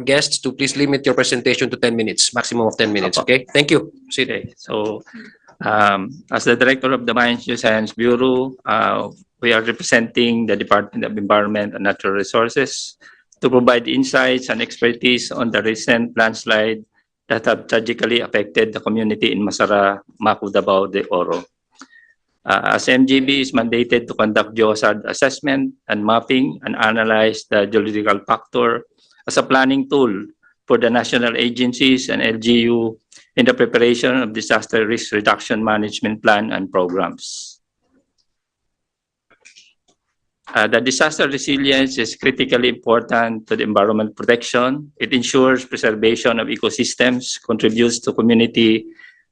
our guests to please limit your presentation to 10 minutes, maximum of 10 minutes. Okay, thank you. Okay. So, as the director of the Mines Geoscience Bureau, we are representing the Department of Environment and Natural Resources to provide insights and expertise on the recent landslide that have tragically affected the community in Masara, Macu, Davao de Oro. As MGB is mandated to conduct geohazard assessment and mapping and analyze the geological factor as a planning tool for the national agencies and LGU in the preparation of disaster risk reduction management plan and programs. The disaster resilience is critically important to the environmental protection. It ensures preservation of ecosystems, contributes to community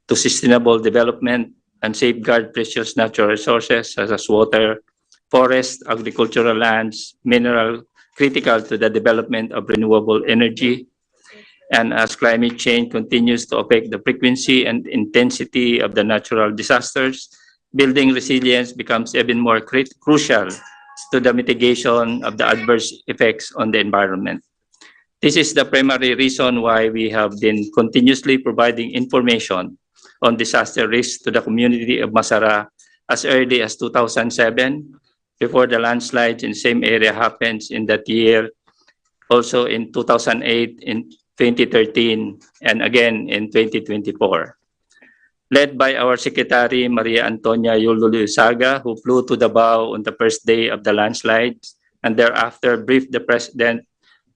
to sustainable development, and safeguard precious natural resources such as water, forest, agricultural lands, mineral, critical to the development of renewable energy. And as climate change continues to affect the frequency and intensity of the natural disasters, building resilience becomes even more crucial to the mitigation of the adverse effects on the environment. This is the primary reason why we have been continuously providing information on disaster risks to the community of Masara as early as 2007, before the landslides in the same area happens in that year, also in 2008, in 2013, and again in 2024. Led by our Secretary, Maria Antonia Yululusaga, who flew to Davao on the first day of the landslides and thereafter briefed the President,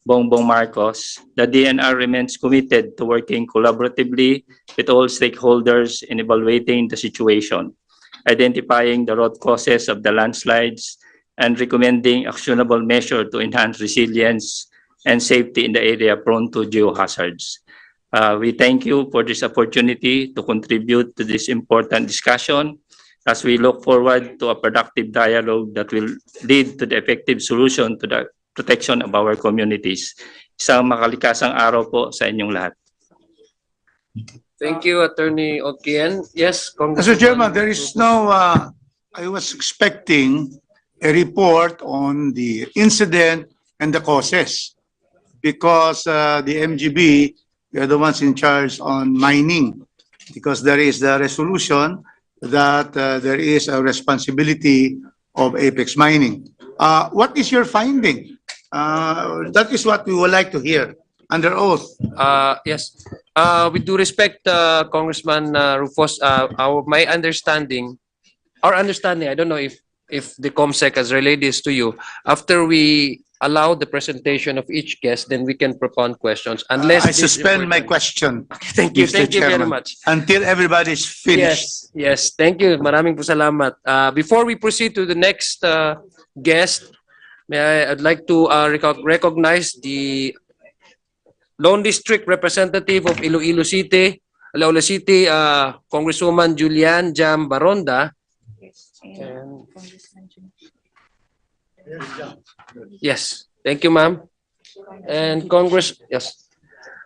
Bongbong Marcos, the DNR remains committed to working collaboratively with all stakeholders in evaluating the situation, identifying the root causes of the landslides, and recommending actionable measures to enhance resilience and safety in the area prone to geohazards. We thank you for this opportunity to contribute to this important discussion as we look forward to a productive dialogue that will lead to the effective solution to the protection of our communities. Isang makalikasang araw po sa inyong lahat. Thank you, Attorney Okien. Yes, Mr. Chairman, there is no, I was expecting a report on the incident and the causes because the MGB, we are the ones in charge on mining because there is the resolution that there is a responsibility of Apex Mining. What is your finding? That is what we would like to hear under oath. Yes. With due respect, Congressman Rufus, my understanding, our understanding, I don't know if the COMSEC has relayed this to you, after we allow the presentation of each guest, then we can propound questions. Unless I suspend my question. Thank you. Mr. Thank you Chairman, very much. until everybody is finished. Yes. Thank you. Maraming po salamat. Before we proceed to the next guest, I'd like to recognize the Lone District Representative of Iloilo City, Congresswoman Julian Jam Baronda. And, yes, thank you, ma'am. And yes,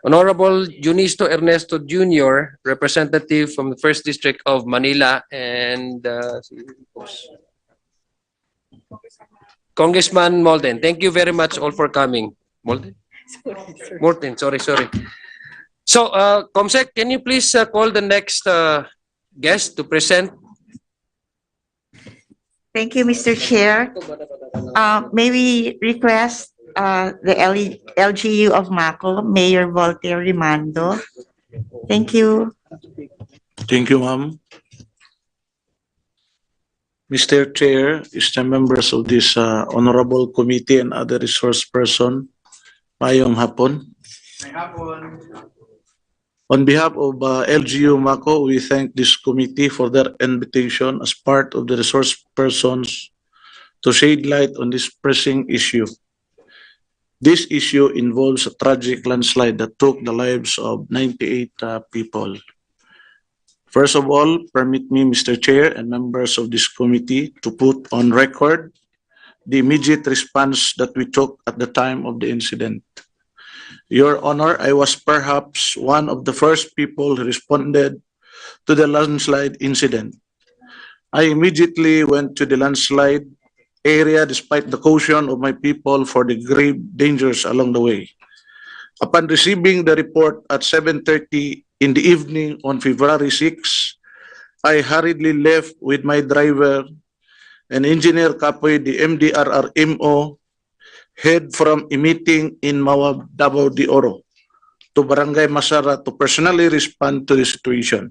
Honorable Junisto Ernesto Jr., representative from the 1st District of Manila, and Congressman Molden. Thank you very much all for coming. Molden? Morten, sorry. So, COMSEC, can you please call the next guest to present? Thank you, Mr. Chair. May we request the LGU of Maco, Mayor Voltaire Rimando. Thank you. Thank you, ma'am. Mr. Chair, esteemed members of this honorable committee and other resource person, mayong hapon. On behalf of LGU Maco, we thank this committee for their invitation as part of the resource persons to shed light on this pressing issue. This issue involves a tragic landslide that took the lives of 98 people. First of all, permit me, Mr. Chair and members of this committee, to put on record the immediate response that we took at the time of the incident. Your Honor, I was perhaps one of the first people who responded to the landslide incident. I immediately went to the landslide area despite the caution of my people for the grave dangers along the way. Upon receiving the report at 7:30 in the evening on February 6, I hurriedly left with my driver and Engineer Kapoy, the MDRRMO, head from a meeting in Mawab, Davao de Oro to Barangay Masara to personally respond to the situation.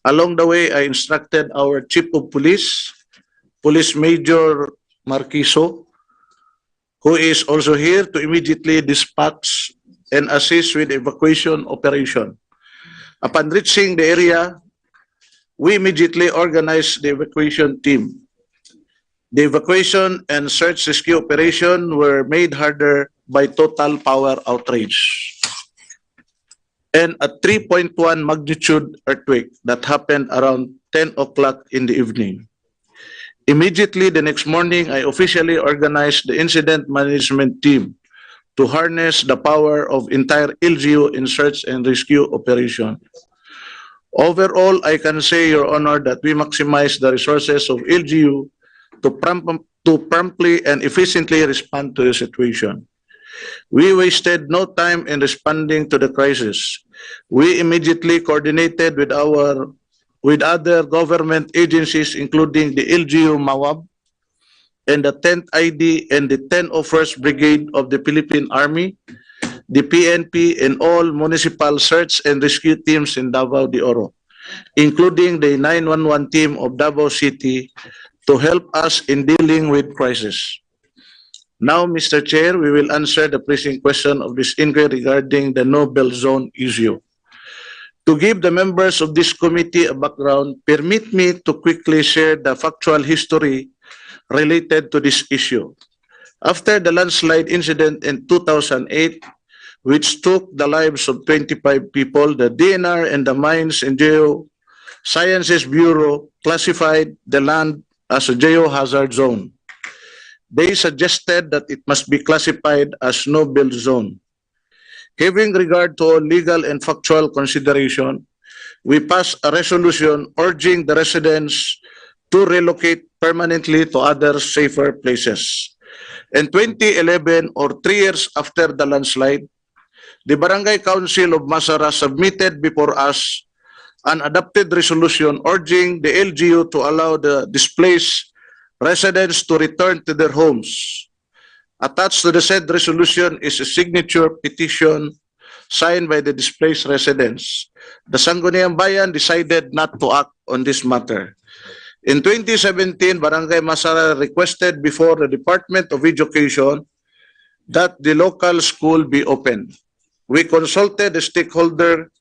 Along the way, I instructed our Chief of Police, Police Major Marquiso, who is also here, to immediately dispatch and assist with evacuation operation. Upon reaching the area, we immediately organized the evacuation team. The evacuation and search rescue operation were made harder by total power outage and a 3.1 magnitude earthquake that happened around 10 o'clock in the evening. Immediately the next morning, I officially organized the incident management team to harness the power of entire LGU in search and rescue operation. Overall, I can say, Your Honor, that we maximize the resources of LGU to promptly and efficiently respond to the situation. We wasted no time in responding to the crisis. We immediately coordinated with other government agencies, including the LGU Mawab and the 10th ID and the 1001st Brigade of the Philippine Army, the PNP, and all municipal search and rescue teams in Davao de Oro, including the 911 team of Davao City, to help us in dealing with crisis. Now, Mr. Chair, we will answer the pressing question of this inquiry regarding the no-bail zone issue. To give the members of this committee a background, permit me to quickly share the factual history related to this issue. After the landslide incident in 2008, which took the lives of 25 people, the DNR and the Mines and Geosciences Bureau classified the land as a geohazard zone. They suggested that it must be classified as no-build zone. Having regard to all legal and factual consideration, we passed a resolution urging the residents to relocate permanently to other safer places. In 2011, or 3 years after the landslide, the Barangay Council of Masara submitted before us an adopted resolution urging the LGU to allow the displaced residents to return to their homes. Attached to the said resolution is a signature petition signed by the displaced residents. The Sangguniang Bayan decided not to act on this matter. In 2017, Barangay Masara requested before the Department of Education that the local school be opened. We consulted the stakeholder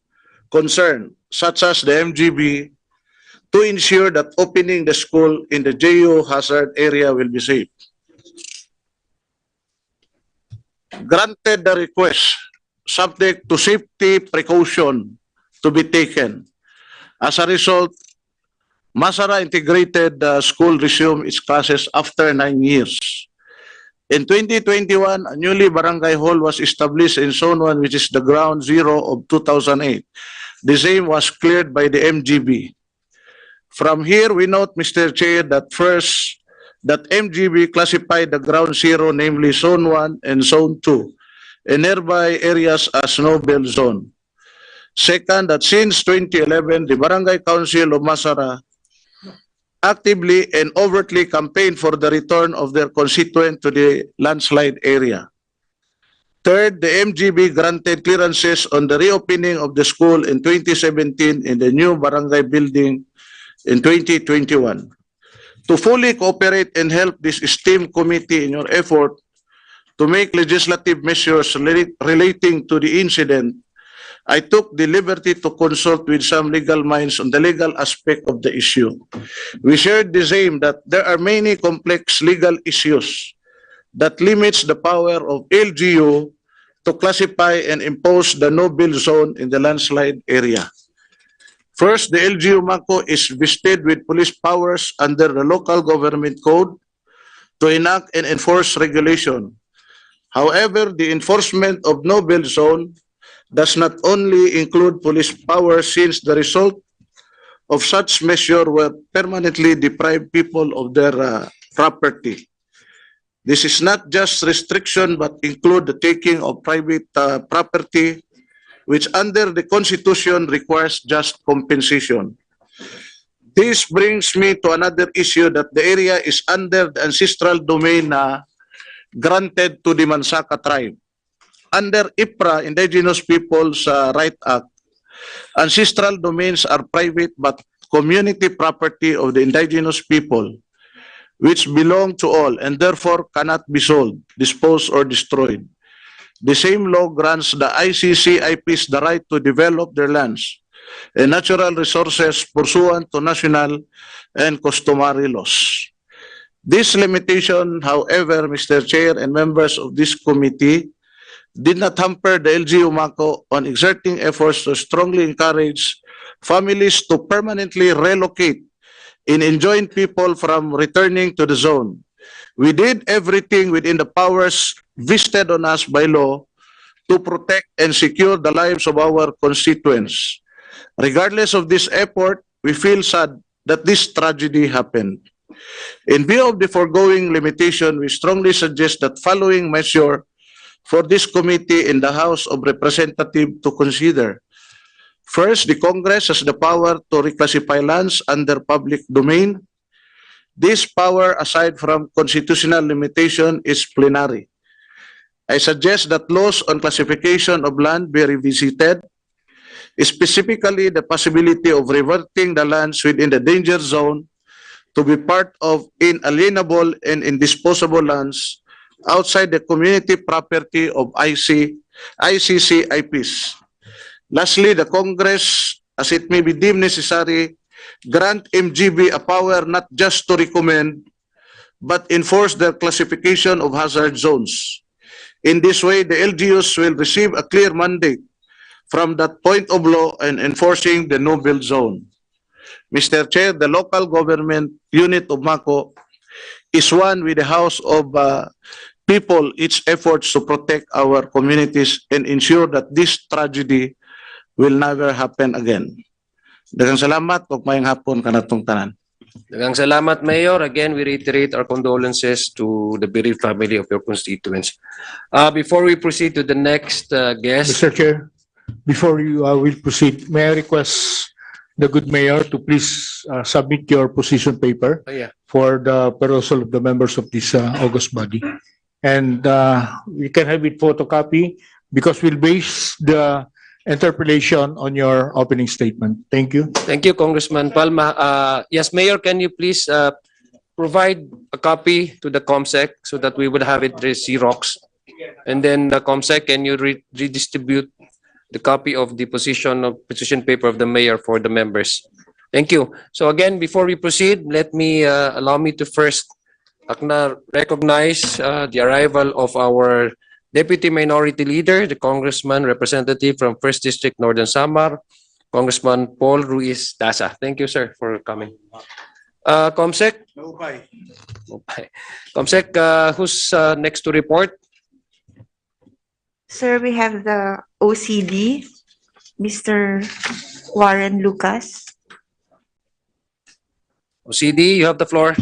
concerned, such as the MGB, to ensure that opening the school in the geohazard area will be safe. Granted the request, subject to safety precaution to be taken. As a result, Masara Integrated School resumed its classes after 9 years. In 2021, a newly barangay hall was established in Zone 1, which is the ground zero of 2008. The same was cleared by the MGB. From here, we note, Mr. Chair, that first, that MGB classified the ground zero, namely Zone 1 and Zone 2, and nearby areas as no-build zone. Second, that since 2011, the Barangay Council of Masara actively and overtly campaigned for the return of their constituent to the landslide area. Third, the MGB granted clearances on the reopening of the school in 2017 in the new barangay building in 2021. To fully cooperate and help this esteemed committee in your effort to make legislative measures relating to the incident, I took the liberty to consult with some legal minds on the legal aspect of the issue. We shared the same that there are many complex legal issues that limits the power of LGU to classify and impose the no-build zone in the landslide area. First, the LGU MACO is vested with police powers under the local government code to enact and enforce regulation. However, the enforcement of no-build zone does not only include police powers, since the result of such measure will permanently deprive people of their property. This is not just restriction but include the taking of private property, which under the Constitution requires just compensation. This brings me to another issue that the area is under the ancestral domain granted to the Mansaka tribe. Under IPRA, Indigenous Peoples Right Act, ancestral domains are private but community property of the indigenous people, which belong to all and therefore cannot be sold, disposed, or destroyed. The same law grants the ICCIPs the right to develop their lands and natural resources pursuant to national and customary laws. This limitation, however, Mr. Chair and members of this committee, did not hamper the LGU Mako on exerting efforts to strongly encourage families to permanently relocate and enjoin people from returning to the zone. We did everything within the powers vested on us by law to protect and secure the lives of our constituents. Regardless of this effort, we feel sad that this tragedy happened. In view of the foregoing limitation, we strongly suggest that following measure for this committee in the House of Representatives to consider. First, the Congress has the power to reclassify lands under public domain. This power, aside from constitutional limitation, is plenary. I suggest that laws on classification of land be revisited, specifically the possibility of reverting the lands within the danger zone to be part of inalienable and indisposable lands outside the community property of ICCIPs. Lastly, the Congress, as it may be deemed necessary, grant MGB a power not just to recommend, but enforce their classification of hazard zones. In this way, the LGUs will receive a clear mandate from that point of law and enforcing the no-build zone. Mr. Chair, the local government unit of Mako is one with the House of People, its efforts to protect our communities and ensure that this tragedy will never happen again. Daghang salamat ug maayong hapon kanatong tanan. Daghang salamat, Mayor. Again, we reiterate our condolences to the bereaved family of your constituents. Before we proceed to the next guest. Mr. Chair, before you will proceed, may I request the good mayor to please submit your position paper for the perusal of the members of this august body. And we can have it photocopy because we'll base the interpolation on your opening statement. Thank you. Thank you, Congressman Palma. Yes, Mayor, can you please provide a copy to the COMSEC so that we will have it Xerox? And then the COMSEC, can you redistribute the copy of the position paper of the mayor for the members? Thank you. So again, before we proceed, let me allow me to first recognize the arrival of our Deputy Minority Leader, the Congressman Representative from 1st District, Northern Samar, Congressman Paul Ruiz Daza. Thank you, sir, for coming. COMSEC? COMSEC, who's next to report? Sir, we have the OCD, Mr. Warren Lucas. OCD, you have the floor.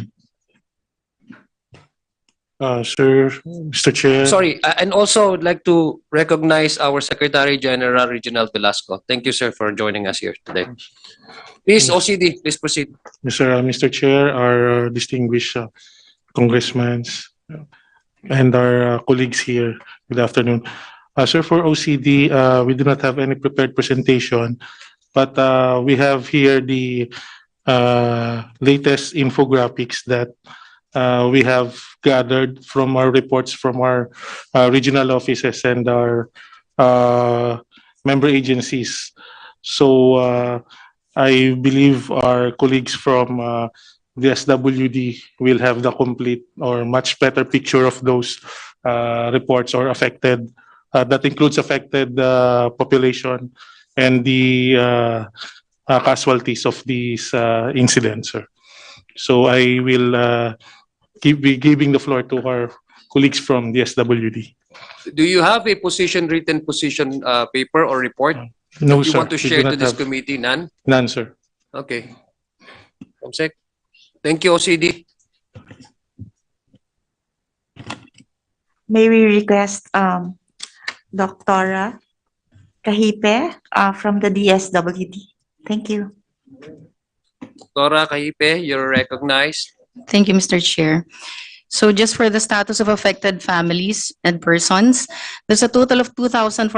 Sir, Mr. Chair. Sorry, and also I'd like to recognize our Secretary General, Reginald Velasco. Thank you, sir, for joining us here today. Please, OCD, please proceed. Mr. Chair, our distinguished congressmen and our colleagues here, good afternoon. Sir, for OCD, we do not have any prepared presentation, but we have here the latest infographics that we have gathered from our reports from our regional offices and our member agencies. So I believe our colleagues from the SWD will have the complete or much better picture of those reports or affected, that includes affected population and the casualties of these incidents, sir. So I will be giving the floor to our colleagues from the SWD. Do you have a written position paper or report? No, you sir. want to We share do to not this have- committee? None? None, sir. Okay. COMSEC. Thank you, OCD. may we request Doctora Kahipe from the DSWD. Thank you. Dora Kahipe, you're recognized. Thank you, Mr. Chair. So just for the status of affected families and persons, there's a total of 2,426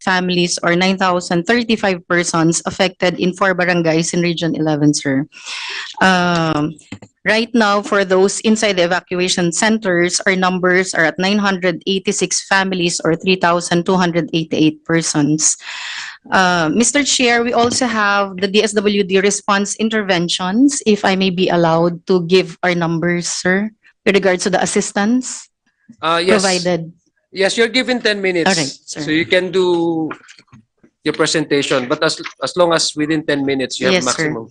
families or 9,035 persons affected in 4 barangays in Region 11, sir. Right now, for those inside the evacuation centers, our numbers are at 986 families or 3,288 persons. Mr. Chair, we also have the DSWD response interventions, if I may be allowed to give our numbers, sir, with regards to the assistance Yes. provided. Yes, you're given 10 minutes. All right, sir. So you can do your presentation, but as long as within 10 minutes, you have Yes, sir. maximum.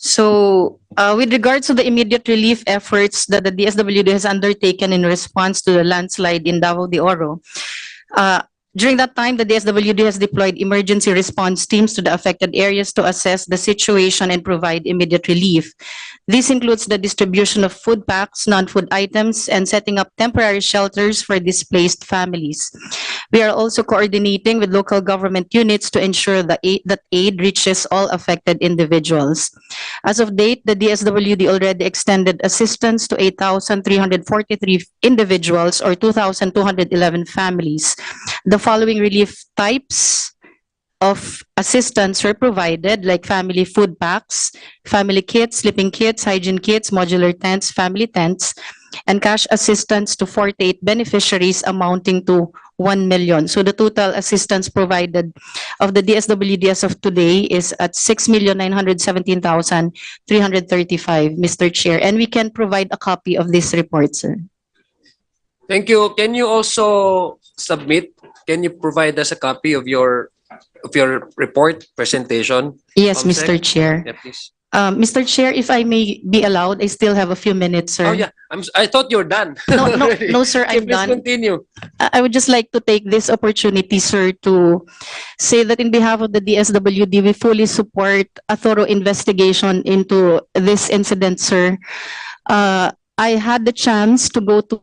So, with regards to the immediate relief efforts that the DSWD has undertaken in response to the landslide in Davao de Oro, during that time, the DSWD has deployed emergency response teams to the affected areas to assess the situation and provide immediate relief. This includes the distribution of food packs, non-food items, and setting up temporary shelters for displaced families. We are also coordinating with local government units to ensure that aid reaches all affected individuals. As of date, the DSWD already extended assistance to 8,343 individuals or 2,211 families. The following relief types of assistance were provided, like family food packs, family kits, sleeping kits, hygiene kits, modular tents, family tents, and cash assistance to 48 beneficiaries amounting to 1 million. So the total assistance provided of the DSWD as of today is at 6,917,335, Mr. Chair. And we can provide a copy of this report, sir. Thank you. Can you also submit? Can you provide us a copy of your report presentation? Yes, Comsec? Mr. Chair. Yeah, please. Mr. Chair, if I may be allowed, I still have a few minutes, sir. Oh yeah, I thought you're done. No, no, Already. no, sir, Okay, I'm please done. continue. I would just like to take this opportunity, sir, to say that in behalf of the DSWD, we fully support a thorough investigation into this incident, sir. I had the chance to go to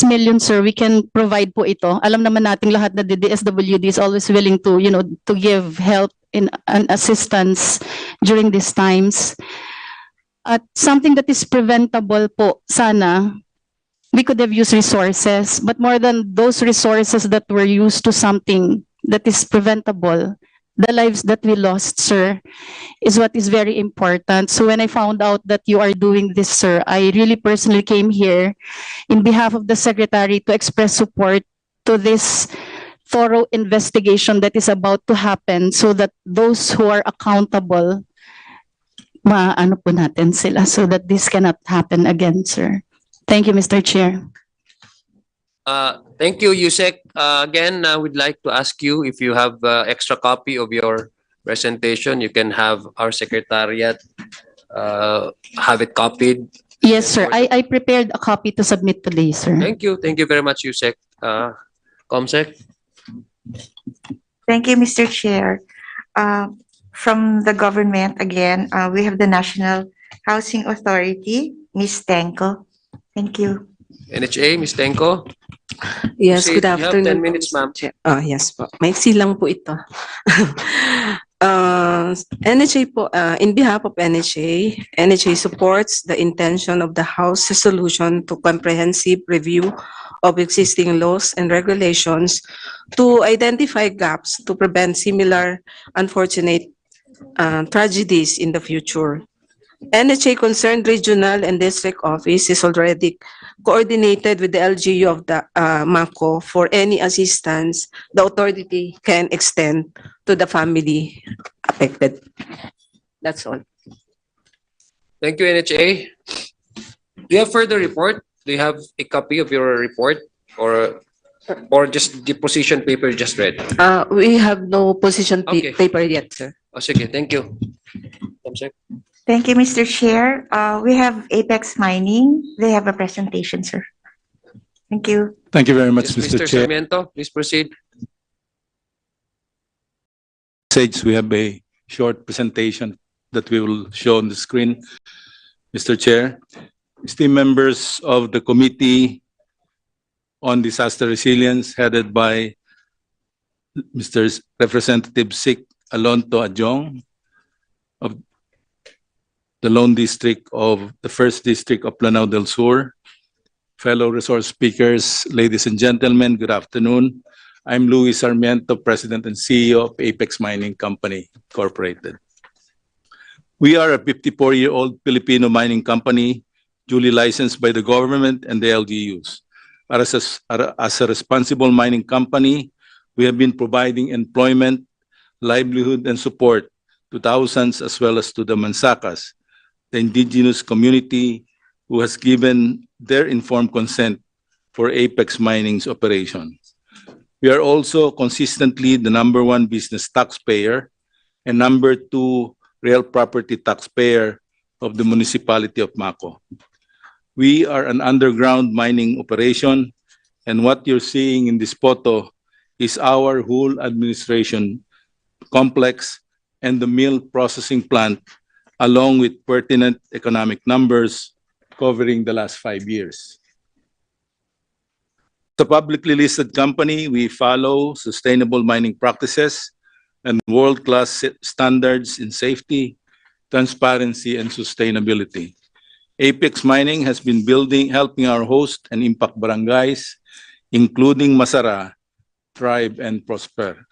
million, sir, we can provide po ito. Alam naman nating lahat na the DSWD is always willing to, to give help and assistance during these times. At something that is preventable po, sana, we could have used resources, but more than those resources that were used to something that is preventable, the lives that we lost, sir, is what is very important. So when I found out that you are doing this, sir, I really personally came here in behalf of the Secretary to express support to this thorough investigation that is about to happen so that those who are accountable, maano po natin sila so that this cannot happen again, sir. Thank you, Mr. Chair. Thank you, Yusek. Again, I would like to ask you if you have extra copy of your presentation. You can have our secretariat have it copied. Yes, sir. I prepared a copy to submit today, sir. Thank you. Thank you very much, Yusek. Comsec? Thank you, Mr. Chair. From the government, again, we have the National Housing Authority, Ms. Tenko. Thank you. NHA, Ms. Tenko? Yes, Proceed. good You have 10 afternoon. minutes, ma'am. Yes po. Maiksi lang po ito. NHA po, in behalf of NHA supports the intention of the House resolution to comprehensive review of existing laws and regulations to identify gaps to prevent similar unfortunate tragedies in the future. NHA concerned regional and district office is already coordinated with the LGU of the MACO for any assistance the authority can extend to the family affected. That's all. Thank you, NHA. Do you have further report? Do you have a copy of your report or just the position paper you just read? We have no position Okay. paper yet, sir. Oh, sige. Thank you. Comsec? Thank you, Mr. Chair. We have Apex Mining. They have a presentation, sir. Thank you. Thank you very much, Yes, Mr. Mr. Chair. Sarmiento, please proceed. We have a short presentation that we will show on the screen. Mr. Chair, esteemed members of the Committee on Disaster Resilience headed by Mr. Representative Sik Alonto Adjong of the Lone District of the First District of Lanao del Sur, fellow resource speakers, ladies and gentlemen, good afternoon. I'm Luis Sarmiento, President and CEO of Apex Mining Company, Incorporated. We are a 54-year-old Filipino mining company, duly licensed by the government and the LGUs. As a responsible mining company, we have been providing employment, livelihood, and support to thousands as well as to the Mansakas, the indigenous community who has given their informed consent for Apex Mining's operation. We are also consistently the #1 business taxpayer and #2 real property taxpayer of the municipality of Mako. We are an underground mining operation, and what you're seeing in this photo is our whole administration complex and the mill processing plant, along with pertinent economic numbers covering the last 5 years. As a publicly listed company, we follow sustainable mining practices and world-class standards in safety, transparency, and sustainability. Apex Mining has been helping our host and impact barangays, including Masara, thrive and prosper.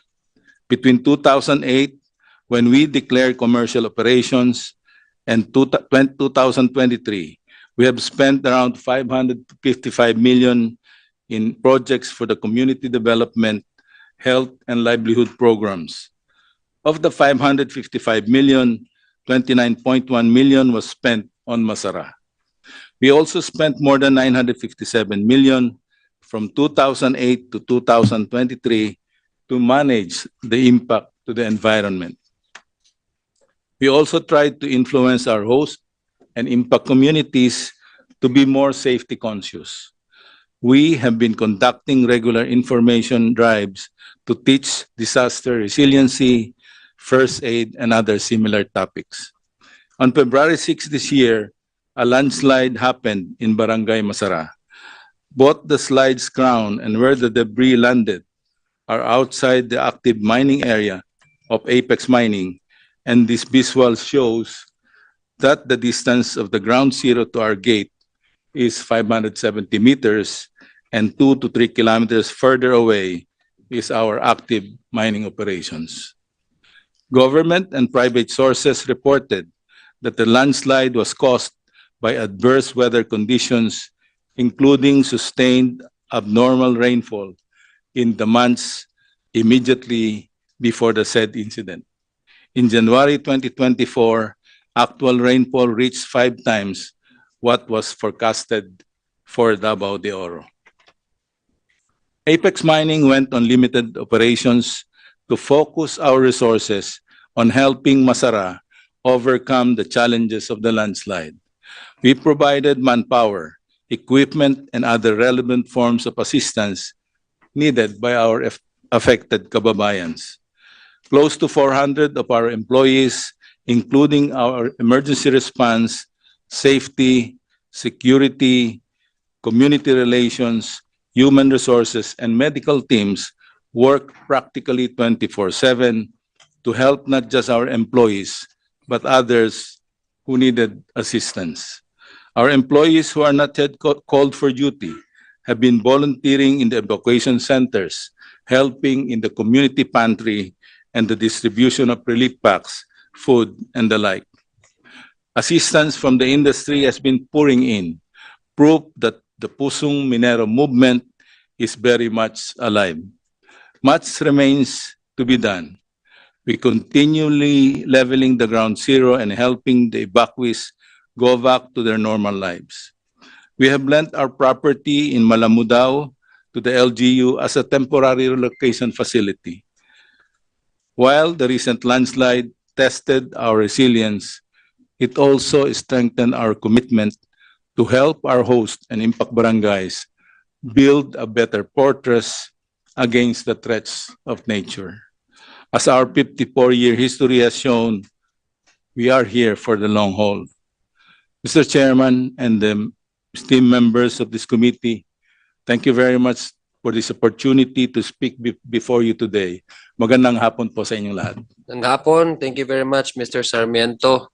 Between 2008, when we declared commercial operations, and 2023, we have spent around 555 million in projects for the community development, health, and livelihood programs. Of the 555 million, 29.1 million was spent on Masara. We also spent more than 957 million from 2008 to 2023 to manage the impact to the environment. We also tried to influence our host and impact communities to be more safety conscious. We have been conducting regular information drives to teach disaster resiliency, first aid, and other similar topics. On February 6 this year, a landslide happened in Barangay Masara. Both the slide's crown and where the debris landed are outside the active mining area of Apex Mining, and this visual shows that the distance of the ground zero to our gate is 570 meters, and 2 to 3 kilometers further away is our active mining operations. Government and private sources reported that the landslide was caused by adverse weather conditions, including sustained abnormal rainfall in the months immediately before the said incident. In January 2024, actual rainfall reached 5 times what was forecasted for Davao de Oro. Apex Mining went on limited operations to focus our resources on helping Masara overcome the challenges of the landslide. We provided manpower, equipment, and other relevant forms of assistance needed by our affected kababayans. Close to 400 of our employees, including our emergency response, safety, security, community relations, human resources, and medical teams work practically 24/7 to help not just our employees, but others who needed assistance. Our employees who are not yet called for duty have been volunteering in the evacuation centers, helping in the community pantry and the distribution of relief packs, food, and the like. Assistance from the industry has been pouring in, proof that the Pusong Minero movement is very much alive. Much remains to be done. We continually leveling the ground zero and helping the evacuees go back to their normal lives. We have lent our property in Malamudao to the LGU as a temporary relocation facility. While the recent landslide tested our resilience, It also strengthened our commitment to help our host and impact barangays build a better fortress against the threats of nature. As our 54-year history has shown, we are here for the long haul. Mr. Chairman and the esteemed members of this committee, thank you very much for this opportunity to speak before you today. Magandang hapon po sa inyong lahat. Ng hapon, thank you very much, Mr. Sarmiento.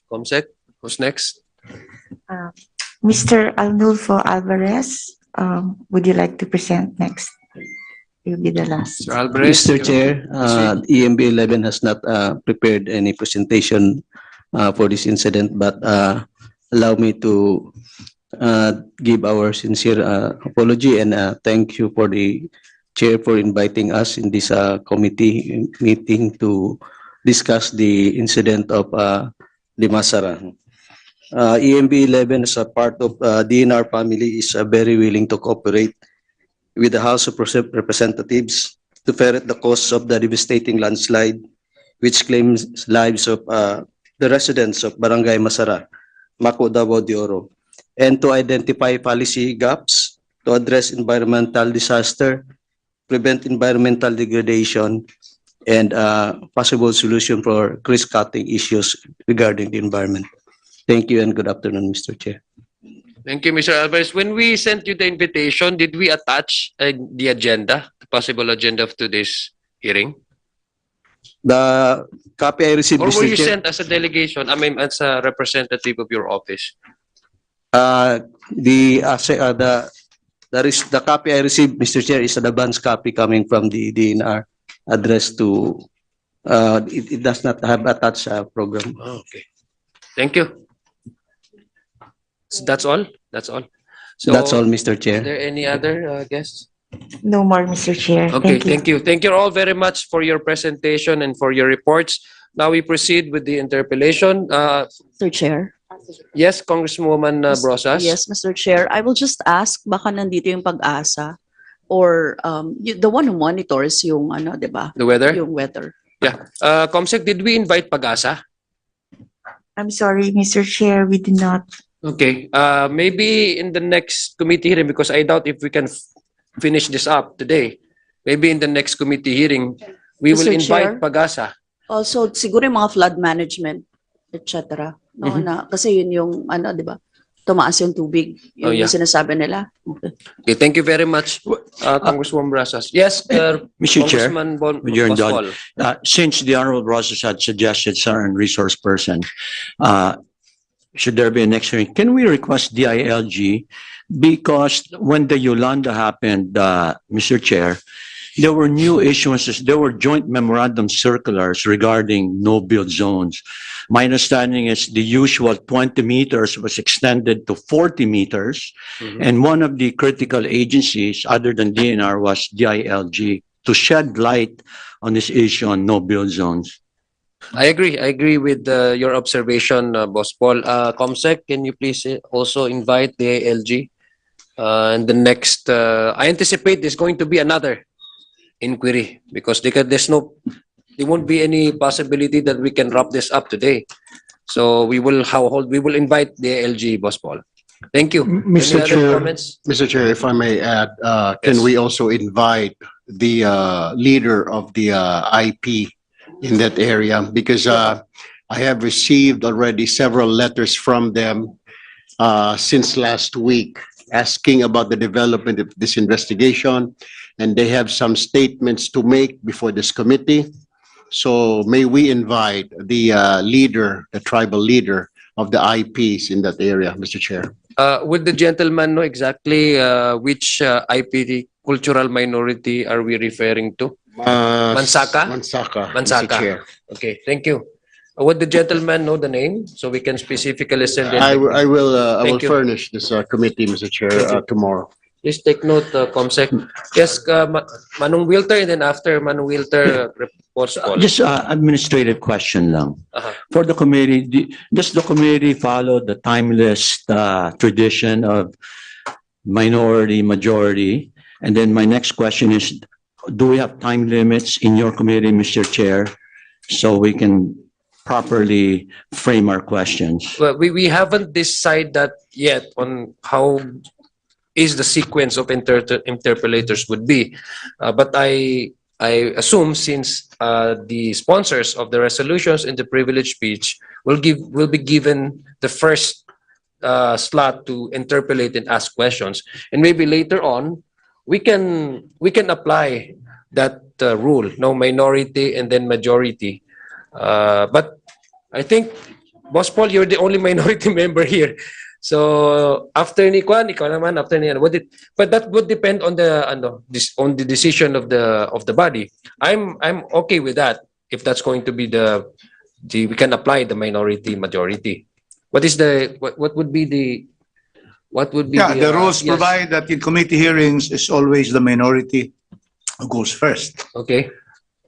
Comsec, who's next? Mr. Arnulfo Alvarez, would you like to present next? You'll be the last. Mr. Alvarez. Mr. Chair, EMB 11 has not prepared any presentation for this incident, but allow me to give our sincere apology and thank you for the chair for inviting us in this committee meeting to discuss the incident of the Masara. EMB 11 as a part of DNR family is very willing to cooperate with the House of Representatives to ferret the cause of the devastating landslide which claims lives of the residents of Barangay Masara, Mako, Davao de Oro, and to identify policy gaps to address environmental disaster, prevent environmental degradation, and possible solution for cross-cutting issues regarding the environment. Thank you and good afternoon, Mr. Chair. Thank you, Mr. Alvarez. When we sent you the invitation, did we attach the agenda, the possible agenda of today's hearing? The copy I received, Or were Mr. you Chair, sent as a delegation, I mean, as a representative of your office? the copy I received, Mr. Chair, is an advance copy coming from the DNR addressed to, it does not have attached program. Oh, okay. Thank you. So that's all? That's all? So, That's all, Mr. Are Chair. there any other guests? No more, Mr. Chair. Okay, Thank you. thank you. Thank you all very much for your presentation and for your reports. Now we proceed with the interpellation. Mr. Chair. Yes, Congresswoman Brosas? Yes, Mr. Chair. I will just ask, baka nandito yung pag-asa or the one who monitors yung ano, di ba? The weather? Yung weather. Yeah. Comsec, did we invite Pag-asa? I'm sorry, Mr. Chair, we did not. Okay. Maybe in the next committee hearing, because I doubt if we can finish this up today. Maybe in the next committee hearing, we will Mr. invite Chair? Pag-asa. Also, siguro yung mga flood management, etc. No, Mhm. na, kasi yun yung, ano, di ba? Tumaas yung tubig. Yun Oh, yeah. yung sinasabi nila. Okay. Okay, thank you very much, Congresswoman Brosas. Yes, Mr. Chair, Congressman with your Boswal. since the Honorable Rosas had suggested certain resource person, should there be a next hearing, can we request DILG? Because when the Yolanda happened, Mr. Chair, there were new issuances, there were joint memorandum circulars regarding no-build zones. My understanding is the usual 20 meters was extended to 40 meters. Mhm. And one of the critical agencies, other than DNR, was DILG to shed light on this issue on no-build zones. I agree with your observation, Boss Paul. Comsec, can you please also invite the ALG? And the next, I anticipate there's going to be another inquiry because there won't be any possibility that we can wrap this up today. So we will invite the ALG, Boss Paul. Thank you. Mr. Any other Chair, comments? Mr. Chair, if I may add, can Yes. we also invite the leader of the IP in that area? Because I have received already several letters from them since last week asking about the development of this investigation, and they have some statements to make before this committee. So may we invite the leader, the tribal leader of the IPs in that area, Mr. Chair? Would the gentleman know exactly which IP cultural minority are we referring to? Mansaka? Mansaka, Mansaka. Mr. Chair. Okay, thank you. Would the gentleman know the name so we can specifically send it? I will Thank you. furnish this committee, Mr. Thank Chair, you. tomorrow. Please take note, Comsec. Yes, Manong Wilter, and then after Manong Wilter, Boss Paul. Just administrative question lang. Uh-huh. For the committee, does the committee follow the timeless tradition of minority, majority? And then my next question is, do we have time limits in your committee, Mr. Chair? So we can properly frame our questions. Well, we haven't decided that yet on how is the sequence of interpellators would be. But I assume since the sponsors of the resolutions in the privilege speech will be given the first slot to interpolate and ask questions, and maybe later on we can apply that rule, no minority and then majority. But I think, Boss Paul, you're the only minority member here. So after ni Kwan, ikaw naman after ni but that would depend on the on the decision of the body. I'm okay with that if that's going to be the we can apply the minority majority. What would be the The rules yes. provide that in committee hearings is always the minority who goes first. Okay.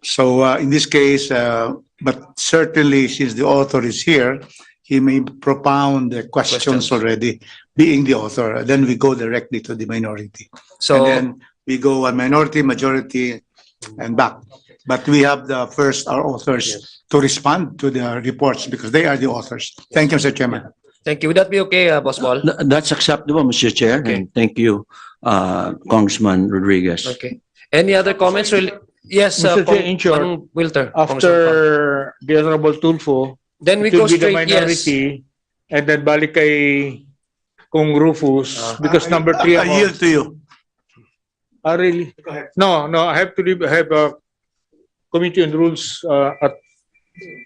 So in this case, but certainly since the author is here, he may propound the questions already, being the author. Then we go directly to the minority. So And then we go on minority, majority, and back. But we have our authors to respond to the reports because they are the authors. Thank you, Mr. Chairman. thank you. Would that be okay, Boss Paul? That's acceptable, Mr. Chair, Okay. and thank you, Congressman Rodriguez. Okay. Any other comments? Yes, Mr. Chair, in short, Congressman Wilter. After the Honorable Tulfo, Then we it will go be the straight, yes. minority, and then balik kay Kung Rufus, because number 3 I yield to you. really? No, I have to leave, I have a committee on rules at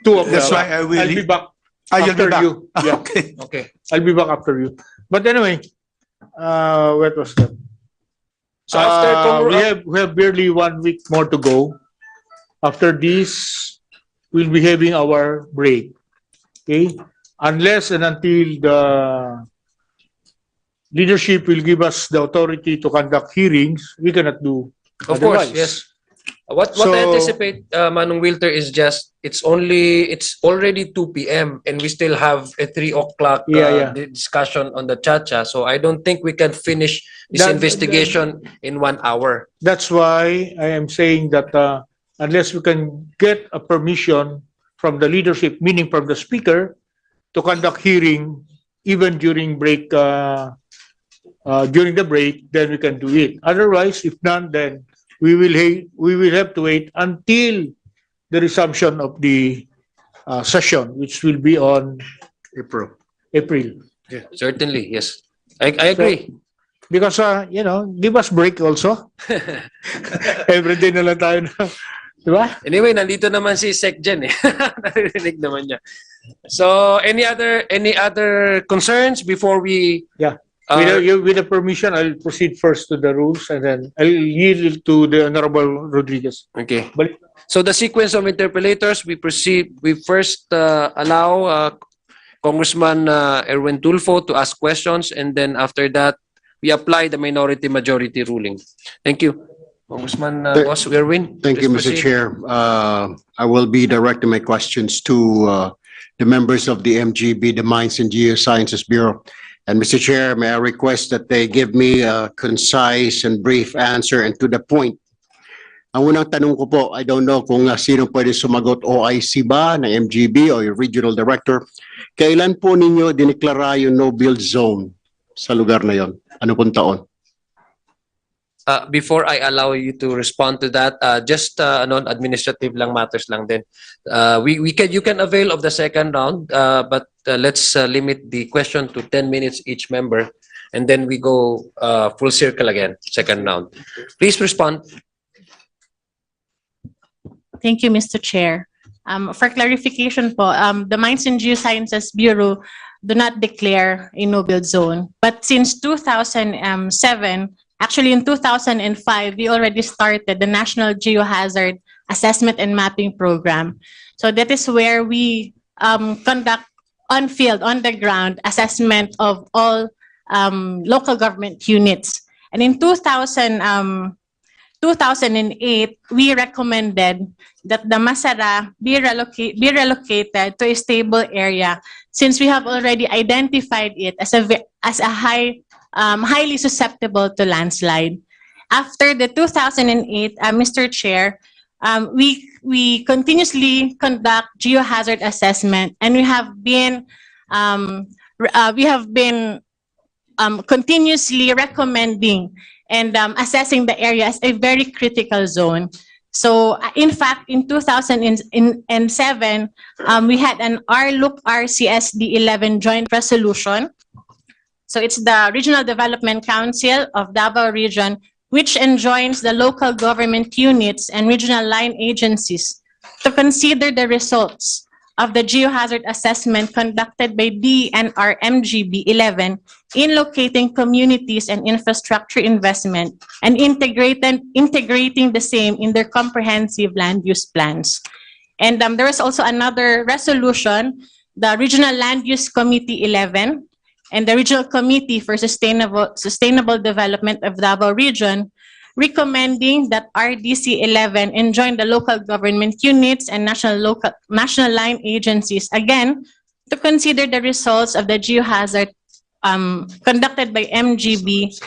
2 o'clock. That's why I will. I'll be back You'll be after back. you. Yeah, Okay. Okay. I'll be back after you. But anyway, what was that? So after we have barely 1 week more to go. After this, we'll be having our break. Okay? Unless and until the leadership will give us the authority to conduct hearings, we cannot do Of course, otherwise. yes. What So- I anticipate, Manong Wilter, is just it's already 2 p.m. and we still have a 3 o'clock Yeah. discussion on the Chacha. So I don't think we can finish this That- investigation in 1 hour. That's why I am saying that unless we can get a permission from the leadership, meaning from the speaker, to conduct hearing even during break, during the break, then we can do it. Otherwise, if none, then we will have to wait until the resumption of the session, which will be on April. Certainly, yes. I agree. Because, give us break also. Every day na lang tayo na. Diba? Anyway, nandito naman si Sec Jen eh. Naririnig naman niya. So, any other concerns before we With the permission, I'll proceed first to the rules and then I'll yield to the Honorable Rodriguez. Okay. So the sequence of interpellators, we proceed. We first allow Congressman Erwin Tulfo to ask questions, and then after that, we apply the minority-majority ruling. Thank you, Congressman Boss Erwin. Thank you, Please Mr. proceed. Chair. I will be directing my questions to the members of the MGB, the Mines and Geosciences Bureau. And Mr. Chair, may I request that they give me a concise and brief answer and to the point. Ang unang tanong ko po, I don't know kung sino pwede sumagot, OIC ba, ng MGB o yung Regional Director. Kailan po ninyo diniklara yung no-build zone sa lugar na yon? Ano pong taon? Before I allow you to respond to that, just administrative lang matters lang din. You can avail of the second round, but let's limit the question to 10 minutes each member, and then we go full circle again, second round. Please respond. Thank you, Mr. Chair. For clarification po, the Mines and Geosciences Bureau do not declare a no-build zone. But since 2007, actually in 2005, we already started the National Geohazard Assessment and Mapping Program. So that is where we conduct on-field, on-the-ground assessment of all local government units. And in 2008, we recommended that the Masara be relocated to a stable area since we have already identified it as a highly susceptible to landslide. After the 2008, Mr. Chair, we continuously conduct geohazard assessment, and we have been continuously recommending and assessing the area as a very critical zone. So, in fact, in 2007, we had an RLOOK RCSD 11 joint resolution. So it's the Regional Development Council of Davao Region, which enjoins the local government units and regional line agencies to consider the results of the geohazard assessment conducted by DNR MGB 11 in locating communities and infrastructure investment and integrating the same in their comprehensive land use plans. And there was also another resolution, the Regional Land Use Committee 11 and the Regional Committee for Sustainable Development of Davao Region, recommending that RDC 11 enjoin the local government units and national line agencies again to consider the results of the geohazard conducted by MGB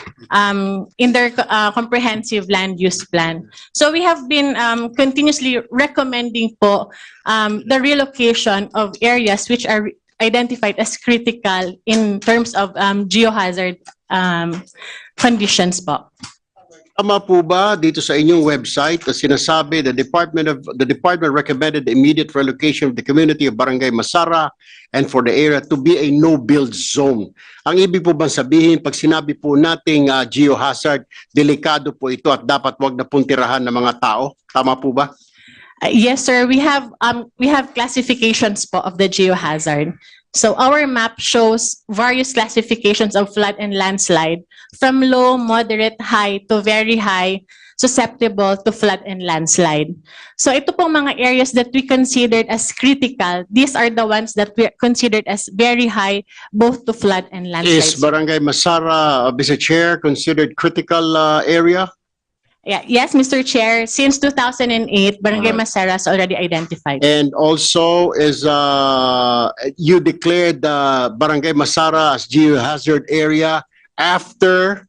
in their comprehensive land use plan. So we have been continuously recommending po the relocation of areas which are identified as critical in terms of geohazard conditions po. Tama po ba dito sa inyong website na sinasabi the department recommended the immediate relocation of the community of Barangay Masara and for the area to be a no-build zone? Ang ibig po bang sabihin, pag sinabi po nating geohazard, delikado po ito at dapat wag na puntirahan ng mga tao? Tama po ba? Yes, sir. We have classifications po of the geohazard. So our map shows various classifications of flood and landslide from low, moderate, high to very high, susceptible to flood and landslide. So ito pong mga areas that we considered as critical, these are the ones that we considered as very high, both to flood and landslide. Is Barangay Masara, Mr. Chair, considered critical area? Yeah, yes, Mr. Chair. Since 2008, Barangay Masara is already identified. And also, is you declared Barangay Masara as geohazard area after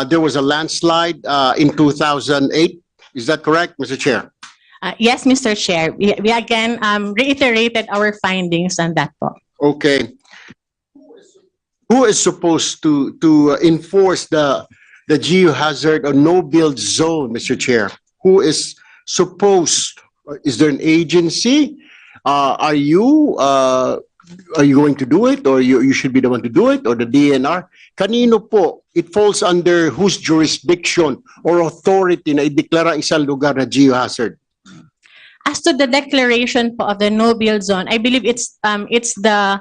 there was a landslide in 2008. Is that correct, Mr. Chair? Yes, Mr. Chair. We again reiterated our findings on that po. Okay. Who is supposed to enforce the geohazard or no-build zone, Mr. Chair? Who is supposed? Is there an agency? Are you going to do it, or you should be the one to do it, or the DNR? Kanino po? It falls under whose jurisdiction or authority na ideklara isang lugar na geohazard? As to the declaration po of the no-build zone, I believe it's the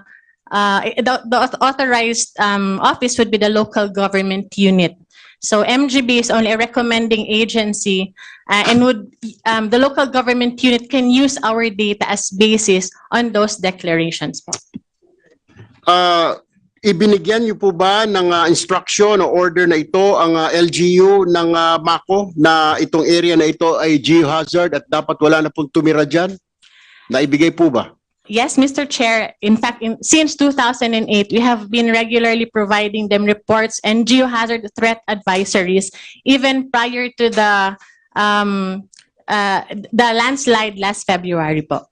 authorized office would be the local government unit. So MGB is only a recommending agency, and the local government unit can use our data as basis on those declarations. Ibinigyan niyo po ba ng instruction o order na ito ang LGU ng MACO na itong area na ito ay geohazard at dapat wala na pong tumira dyan? Naibigay po ba? Yes, Mr. Chair. In fact, since 2008, we have been regularly providing them reports and geohazard threat advisories, even prior to the landslide last February po.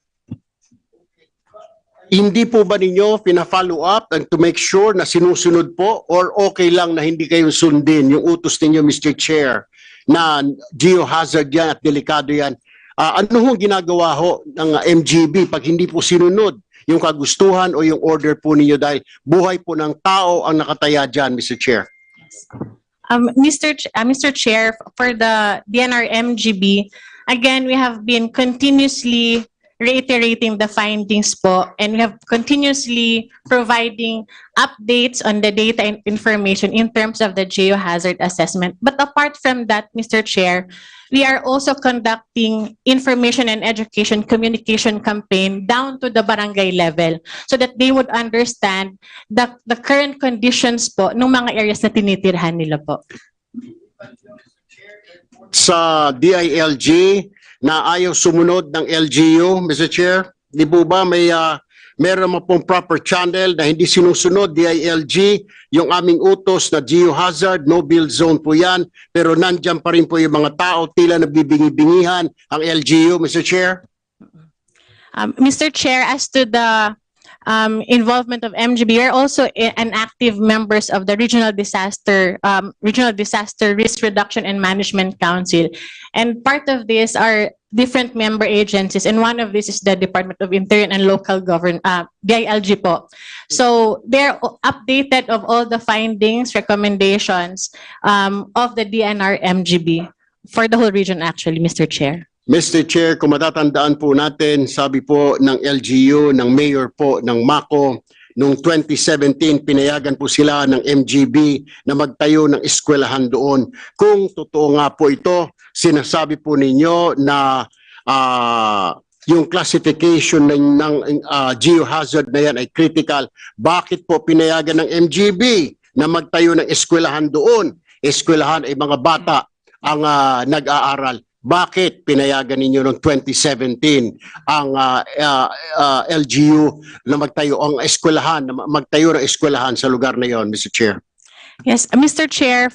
Hindi po ba ninyo pina-follow up and to make sure na sinusunod po, or okay lang na hindi kayo sundin yung utos ninyo, Mr. Chair, na geohazard yan at delikado yan? Ano hong ginagawa ho ng MGB pag hindi po sinunod yung kagustuhan o yung order po ninyo dahil buhay po ng tao ang nakataya dyan, Mr. Chair? Mr. Chair, for the DNR MGB, again, we have been continuously reiterating the findings po, and we have continuously providing updates on the data and information in terms of the geohazard assessment. But apart from that, Mr. Chair, we are also conducting information and education communication campaign down to the barangay level so that they would understand the current conditions po ng mga areas na tinitirhan nila po. Sa DILG na ayaw sumunod ng LGU, Mr. Chair, di po ba may meron naman pong proper channel na hindi sinusunod, DILG, yung aming utos na geohazard, no build zone po yan, pero nandyan pa rin po yung mga tao, tila nagbibingi-bingihan ang LGU, Mr. Chair. Mr. Chair, as to the involvement of MGB, we're also an active members of the Regional Disaster Risk Reduction and Management Council. And part of this are different member agencies, and one of these is the Department of Interior and Local Government, DILG po. So they're updated of all the findings, recommendations of the DNR MGB for the whole region actually, Mr. Chair. Mr. Chair, kung matatandaan po natin, sabi po ng LGU, ng mayor po ng Mako, noong 2017, pinayagan po sila ng MGB na magtayo ng eskwelahan doon. Kung totoo nga po ito, sinasabi po ninyo na yung classification ng geohazard na yan ay critical. Bakit po pinayagan ng MGB na magtayo ng eskwelahan doon? Eskwelahan ay mga bata ang nag-aaral. Bakit pinayagan ninyo noong 2017 ang LGU na magtayo ng eskwelahan sa lugar na yon, Mr. Chair? Yes, Mr. Chair,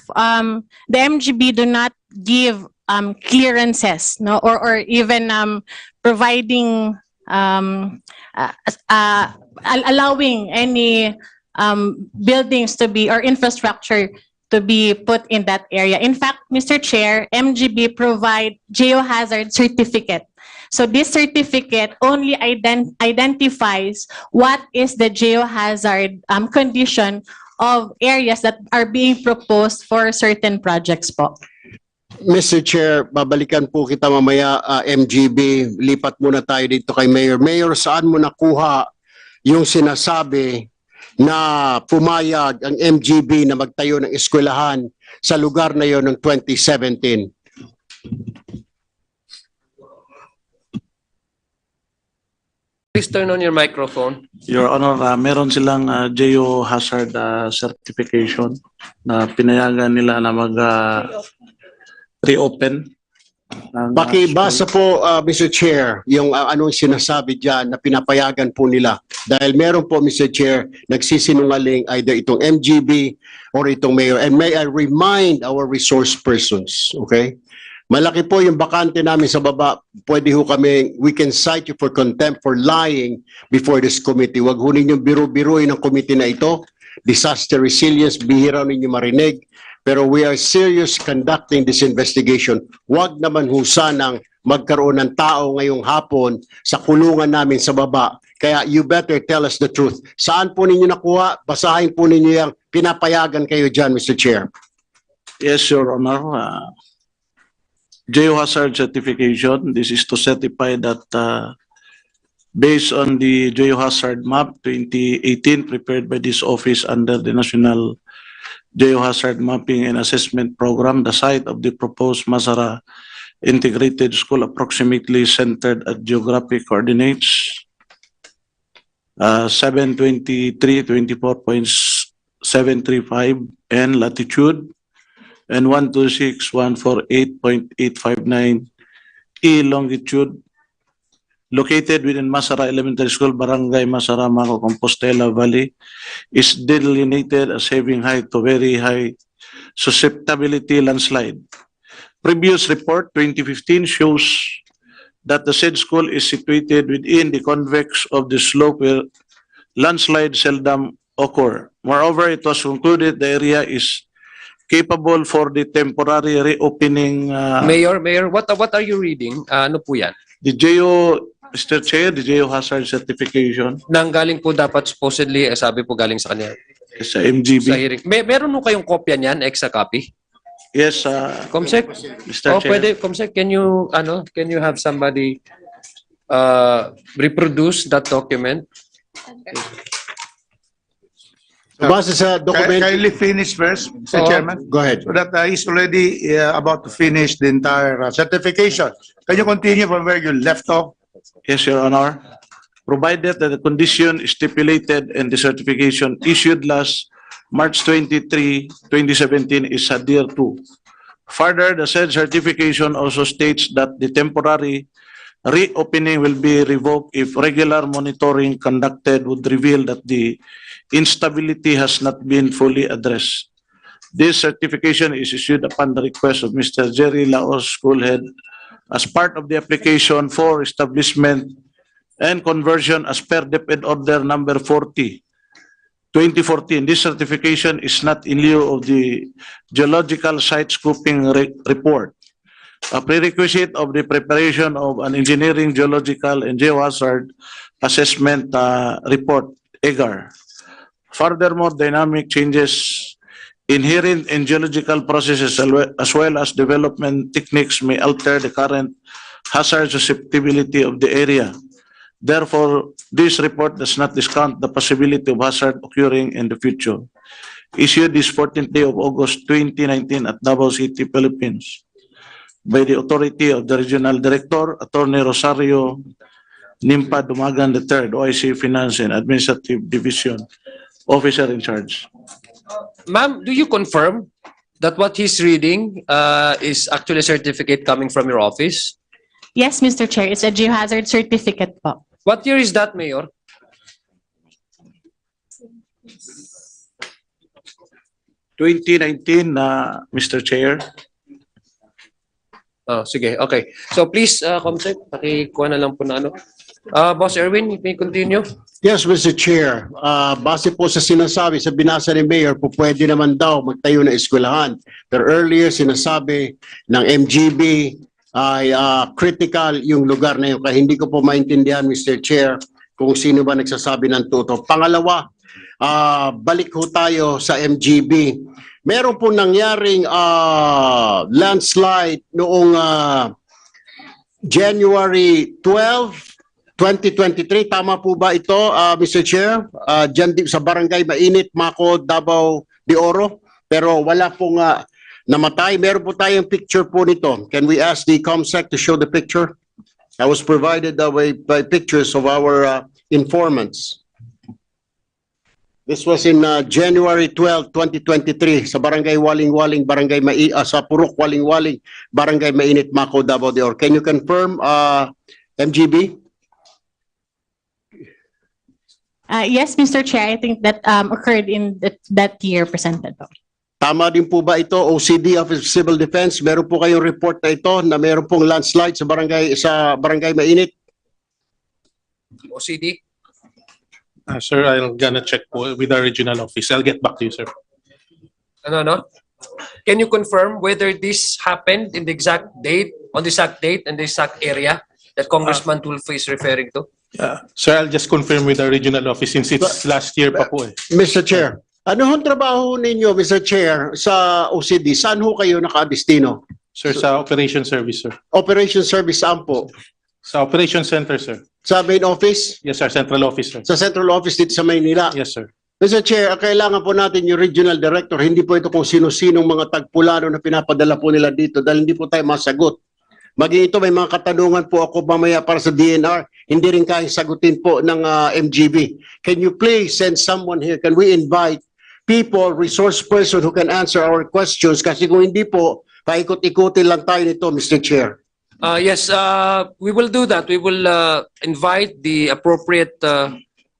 the MGB do not give clearances, no, or even providing allowing any buildings to be or infrastructure to be put in that area. In fact, Mr. Chair, MGB provide geohazard certificate. So this certificate only identifies what is the geohazard condition of areas that are being proposed for certain projects po. Mr. Chair, babalikan po kita mamaya, MGB. Lipat muna tayo dito kay Mayor. Mayor, saan mo nakuha yung sinasabi na pumayag ang MGB na magtayo ng eskwelahan sa lugar na yon noong 2017? Please turn on your microphone. Your Honor, meron silang geohazard certification na pinayagan nila na mag-reopen. Pakibasa po, Mr. Chair, yung anong sinasabi dyan na pinapayagan po nila. Dahil meron po, Mr. Chair, nagsisinungaling either itong MGB or itong mayor. And may I remind our resource persons, okay? Malaki po yung bakante namin sa baba. Pwede ho kami, we can cite you for contempt for lying before this committee. Wag ho ninyong biro-biroin ng committee na ito. Disaster resilience, bihira ninyo marinig. Pero we are serious conducting this investigation. Huwag naman ho sanang magkaroon ng tao ngayong hapon sa kulungan namin sa baba. Kaya you better tell us the truth. Saan po ninyo nakuha? Basahin po ninyo yung pinapayagan kayo dyan, Mr. Chair. Yes, Your Honor. Geohazard certification, this is to certify that based on the Geohazard Map 2018 prepared by this office under the National Geohazard Mapping and Assessment Program, the site of the proposed Masara Integrated School approximately centered at geographic coordinates 723.24.735 N latitude and 126.148.859 E longitude, located within Masara Elementary School, Barangay Masara, Mako, Compostela Valley, is delineated as having high to very high susceptibility landslide. Previous report, 2015, shows that the said school is situated within the convex of the slope where landslide seldom occur. Moreover, it was concluded the area is capable for the temporary reopening. Mayor, what are you reading? Ano po yan? Mr. Chair, the geohazard certification Nanggaling po dapat supposedly, sabi po galing sa kanya. sa MGB. Sa hearing. Meron mo kayong kopya niyan, extra copy? Yes, Comsec? Mr. Chair. Pwede, Comsec, can you have somebody reproduce that document? Basta sa document. Kindly finish first, Mr. Oo. Chairman. Go ahead. So that he's already about to finish the entire certification. Can you continue from where you left off? Yes, Your Honor. Provided that the condition stipulated in the certification issued last March 23, 2017 is adhered to. Further, the said certification also states that the temporary reopening will be revoked if regular monitoring conducted would reveal that the instability has not been fully addressed. This certification is issued upon the request of Mr. Jerry Laos, school head, as part of the application for establishment and conversion as per DepEd Order number 40, 2014. This certification is not in lieu of the geological site scoping report. A prerequisite of the preparation of an engineering, geological, and geohazard assessment report, EGAR. Furthermore, dynamic changes inherent in geological processes as well as development techniques may alter the current hazard susceptibility of the area. Therefore, this report does not discount the possibility of hazard occurring in the future. Issued this 14th day of August 2019 at Davao City, Philippines, by the authority of the Regional Director, Attorney Rosario Nimpa Dumagan III, OIC Finance and Administrative Division, Officer in charge. Ma'am, do you confirm that what he's reading is actually a certificate coming from your office? Yes, Mr. Chair, it's a geohazard certificate po. What year is that, Mayor? Mr. Chair. Oh, sige, okay. So please, Comsec, pakikuha na lang po na ano. Boss Erwin, you may continue. Yes, Mr. Chair. Base po sa sinasabi, sa binasa ni Mayor, po pwede naman daw magtayo ng eskwelahan. Pero earlier sinasabi ng MGB ay critical yung lugar na yun. Kaya hindi ko po maintindihan, Mr. Chair, kung sino ba nagsasabi ng totoo. Pangalawa, balik ho tayo sa MGB. Meron po nangyaring landslide noong January 12, 2023. Tama po ba ito, Mr. Chair? Diyan sa Barangay Mainit, Mako, Davao de Oro. Pero wala pong namatay. Meron po tayong picture po nito. Can we ask the ComSec to show the picture? I was provided by pictures of our informants. This was in January 12, 2023 sa Barangay Waling-Waling, sa Purok Waling-Waling, Barangay Mainit, Mako, Davao de Oro. Can you confirm, MGB? Yes, Mr. Chair, I think that occurred in that year presented po. Tama din po ba ito, OCD, Office of Civil Defense? Meron po kayong report na ito na meron pong landslide sa Barangay Mainit? OCD? Sir, I'll gonna check po with our regional office. I'll get back to you, sir. No. Can you confirm whether this happened in the exact date, on the exact date and the exact area that Congressman Tulfo is referring to? Sir, I'll just confirm with our regional office since it's last year pa po eh. Mr. Chair, ano hong trabaho ninyo, Mr. Chair, sa OCD? Saan ho kayo nakadestino? Sir, sa operation service, sir. Operation Service, saan po? Sa operation center, sir. Sa main office? Yes, sir. Central office, sir. Sa central office dito sa Maynila? Yes, sir. Mr. Chair, kailangan po natin yung regional director. Hindi po ito kung sino-sinong mga tagpulano na pinapadala po nila dito dahil hindi po tayo masagot. Maging ito, may mga katanungan po ako mamaya para sa DNR. Hindi rin kayang sagutin po ng MGB. Can you please send someone here? Can we invite people, resource person who can answer our questions? Kasi kung hindi po, paikot-ikutin lang tayo nito, Mr. Chair. Yes, we will do that. We will invite the appropriate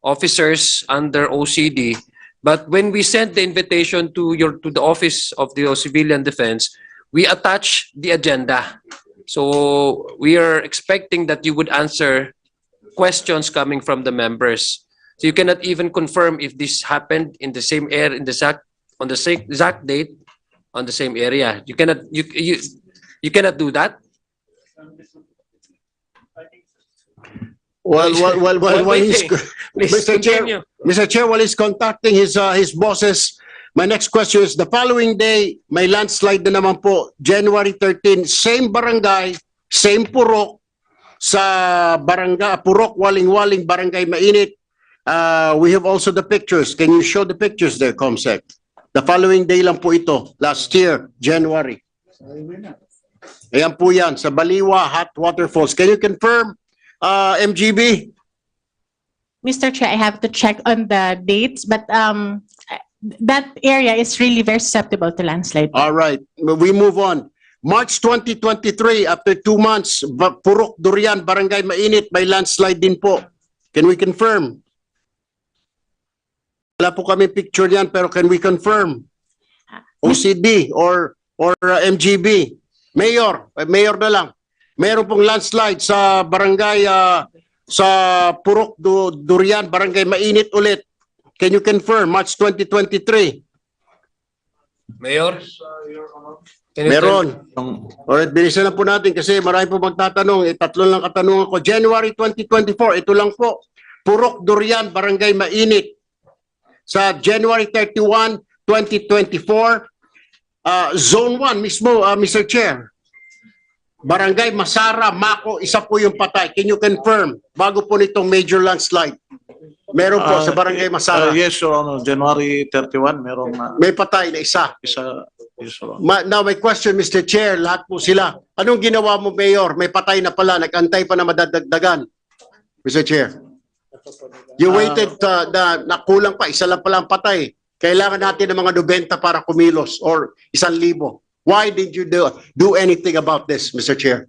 officers under OCD. But when we send the invitation to the Office of the Civilian Defense, we attach the agenda. So we are expecting that you would answer questions coming from the members. So you cannot even confirm if this happened in the same area, on the same exact date, on the same area. You cannot do that. Well, Mr. Chair, while he's contacting his bosses, my next question is, the following day, may landslide na naman po, January 13, same barangay, same purok, sa barangay, Purok, Waling-Waling, Barangay Mainit. We have also the pictures. Can you show the pictures there, ComSec? The following day lang po ito, last year, January. Ayan po yan, sa Baliwa, Hot Waterfalls. Can you confirm, MGB? Mr. Chair, I have to check on the dates, but that area is really very susceptible to landslide. All right, we move on. March 2023, after 2 months, Purok Durian, Barangay Mainit, may landslide din po. Can we confirm? Wala po kami picture yan, pero can we confirm? OCD or MGB. Mayor na lang. Meron pong landslide sa barangay, sa Purok Durian, Barangay Mainit ulit. Can you confirm? March 2023. Mayor? Can you Meron. Alright, bilisan na po natin kasi marami po magtatanong. Tatlo lang katanungan ko. January 2024, ito lang po. Purok Durian, Barangay Mainit. Sa January 31, 2024, Zone 1 mismo, Mr. Chair. Barangay Masara, Mako, isa po yung patay. Can you confirm? Bago po nitong major landslide. Meron po sa Barangay Masara. Yes, Your Honor. January 31, merong May patay na isa. yes, Your Honor. Now, my question, Mr. Chair, lahat po sila. Anong ginawa mo, Mayor? May patay na pala, nag-antay pa na madadagdagan. Mr. Chair. You waited na kulang pa, isa lang pala ang patay. Kailangan natin ng mga 90 para kumilos or 1,000. Why did you do anything about this, Mr. Chair?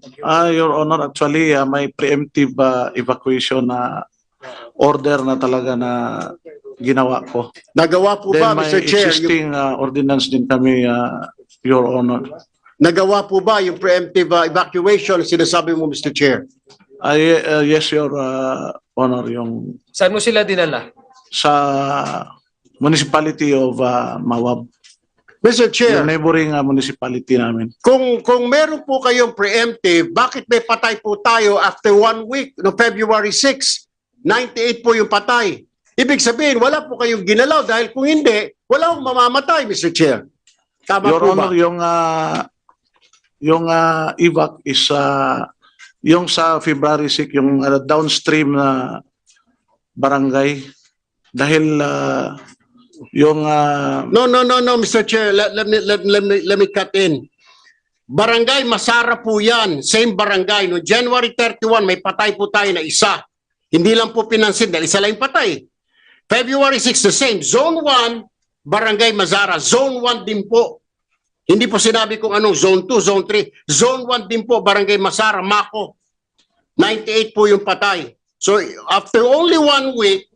Your Honor, actually, may preemptive evacuation na order na talaga na ginawa ko. Nagawa po ba, Then may Mr. Chair? existing ordinance din kami, Your Honor. Nagawa po ba yung preemptive evacuation sinasabi mo, Mr. Chair? Yes, Your Honor, yung Saan mo sila dinala? sa municipality of Mawab, Mr. Chair, yung neighboring municipality namin. kung meron po kayong preemptive, bakit may patay po tayo after 1 week, no February 6, 98 po yung patay. Ibig sabihin, wala po kayong ginalaw dahil kung hindi, wala akong mamamatay, Mr. Chair. Tama Your po Honor, ba? yung evac is yung sa February 6, yung downstream na barangay dahil yung No, Mr. Chair. Let me cut in. Barangay Masara po yan. Same barangay. No January 31, may patay po tayo na isa. Hindi lang po pinansin dahil isa lang yung patay. February 6, the same. Zone 1, Barangay Masara. Zone 1 din po. Hindi po sinabi kung anong Zone 2, Zone 3. Zone 1 din po, Barangay Masara, Mako. 98 po yung patay. So after only 1 week,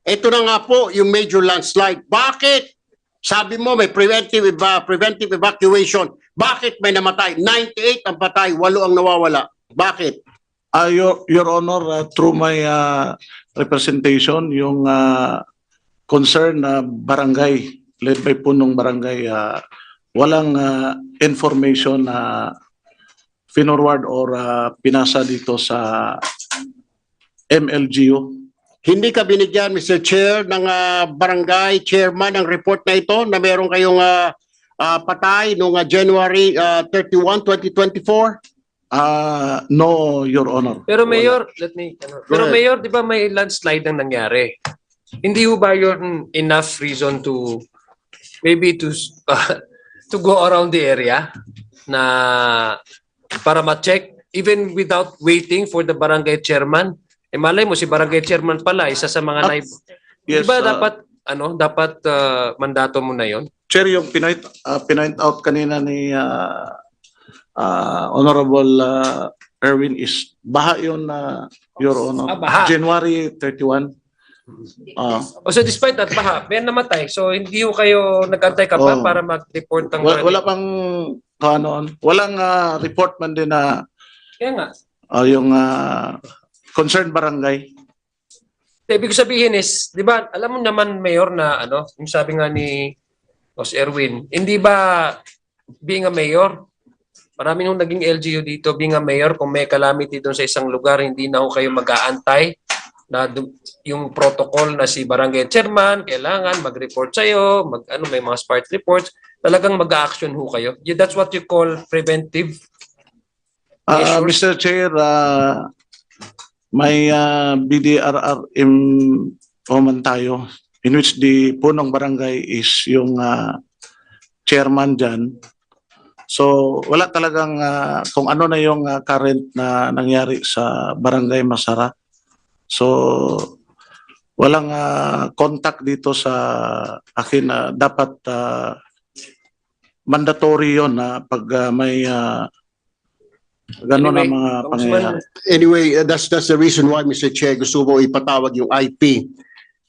ito na nga po yung major landslide. Bakit? Sabi mo may preventive evacuation. Bakit may namatay? 98 ang patay, 8 ang nawawala. Bakit? Your Honor, through my representation, yung concern na barangay, led by punong barangay, walang information na finorward or pinasa dito sa MLGU. Hindi ka binigyan, Mr. Chair, ng barangay chairman ng report na ito na meron kayong patay noong January 31, 2024? No, Your Honor. Pero Mayor, Mayor, di ba may landslide ang nangyari? Hindi ho ba yun enough reason to maybe to go around the area na para ma-check even without waiting for the barangay chairman? Malay mo si barangay chairman pala isa sa mga Yes, di ba dapat mandato mo na yon? Chair, yung pinoint out kanina ni Honorable Erwin is baha yun, Your Honor. Baha. January 31. So despite that, baha, may namatay. So hindi ho kayo nag-antay ka pa para mag-report ng Wala pang walang report man din na kaya nga. yung concerned barangay. Ibig sabihin is, di ba, alam mo naman, Mayor, na yung sabi nga ni Boss Erwin, hindi ba being a mayor, marami nung naging LGU dito, being a mayor, kung may calamity doon sa isang lugar, hindi na ho kayo mag-aantay na yung protocol na si barangay chairman, kailangan mag-report sa'yo, may mga SPART reports, talagang mag-action ho kayo. That's what you call preventive measures. Mr. Chair, may BDRRM oman tayo in which the punong barangay is yung chairman dyan. So wala talagang kung ano na yung current na nangyari sa Barangay Masara. So walang contact dito sa akin na dapat mandatory yon na pag may gano'n ang mga pangyayari. Anyway, that's the reason why, Mr. Chair, gusto ko ipatawag yung IP.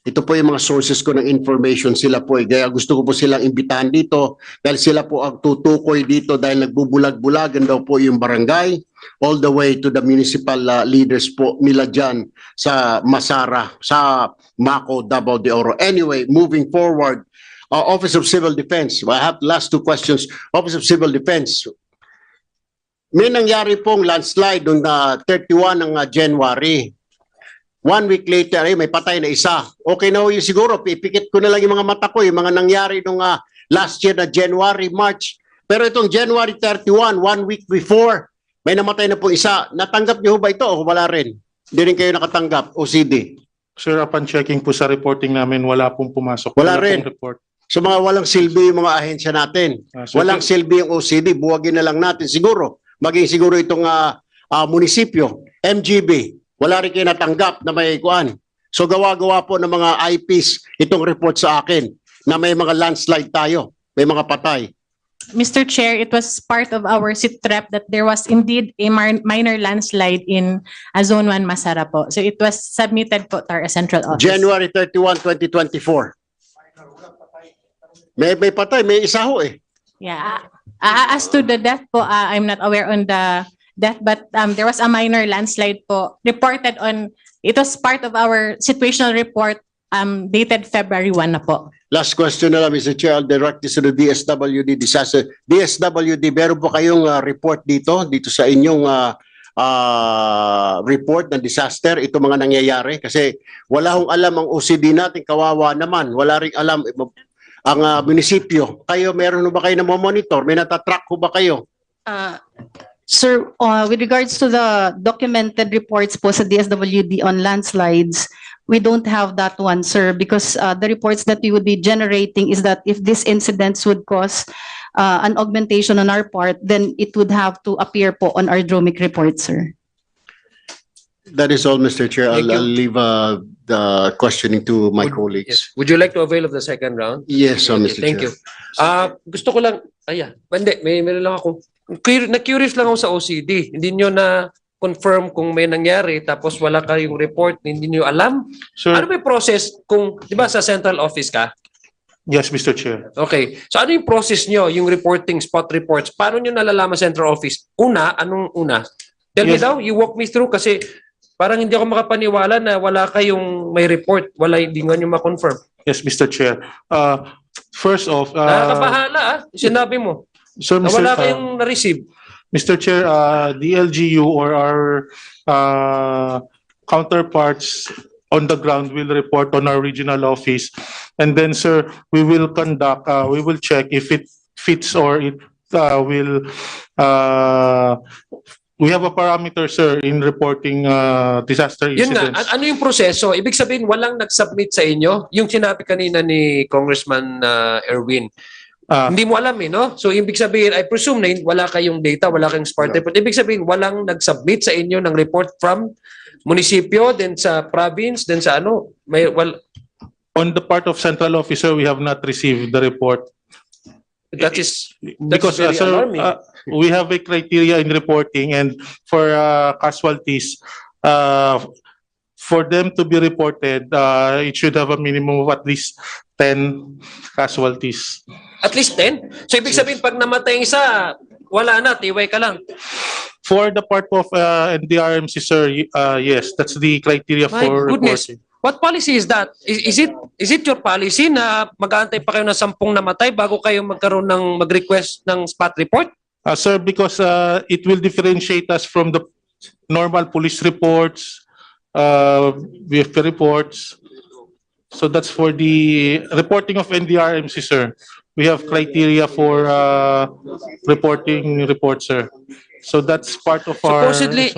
Ito po yung mga sources ko ng information, sila po. Kaya gusto ko po silang imbitahan dito dahil sila po ang tutukoy dito dahil nagbubulag-bulagan daw po yung barangay all the way to the municipal leaders po nila dyan sa Masara, sa Mako, Davao de Oro. Anyway, moving forward, Office of Civil Defense. I have last two questions. Office of Civil Defense. May nangyari pong landslide noong 31 ng January. 1 week later, may patay na isa. Okay na yung siguro, pipikit ko na lang yung mga mata ko, yung mga nangyari nung last year na January, March. Pero itong January 31, 1 week before, may namatay na po isa. Natanggap niyo ba ito o wala rin? Hindi rin kayo nakatanggap, OCD? Sir, upon checking po sa reporting namin, wala pong pumasok. Wala rin. Pong report. So mga walang silbi yung mga ahensya natin. Walang silbi yung OCD, buwagin na lang natin siguro. Maging siguro itong munisipyo, MGB, wala rin kayo natanggap na may kuan. So gawa-gawa po ng mga IPs itong report sa akin na may mga landslide tayo, may mga patay. Mr. Chair, it was part of our SITREP that there was indeed a minor landslide in Zone 1 Masara po. So it was submitted po to our central office. January 31, 2024. May patay, may isa ho eh. Yeah. As to the death po, I'm not aware on the death, but there was a minor landslide po reported on, it was part of our situational report dated February 1 na po. Last question na lang, Mr. Chair. I'll direct this to the DSWD disaster. DSWD, meron po kayong report dito sa inyong report ng disaster, ito mga nangyayari? Kasi wala hong alam ang OCD natin, kawawa naman. Wala ring alam ang munisipyo. Kayo, meron ba kayo na monitor? May natatrack ko ba kayo? Sir, with regards to the documented reports po sa DSWD on landslides, we don't have that one, sir, because the reports that we would be generating is that if these incidents would cause an augmentation on our part, then it would have to appear po on our DROMIC report, sir. That is all, Mr. Chair. I'll leave the questioning to my colleagues. Yes. Would you like to avail of the second round? Yes, Mr. Thank Chair. you. Gusto ko lang, hindi, meron lang ako. Na-curious lang ako sa OCD. Hindi nyo na confirm kung may nangyari tapos wala kayong report, hindi nyo alam. Sir, Ano ba yung process kung, di ba sa central office ka? yes, Mr. Chair. Okay. So ano yung process nyo, yung reporting, spot reports? Paano nyo nalalaman central office? Anong una? Tell me Yes. daw, you walk me through kasi parang hindi ako makapaniwala na wala kayong may report, hindi nga nyo ma-confirm. Yes, Mr. Chair. First off, Nakakabahala sinabi mo. Sir, Na wala kayong na-receive. Mr. Chair, the LGU or our counterparts on the ground will report on our regional office. And then, sir, we will check if it fits or it will, we have a parameter, sir, in reporting disaster Yun nga, incidents. ano yung proseso? Ibig sabihin, walang nag-submit sa inyo? Yung sinabi kanina ni Congressman Erwin. Hindi mo alam no? So, ibig sabihin, I presume na wala kayong data, wala kayong spot report. Ibig sabihin, walang nag-submit sa inyo ng report from munisipyo, then sa province, then sa ano? On the part of central officer, we have not received the report. That's Because, very sir, alarming. we have a criteria in reporting, and for casualties, for them to be reported, it should have a minimum of at least 10 casualties. At least 10? So, ibig sabihin, pag namatay isa, wala na, tiway ka lang. For the part of NDRMC, sir, yes, that's the criteria My for goodness. reporting. What policy is that? Is it your policy na mag-aantay pa kayo ng 10 namatay bago kayo mag-request ng spot report? Sir, because it will differentiate us from the normal police reports, VFP reports. So that's for the reporting of NDRMC, sir. We have criteria for reporting reports, sir. So that's part of our Supposedly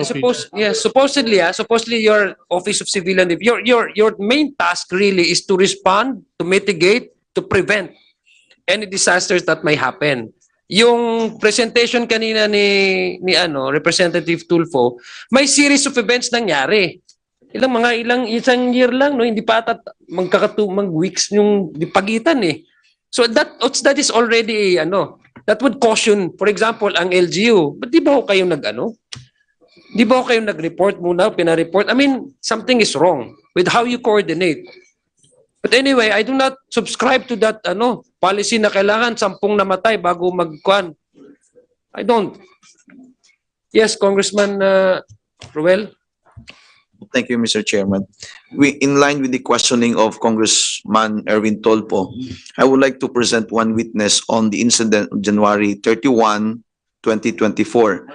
your Office of Civilian your main task really is to respond, to mitigate, to prevent any disasters that may happen. Yung presentation kanina ni Representative Tulfo, may series of events nangyari. Isang year lang, no, hindi pa mag weeks yung pagitan eh. So that is already That would caution, for example, ang LGU. But di ba ho kayo nag-ano? Di ba ho kayo nag-report muna, pinareport? I mean, something is wrong with how you coordinate. But anyway, I do not subscribe to that policy na kailangan 10 namatay bago magkuhan. I don't. Yes, Congressman Ruel. Thank you, Mr. Chairman. In line with the questioning of Congressman Erwin Tolpo, I would like to present one witness on the incident of January 31, 2024.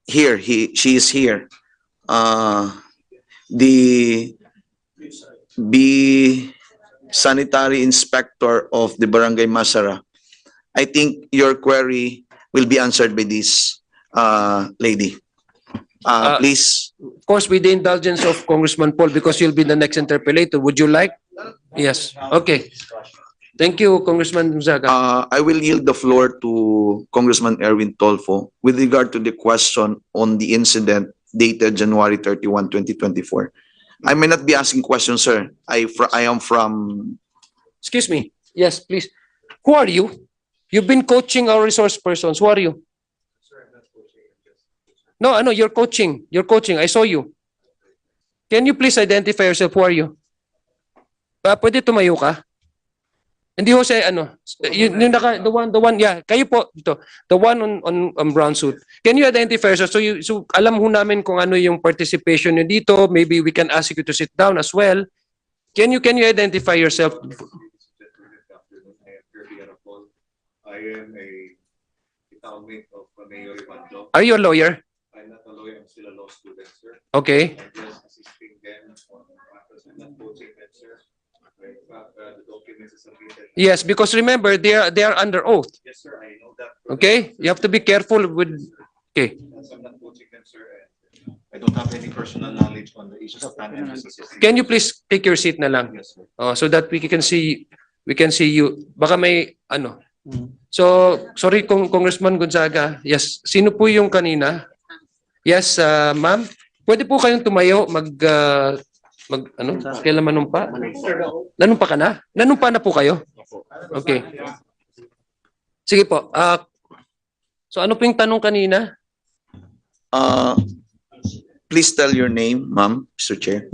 Here, she is here. The sanitary inspector of the Barangay Masara. I think your query will be answered by this lady. Please. Of course, with the indulgence of Congressman Paul, because you'll be the next interpellator. Would you like? Yes. Okay. Thank you, Congressman Gonzaga. I will yield the floor to Congressman Erwin Tolfo with regard to the question on the incident dated January 31, 2024. I may not be asking questions, sir. I am from... Excuse me. Yes, please. Who are you? You've been coaching our resource persons. Who are you? No, I know you're coaching. You're coaching. I saw you. Can you please identify yourself? Who are you? Pwede tumayo ka? Hindi ho siya, the one, yeah, kayo po, dito, the one on brown suit. Can you identify yourself? So alam ho namin kung ano yung participation nyo dito. Maybe we can ask you to sit down as well. Can you identify yourself? I am a townmate of Mayor Ivando. Are you a lawyer? I'm not a lawyer, I'm still a law student, sir. Okay. I'm just assisting them on matters. I'm not coaching them, sir. In fact, the documents are submitted. Yes, because remember, they are under oath. Yes, sir, I know that. Okay? You have to be careful with... Okay. I'm not coaching them, sir. And I don't have any personal knowledge on the issues of time. I'm just assisting. Can you please take your seat na lang? Yes, sir. So that we can see you. Baka may So, sorry Congressman Gonzaga. Yes, sino po yung kanina? Yes, ma'am. Pwede po kayong tumayo kailan manumpa? Nanumpa ka na? Nanumpa na po kayo? Okay. Sige po. So ano po yung tanong kanina? Please tell your name, ma'am, Mr. Chair.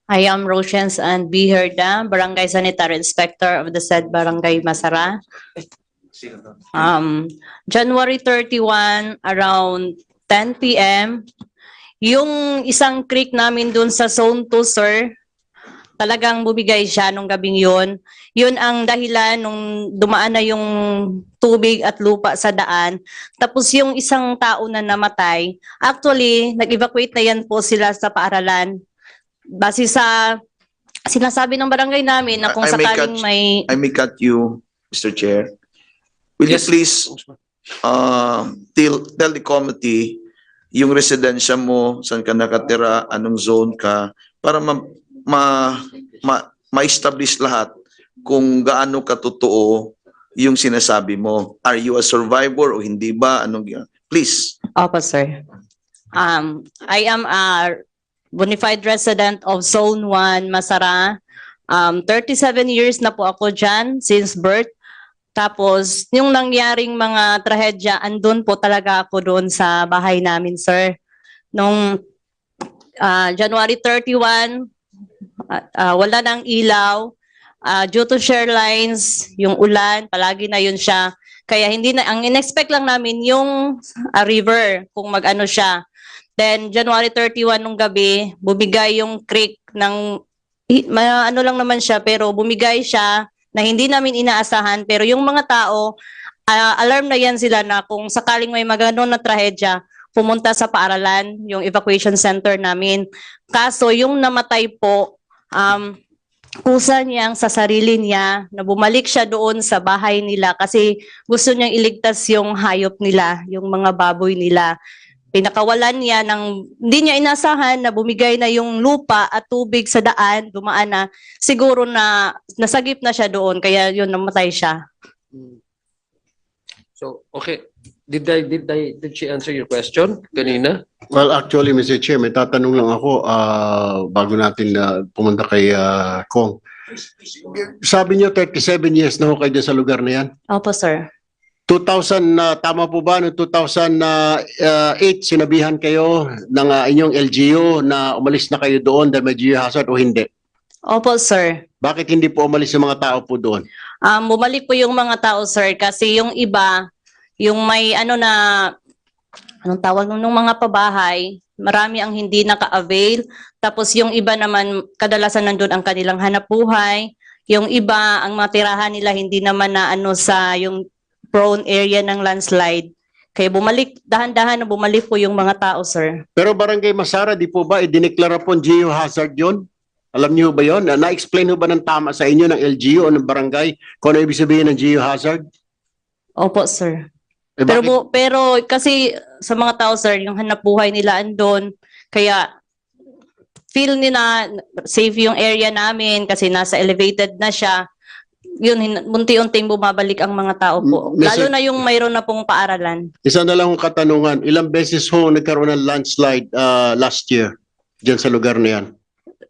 I am Rosens and B. Herda, Barangay Sanitary Inspector of the said Barangay Masara. January 31, around 10 p.m., yung isang creek namin dun sa Zone 2, sir, talagang bumigay siya nung gabing yun. Yun ang dahilan nung dumaan na yung tubig at lupa sa daan. Tapos yung isang tao na namatay, actually, nag-evacuate na yan po sila sa paaralan. Base sa sinasabi ng barangay namin na kung sakaling may... I may cut you, Mr. Chair. Will you please tell the committee yung residensya mo, saan ka nakatira, anong zone ka, para ma-establish lahat kung gaano katotoo yung sinasabi mo. Are you a survivor o hindi ba? Please. Opo, sir. I am a bona fide resident of Zone 1, Masara. 37 years na po ako dyan since birth. Tapos, yung nangyaring mga trahedya, andun po talaga ako doon sa bahay namin, sir. Nung January 31, wala nang ilaw. Due to share lines, yung ulan, palagi na yun siya. Kaya hindi na, ang in-expect lang namin yung river, kung mag-ano siya. Then, January 31 nung gabi, bumigay yung creek ng, ano lang naman siya, pero bumigay siya, na hindi namin inaasahan, pero yung mga tao, alarm na yan sila na kung sakaling may maganon na trahedya, pumunta sa paaralan, yung evacuation center namin. Kaso yung namatay po, kusa niyang sa sarili niya na bumalik siya doon sa bahay nila kasi gusto niyang iligtas yung hayop nila, yung mga baboy nila. Pinakawalan niya ng hindi niya inasahan na bumigay na yung lupa at tubig sa daan, dumaan na, siguro na nasagip na siya doon, kaya yun, namatay siya. So, okay. Did she answer your question kanina? Well, actually, Mr. Chair, may tatanong lang ako bago natin pumunta kay Kong. Sabi niyo 37 years na ho kayo dyan sa lugar na yan? Opo, sir. Tama po ba, noong 2008, sinabihan kayo ng inyong LGU na umalis na kayo doon dahil may geohazard o hindi? Opo, sir. Bakit hindi po umalis yung mga tao po doon? Bumalik po yung mga tao, sir, kasi yung iba, yung may anong tawag nung mga pabahay, marami ang hindi naka-avail. Tapos yung iba naman, kadalasan nandun ang kanilang hanapbuhay. Yung iba, ang mga tirahan nila hindi naman na sa yung prone area ng landslide. Kaya dahan-dahan na bumalik po yung mga tao, sir. Pero Barangay Masara, di po ba idineklara po geohazard yun? Alam niyo ba yun? Na-explain ba ng tama sa inyo ng LGU o ng barangay kung ano ibig sabihin ng geohazard? Opo, sir. Eh, Pero kasi sa mga tao, sir, yung hanap buhay nila andon, kaya feel nila safe yung area namin kasi nasa elevated na siya. Yun, munti-unting bumabalik ang mga tao po. Lalo na yung mayroon na pong paaralan. Isa na lang ang katanungan, ilang beses ho nagkaroon ng landslide last year dyan sa lugar na yan?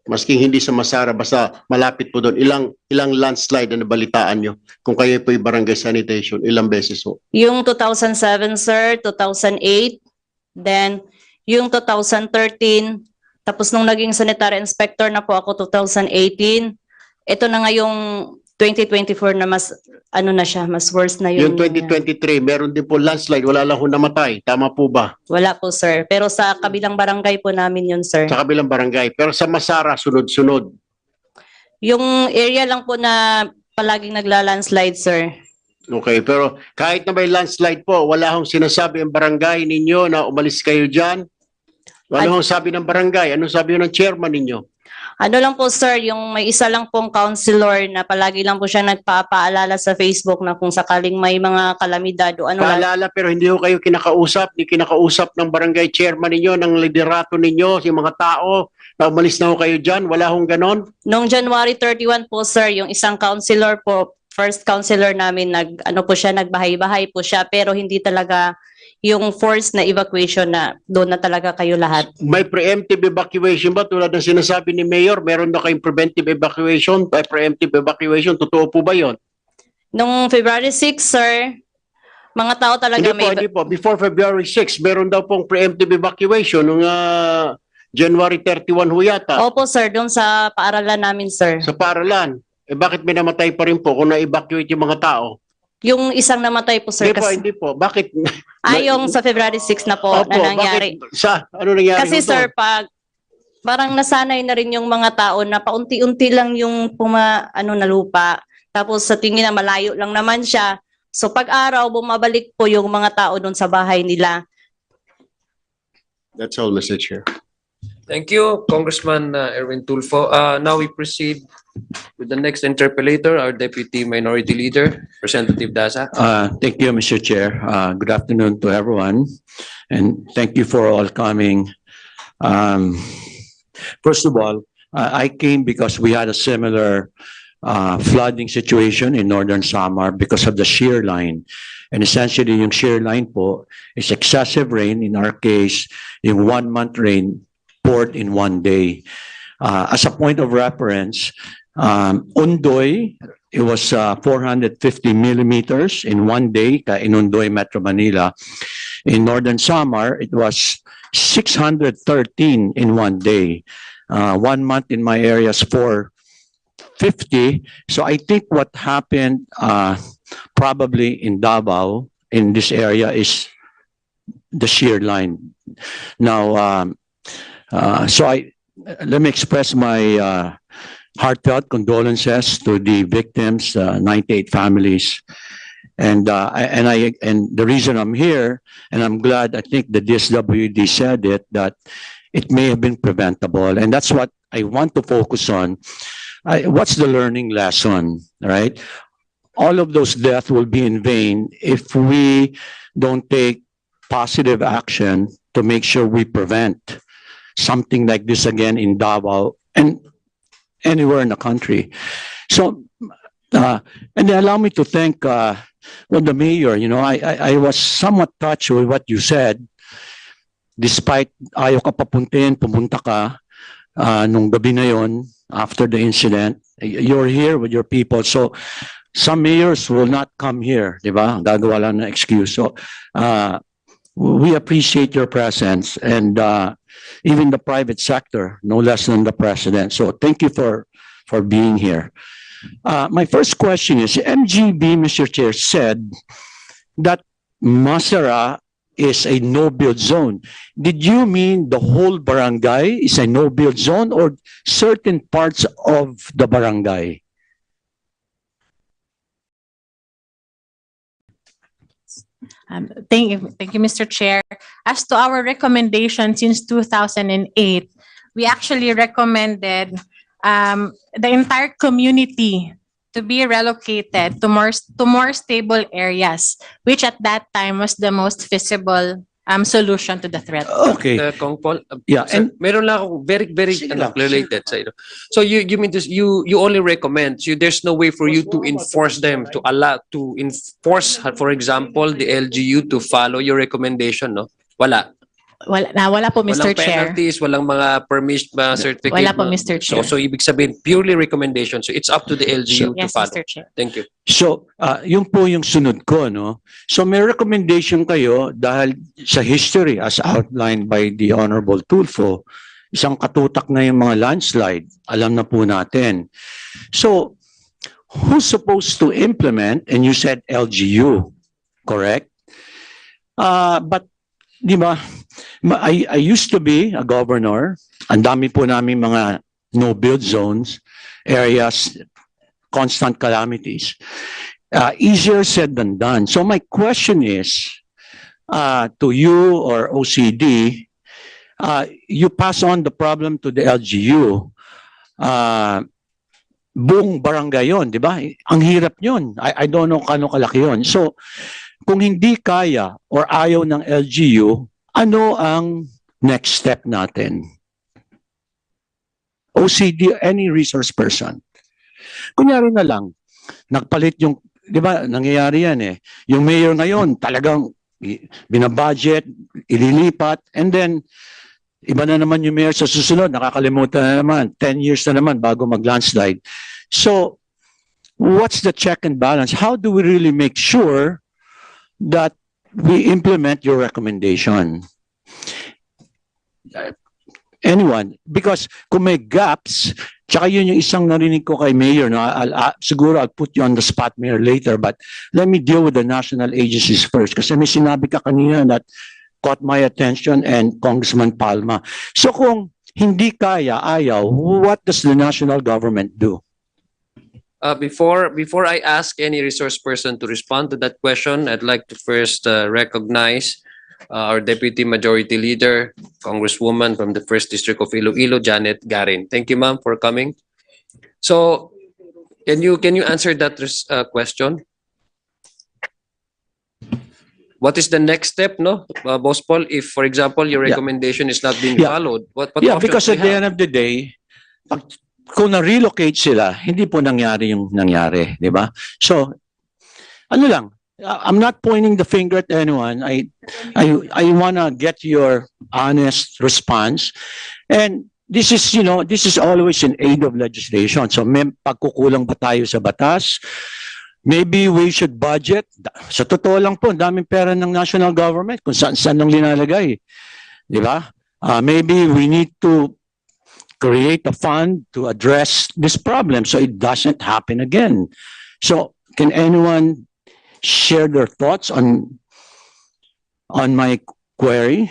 Maski hindi sa Masara, basta malapit po doon. Ilang landslide na nabalitaan nyo? Kung kayo po yung barangay sanitation, ilang beses ho? Yung 2007, sir, 2008, then yung 2013, tapos nung naging sanitary inspector na po ako 2018, ito na nga yung 2024 na mas na siya, mas worse na Yung 2023, meron din po landslide, wala lang ho namatay. Tama po ba? Wala po, sir. Pero sa kabilang barangay po namin yun, sir. Sa kabilang barangay. Pero sa Masara, sunod-sunod. Yung area lang po na palaging nagla-landslide, sir. Okay, pero kahit na may landslide po, wala hong sinasabi ang barangay ninyo na umalis kayo dyan? Ano hong sabi ng barangay? Anong sabi ng chairman ninyo? Ano lang po, sir, yung may isa lang pong counselor na palagi lang po siya nagpapaalala sa Facebook na kung sakaling may mga kalamidad o ano lang. Paalala, pero hindi ho kayo kinakausap, ni kinakausap ng barangay chairman ninyo, ng liderato ninyo, yung mga tao, na umalis na ho kayo dyan, wala hong ganon? Noong January 31 po, sir, yung isang counselor po, first counselor namin, nagbahay-bahay po siya, pero hindi talaga yung forced na evacuation na doon na talaga kayo lahat. May preemptive evacuation ba? Tulad ng sinasabi ni Mayor, meron na kayong preventive evacuation, preemptive evacuation, totoo po ba yon? Noong February 6, sir, mga tao talaga Hindi po. Before February 6, meron daw pong preemptive evacuation nung January 31 ho yata. Opo, sir, doon sa paaralan namin, sir. Sa paaralan. Eh bakit may namatay pa rin po kung na-evacuate yung mga tao? Yung isang namatay po, sir. Hindi po. Bakit? Yung sa February 6 na po Opo, na nangyari. Ano nangyari? Kasi, sir, parang nasanay na rin yung mga tao na paunti-unti lang yung na lupa. Tapos sa tingin na malayo lang naman siya. So pag araw, bumabalik po yung mga tao doon sa bahay nila. That's all, Mr. Chair. Thank you, Congressman Erwin Tulfo. Now we proceed with the next interpellator, our Deputy Minority Leader, Representative Daza. Thank you, Mr. Chair. Good afternoon to everyone, and thank you for all coming. First of all, I came because we had a similar flooding situation in Northern Samar because of the shear line. And essentially, yung shear line po is excessive rain. In our case, yung 1 month rain poured in 1 day. As a point of reference, Undoy, it was 450 millimeters in 1 day in Undoy, Metro Manila. In Northern Samar, it was 613 in 1 day. 1 month in my area is 450. So I think what happened probably in Davao, in this area, is the shear line. Now, let me express my heartfelt condolences to the victims, 98 families. And the reason I'm here, and I'm glad, I think the DSWD said it, that it may have been preventable. And that's what I want to focus on. What's the learning lesson, right? All of those deaths will be in vain if we don't take positive action to make sure we prevent something like this again in Davao and anywhere in the country. So, and allow me to thank the mayor. You know, I was somewhat touched with what you said. Despite ayaw ka papuntin, pumunta ka nung gabi na yon after the incident. You're here with your people. So some mayors will not come here, di ba? Gagawa lang ng excuse. So, we appreciate your presence and even the private sector, no less than the president. So thank you for being here. My first question is, MGB, Mr. Chair, said that Masara is a no-build zone. Did you mean the whole barangay is a no-build zone or certain parts of the barangay? Thank you, Mr. Chair. As to our recommendation since 2008, we actually recommended the entire community to be relocated to more stable areas, which at that time was the most feasible solution to the threat. Okay. Kong Paul, Yeah, sir, and meron lang akong very related sa ino. So you mean this, you only recommend, so there's no way for you to enforce them, to allow to enforce, for example, the LGU to follow your recommendation, no? Wala. Wala po, Mr. Walang Chair. penalties, walang mga permission, certificate. Wala po, Mr. Chair. So ibig sabihin, purely recommendation. So it's up to the LGU to Yes, follow. Mr. Chair. Thank you. So, yun po yung sunod ko, no? So may recommendation kayo dahil sa history as outlined by the Honorable Tulfo, isang katutak na yung mga landslide, alam na po natin. So, who's supposed to implement, and you said LGU, correct? But, di ba, I used to be a governor, ang dami po namin mga no-build zones, areas, constant calamities. Easier said than done. So my question is, to you or OCD, you pass on the problem to the LGU. Buong barangay yun, di ba? Ang hirap yun. I don't know kano kalaki yun. So, kung hindi kaya or ayaw ng LGU, ano ang next step natin? OCD, any resource person. Kunyari na lang, nagpalit yung, di ba, nangyayari yan eh. Yung mayor ngayon, talagang binabudget, ililipat, and then, iba na naman yung mayor sa susunod, nakakalimutan na naman, 10 years na naman bago mag-landslide. So, what's the check and balance? How do we really make sure that we implement your recommendation? Anyone? Because kung may gaps, tsaka yun yung isang narinig ko kay Mayor, no? Siguro I'll put you on the spot, Mayor, later, but let me deal with the national agencies first. Kasi may sinabi ka kanina that caught my attention and Congressman Palma. So kung hindi kaya, ayaw, what does the national government do? Before I ask any resource person to respond to that question, I'd like to first recognize our Deputy Majority Leader, Congresswoman from the 1st District of Iloilo, Janet Garin. Thank you, ma'am, for coming. So, can you answer that question? What is the next step, no, Boss Paul? If, for example, your recommendation is not being followed, what Yeah, options because do at we the have? end of the day, kung na-relocate sila, hindi po nangyari yung nangyari, di ba? So, ano lang, I'm not pointing the finger at anyone. I wanna get your honest response. And this is, you know, this is always in aid of legislation. So may pagkukulang ba tayo sa batas? Maybe we should budget. Sa totoo lang po, daming pera ng national government kung saan nang linalagay. Di ba? Maybe we need to create a fund to address this problem so it doesn't happen again. So can anyone share their thoughts on my query?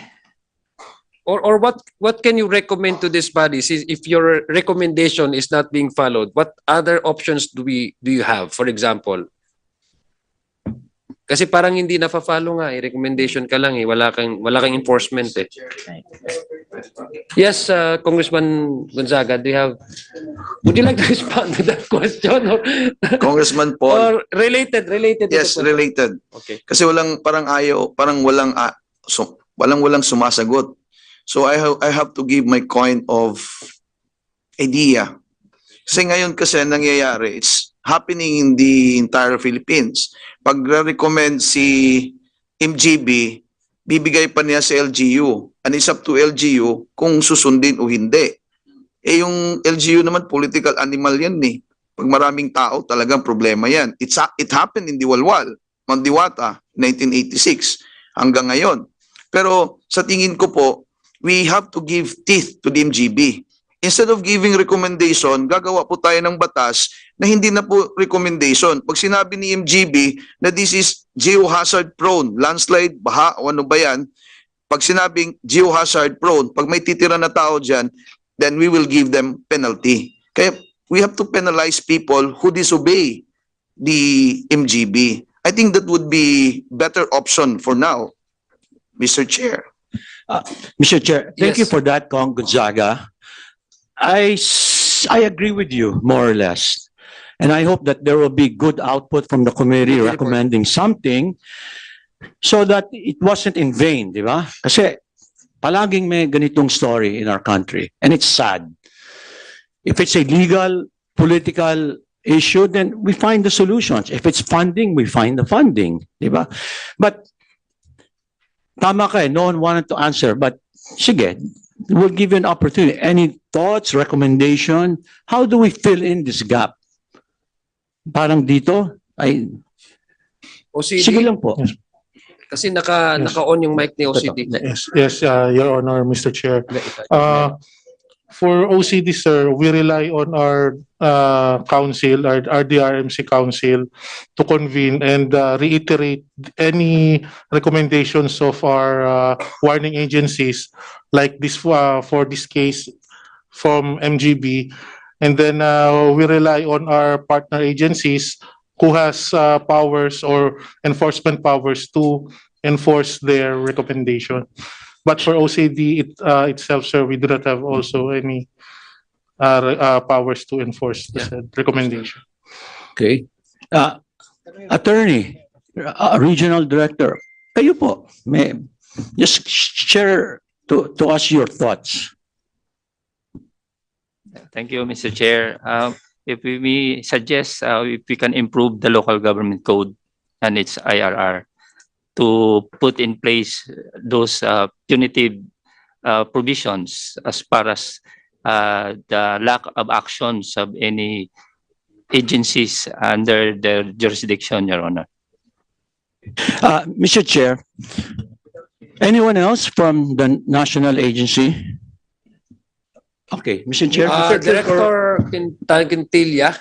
Or what can you recommend to these bodies if your recommendation is not being followed? What other options do you have? For example, kasi parang hindi na-follow nga, recommendation ka lang wala kang enforcement eh. Yes, Congressman Gonzaga, would you like to respond to that question? Or, Congressman Paul. or related? Yes, related. Okay. Kasi walang walang sumasagot. So I have to give my coin of idea. Kasi ngayon kasi nangyayari, it's happening in the entire Philippines. Pag recommend si MGB, bibigay pa niya sa LGU. And it's up to LGU kung susundin o hindi. Eh yung LGU naman political animal yan eh. Pag maraming tao, talagang problema yan. It happened in Diwalwal, Mandiwata, 1986, hanggang ngayon. Pero sa tingin ko po, we have to give teeth to the MGB. Instead of giving recommendation, gagawa po tayo ng batas na hindi na po recommendation. Pag sinabi ni MGB na this is geohazard prone, landslide, baha, o ano ba yan, pag sinabing geohazard prone, pag may titira na tao dyan, then we will give them penalty. Kaya we have to penalize people who disobey the MGB. I think that would be better option for now, Mr. Chair. Mr. Chair, thank you Yes. for that, Kong Gonzaga. I agree with you, more or less. And I hope that there will be good output from the committee recommending something so that it wasn't in vain, di ba? Kasi palaging may ganitong story in our country, and it's sad. If it's a legal, political issue, then we find the solutions. If it's funding, we find the funding, di ba? But tama ka, no one wanted to answer, but sige, we'll give you an opportunity. Any thoughts, recommendation? How do we fill in this gap? Parang dito, ay, OCD, sige lang po. kasi Yes. naka-on yung mic ni OCD. Yes, Your Honor, Mr. Chair. For OCD, sir, we rely on our council, our DRMC council, to convene and reiterate any recommendations of our warning agencies, like this for this case from MGB, and then we rely on our partner agencies who has powers or enforcement powers to enforce their recommendation. But for OCD itself, sir, we do not have also any powers to enforce the said recommendation. Okay. Attorney, Regional Director, kayo po, may just share to us your thoughts. Thank you, Mr. Chair. If we suggest if we can improve the local government code and its IRR to put in place those punitive provisions as far as the lack of actions of any agencies under their jurisdiction, Your Honor. Mr. Chair, anyone else from the national agency? Okay, Mr. Chair. Director Quintilla.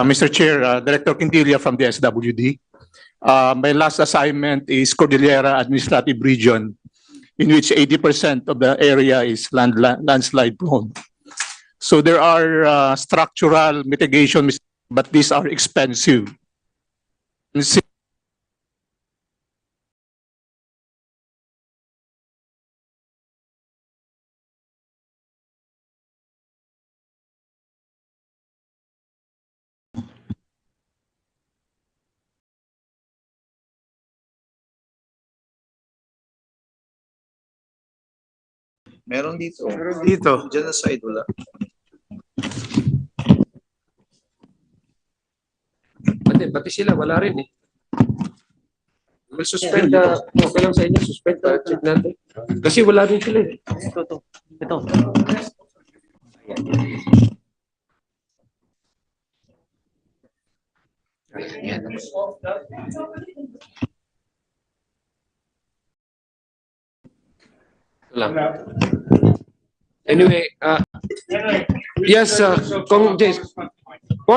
Mr. Chair, Director Quintilla from the SWD. My last assignment is Cordillera Administrative Region, in which 80% of the area is landslide prone. So there are structural mitigations, but these are expensive. Meron dito. Dito. Diyan sa side, wala. Pati sila, wala rin eh. We'll suspend, okay lang sa inyo, suspend, check natin. Kasi wala rin sila eh. Ito. Lang. Anyway, yes, Paul,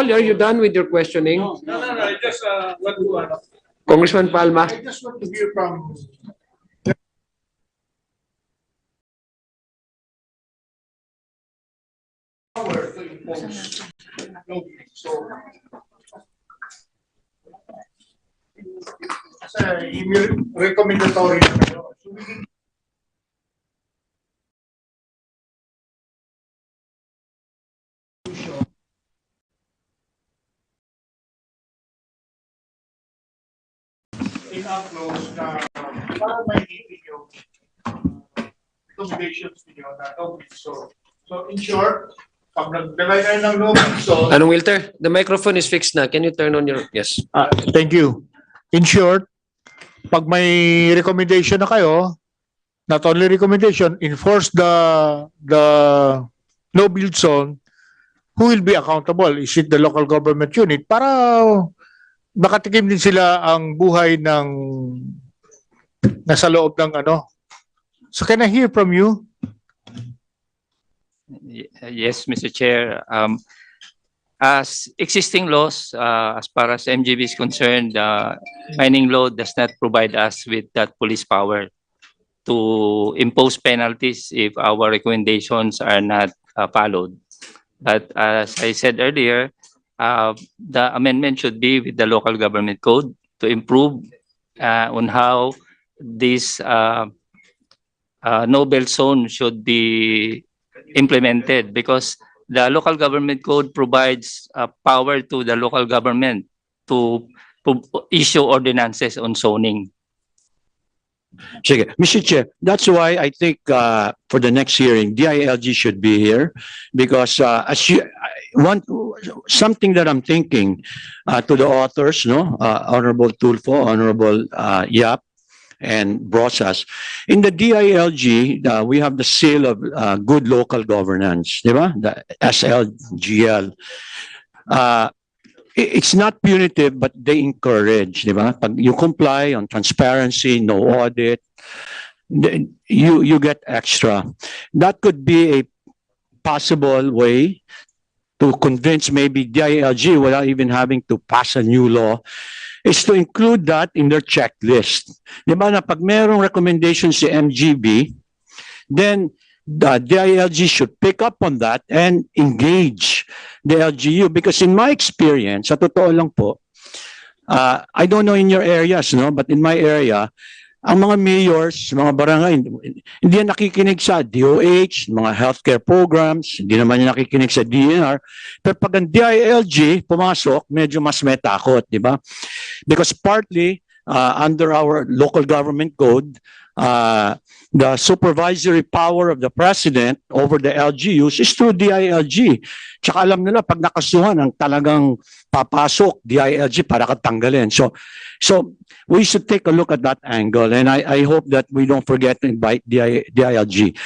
are you done with your questioning? No, I just want to, Congressman Palma? I just want to hear from power to impose. So, kasi recommendatory na kayo. So, we need in-upload na para mainitin yung recommendations niyo na no so in short, pag nagdalay kayo ng no so Anong Wilter? The microphone is fixed na. Can you turn on your, yes. thank you. In short, pag may recommendation na kayo, not only recommendation, enforce the no build zone, who will be accountable? Is it the local government unit? Para makatikim din sila ang buhay ng nasa loob ng ano. So can I hear from you? Yes, Mr. Chair. As existing laws, as far as MGB is concerned, mining law does not provide us with that police power to impose penalties if our recommendations are not followed. But as I said earlier, the amendment should be with the local government code to improve on how this no-build zone should be implemented, because the local government code provides power to the local government to issue ordinances on zoning. Sige. Mr. Chair, that's why I think for the next hearing, DILG should be here because as you want something that I'm thinking to the authors, no, Honorable Tulfo, Honorable Yap, and Brosas. In the DILG, we have the seal of good local governance, di ba? The SLGL. It's not punitive, but they encourage, di ba? Pag you comply on transparency, no audit, you get extra. That could be a possible way to convince maybe DILG without even having to pass a new law, is to include that in their checklist. Di ba na pag merong recommendation si MGB, then the DILG should pick up on that and engage the LGU. Because in my experience, sa totoo lang po, I don't know in your areas, no, but in my area, ang mga mayors, mga barangay, hindi yan nakikinig sa DOH, mga healthcare programs, hindi naman yan nakikinig sa DNR. Pero pag ang DILG pumasok, medyo mas may takot, di ba? Because partly, under our local government code, the supervisory power of the president over the LGUs is through DILG. Tsaka alam nila, pag nakasuhan ang talagang papasok, DILG para katanggalin. So we should take a look at that angle, and I hope that we don't forget to invite DILG.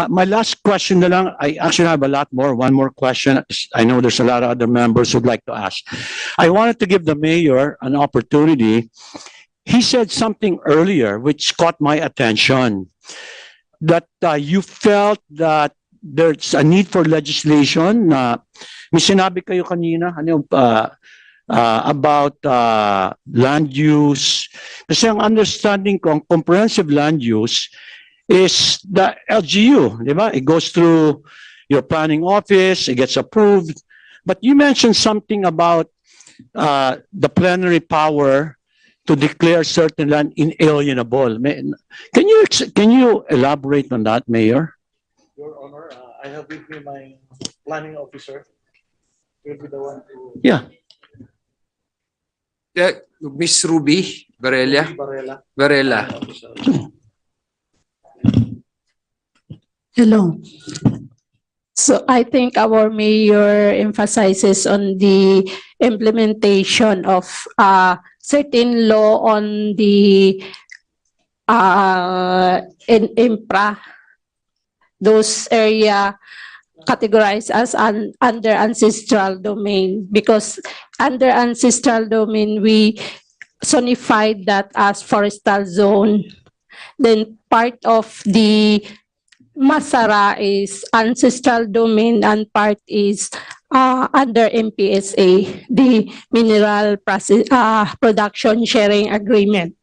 My last question na lang, I actually have a lot more. One more question. I know there's a lot of other members who'd like to ask. I wanted to give the mayor an opportunity. He said something earlier which caught my attention, that you felt that there's a need for legislation. May sinabi kayo kanina about land use. Kasi ang understanding ko, ang comprehensive land use is the LGU, di ba? It goes through your planning office, it gets approved. But you mentioned something about the plenary power to declare certain land inalienable. Can you elaborate on that, Mayor? Your Honor, I have with me my planning officer. He'll be the one to... Yeah. Miss Ruby Varela. Varela. Hello. So I think our mayor emphasizes on the implementation of certain law on the infra, those area categorized as under ancestral domain, because under ancestral domain we zonified that as forestal zone. Then part of the Masara is ancestral domain and part is under MPSA, the mineral process, production sharing agreement.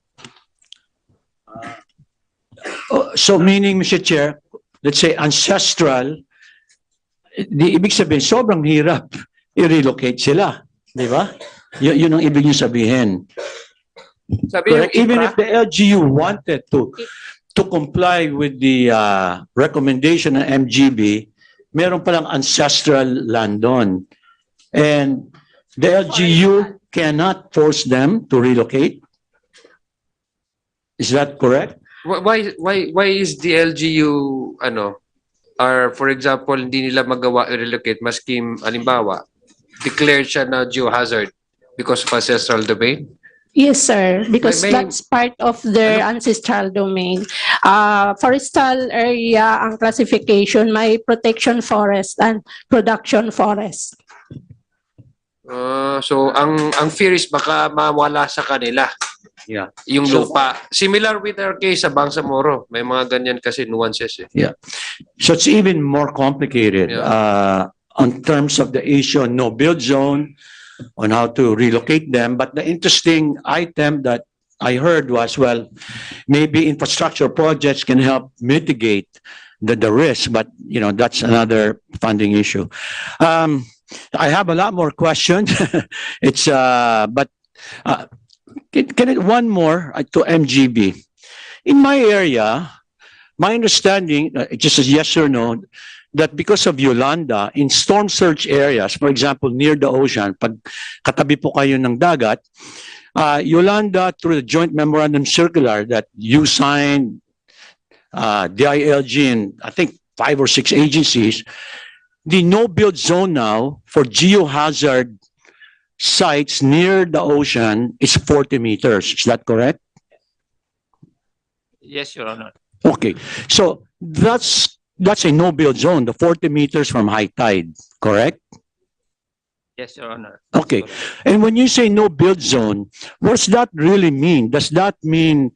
So meaning, Mr. Chair, let's say ancestral, di ibig sabihin, sobrang hirap i-relocate sila. Di ba? Yun ang ibig niyo sabihin. Correct? Even if the LGU wanted to comply with the recommendation ng MGB, meron palang ancestral land doon. And the LGU cannot force them to relocate. Is that correct? Why is the LGU or for example hindi nila magawa i-relocate maski halimbawa declared siya na geohazard because of ancestral domain? Yes, sir, because that's part of their ancestral domain. Forestal area ang classification, may protection forest and production forest. So ang fear is baka mawala sa kanila Yeah. yung So- lupa. Similar with our case sa Bangsamoro. May mga ganyan kasi nuances eh. Yeah. So it's even more complicated, on terms of the issue, no build zone, on how to relocate them. But the interesting item that I heard was, well, maybe infrastructure projects can help mitigate the risk, but you know, that's another funding issue. I have a lot more questions. It's, but, can it, one more to MGB. In my area, my understanding, just as yes or no, that because of Yolanda, in storm surge areas, for example, near the ocean, pag katabi po kayo ng dagat, Yolanda, through the joint memorandum circular that you signed, DILG and I think 5 or 6 agencies, the no-build zone now for geohazard sites near the ocean is 40 meters. Is that correct? Yes, Your Honor. Okay, so that's a no-build zone, the 40 meters from high tide, correct? Yes, Your Honor. Okay, and when you say no-build zone, what's that really mean? Does that mean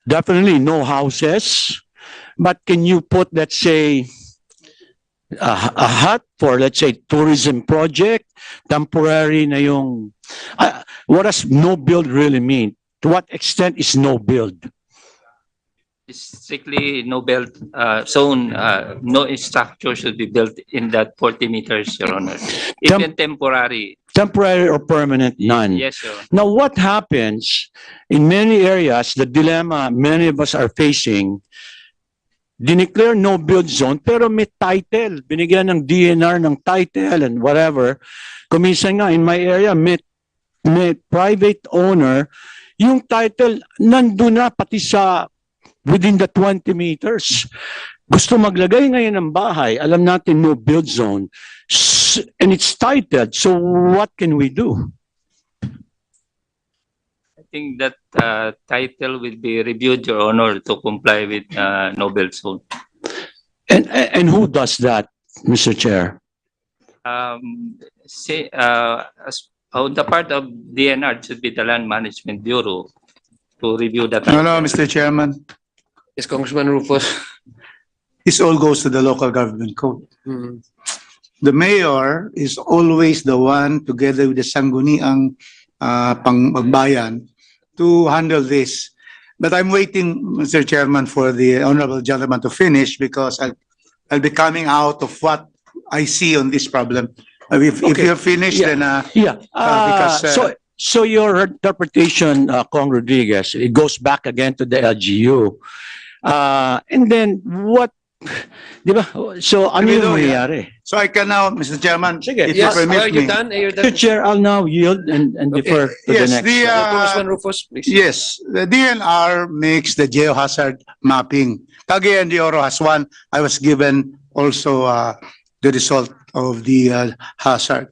definitely no houses? But can you put, let's say, a hut for, let's say, tourism project, temporary na yung, what does no build really mean? To what extent is no build? It's strictly no build zone. No structure should be built in that 40 meters, Your Honor. Even temporary. Temporary or permanent, none. Yes, Your Honor. Now, what happens in many areas, the dilemma many of us are facing, dineclare no build zone, pero may title. Binigyan ng DNR ng title and whatever. Kuminsan nga, in my area, may private owner, yung title, nandun na pati sa within the 20 meters. Gusto maglagay ngayon ng bahay, alam natin no build zone, and it's titled, so what can we do? I think that title will be reviewed, Your Honor, to comply with no build zone. And who does that, Mr. Chair? As on the part of DNR, it should be the Land Management Bureau to review that. No, Mr. Chairman. Yes, Congressman Rufus. This all goes to the local government code. Mhm. The mayor is always the one, together with the sangguniang pangbayan, to handle this. But I'm waiting, Mr. Chairman, for the honorable gentleman to finish because I'll be coming out of what I see on this problem. If you're finished, then because So your interpretation, Kong Rodriguez, it goes back again to the LGU. And then what, di ba? So ano yung mangyayari? So I can now, Mr. Chairman, Sige. if you Yes, permit are you me. done? Are you Mr. done? Chair, I'll now yield and defer to the Yes, next. Congressman Rufus, please. Yes, the DNR makes the geohazard mapping. Cagayan de Oro has one. I was given also the result of the hazard.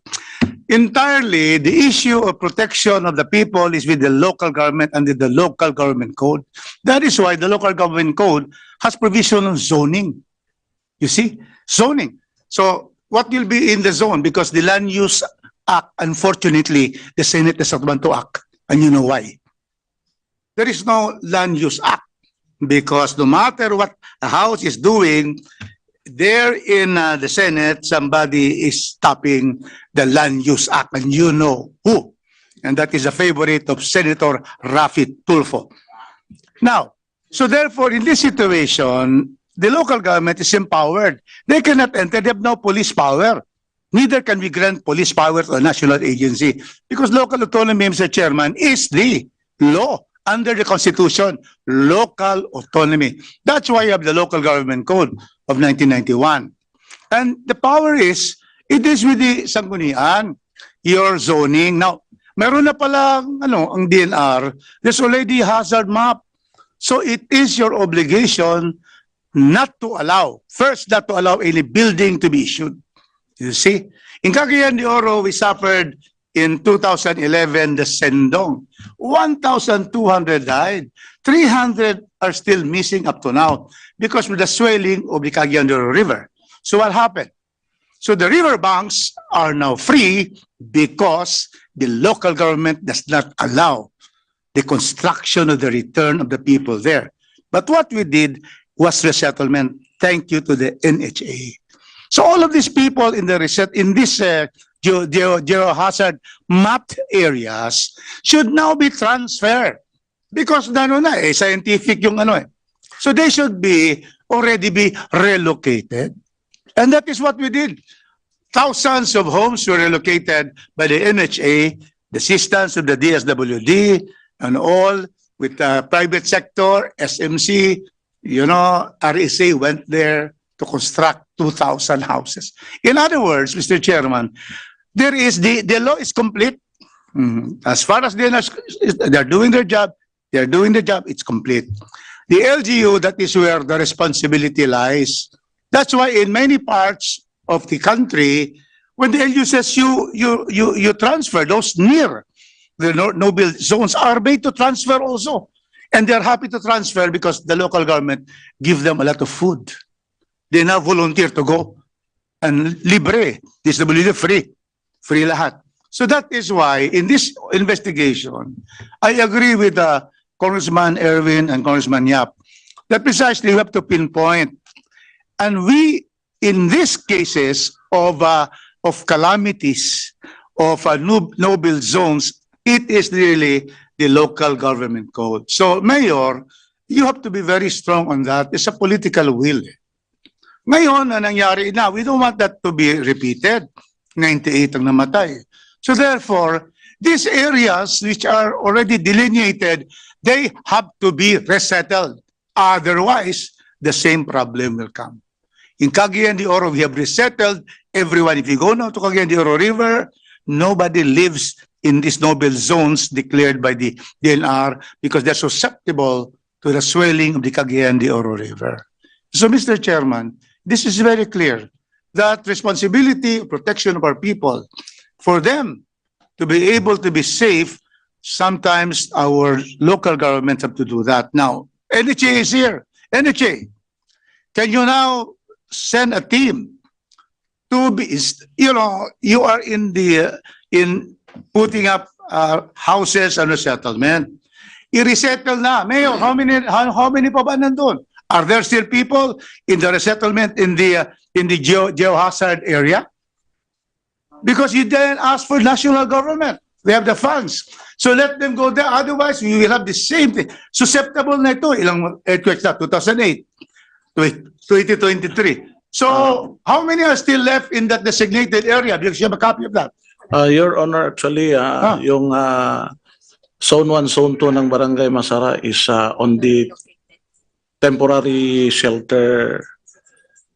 Entirely, the issue of protection of the people is with the local government under the local government code. That is why the local government code has provision on zoning. You see, zoning. So what will be in the zone? Because the Land Use Act, unfortunately, the Senate does not want to act. And you know why? There is no Land Use Act because no matter what a house is doing, there in the Senate, somebody is stopping the Land Use Act, and you know who. And that is a favorite of Senator Rafi Tulfo. Now, so therefore, in this situation, the local government is empowered. They cannot enter. They have no police power. Neither can we grant police power to a national agency because local autonomy, Mr. Chairman, is the law under the Constitution, local autonomy. That's why you have the local government code of 1991. And the power is, it is with the sanggunian, your zoning. Now, meron na pala, ang DNR, there's already hazard map. So it is your obligation not to allow, first, not to allow any building to be issued. You see? In Cagayan de Oro, we suffered in 2011, the Sendong. 1,200 died. 300 are still missing up to now because of the swelling of the Cagayan de Oro River. So what happened? So the river banks are now free because the local government does not allow the construction of the return of the people there. But what we did was resettlement. Thank you to the NHA. So all of these people in the this geohazard mapped areas should now be transferred because scientific yung ano eh. So they should already be relocated. And that is what we did. Thousands of homes were relocated by the NHA, the assistance of the DSWD, and all with the private sector, SMC, RSA went there to construct 2,000 houses. In other words, Mr. Chairman, there is the law is complete. As far as they're doing their job, it's complete. The LGU, that is where the responsibility lies. That's why in many parts of the country, when the LGU says you transfer those near the no-build zones are made to transfer also. And they're happy to transfer because the local government give them a lot of food. They now volunteer to go and libre, DSWD free lahat. So that is why in this investigation, I agree with Congressman Erwin and Congressman Yap that precisely we have to pinpoint. And we, in these cases of calamities, of no-build zones, it is really the local government code. So, Mayor, you have to be very strong on that. It's a political will. Ngayon, na nangyari na, we don't want that to be repeated. 98 ang namatay. So therefore, these areas which are already delineated, they have to be resettled. Otherwise, the same problem will come. In Cagayan de Oro, we have resettled everyone. If you go now to Cagayan de Oro River, nobody lives in these no-build zones declared by the DNR because they're susceptible to the swelling of the Cagayan de Oro River. So, Mr. Chairman, this is very clear that responsibility of protection of our people, for them to be able to be safe, sometimes our local governments have to do that. Now, NHA is here. NHA, can you now send a team to be, you are in putting up houses and resettlement. I-resettle na. Mayor, how many pa ba nandun? Are there still people in the resettlement in the geohazard area? Because you didn't ask for national government. We have the funds. So let them go there. Otherwise, we will have the same thing. Susceptible na ito. Ilang earthquakes na? 2008, 2023. So how many are still left in that designated area? Because you have a copy of that. Your Honor, actually, yung Zone 1, Zone 2 ng Barangay Masara is on the temporary shelter.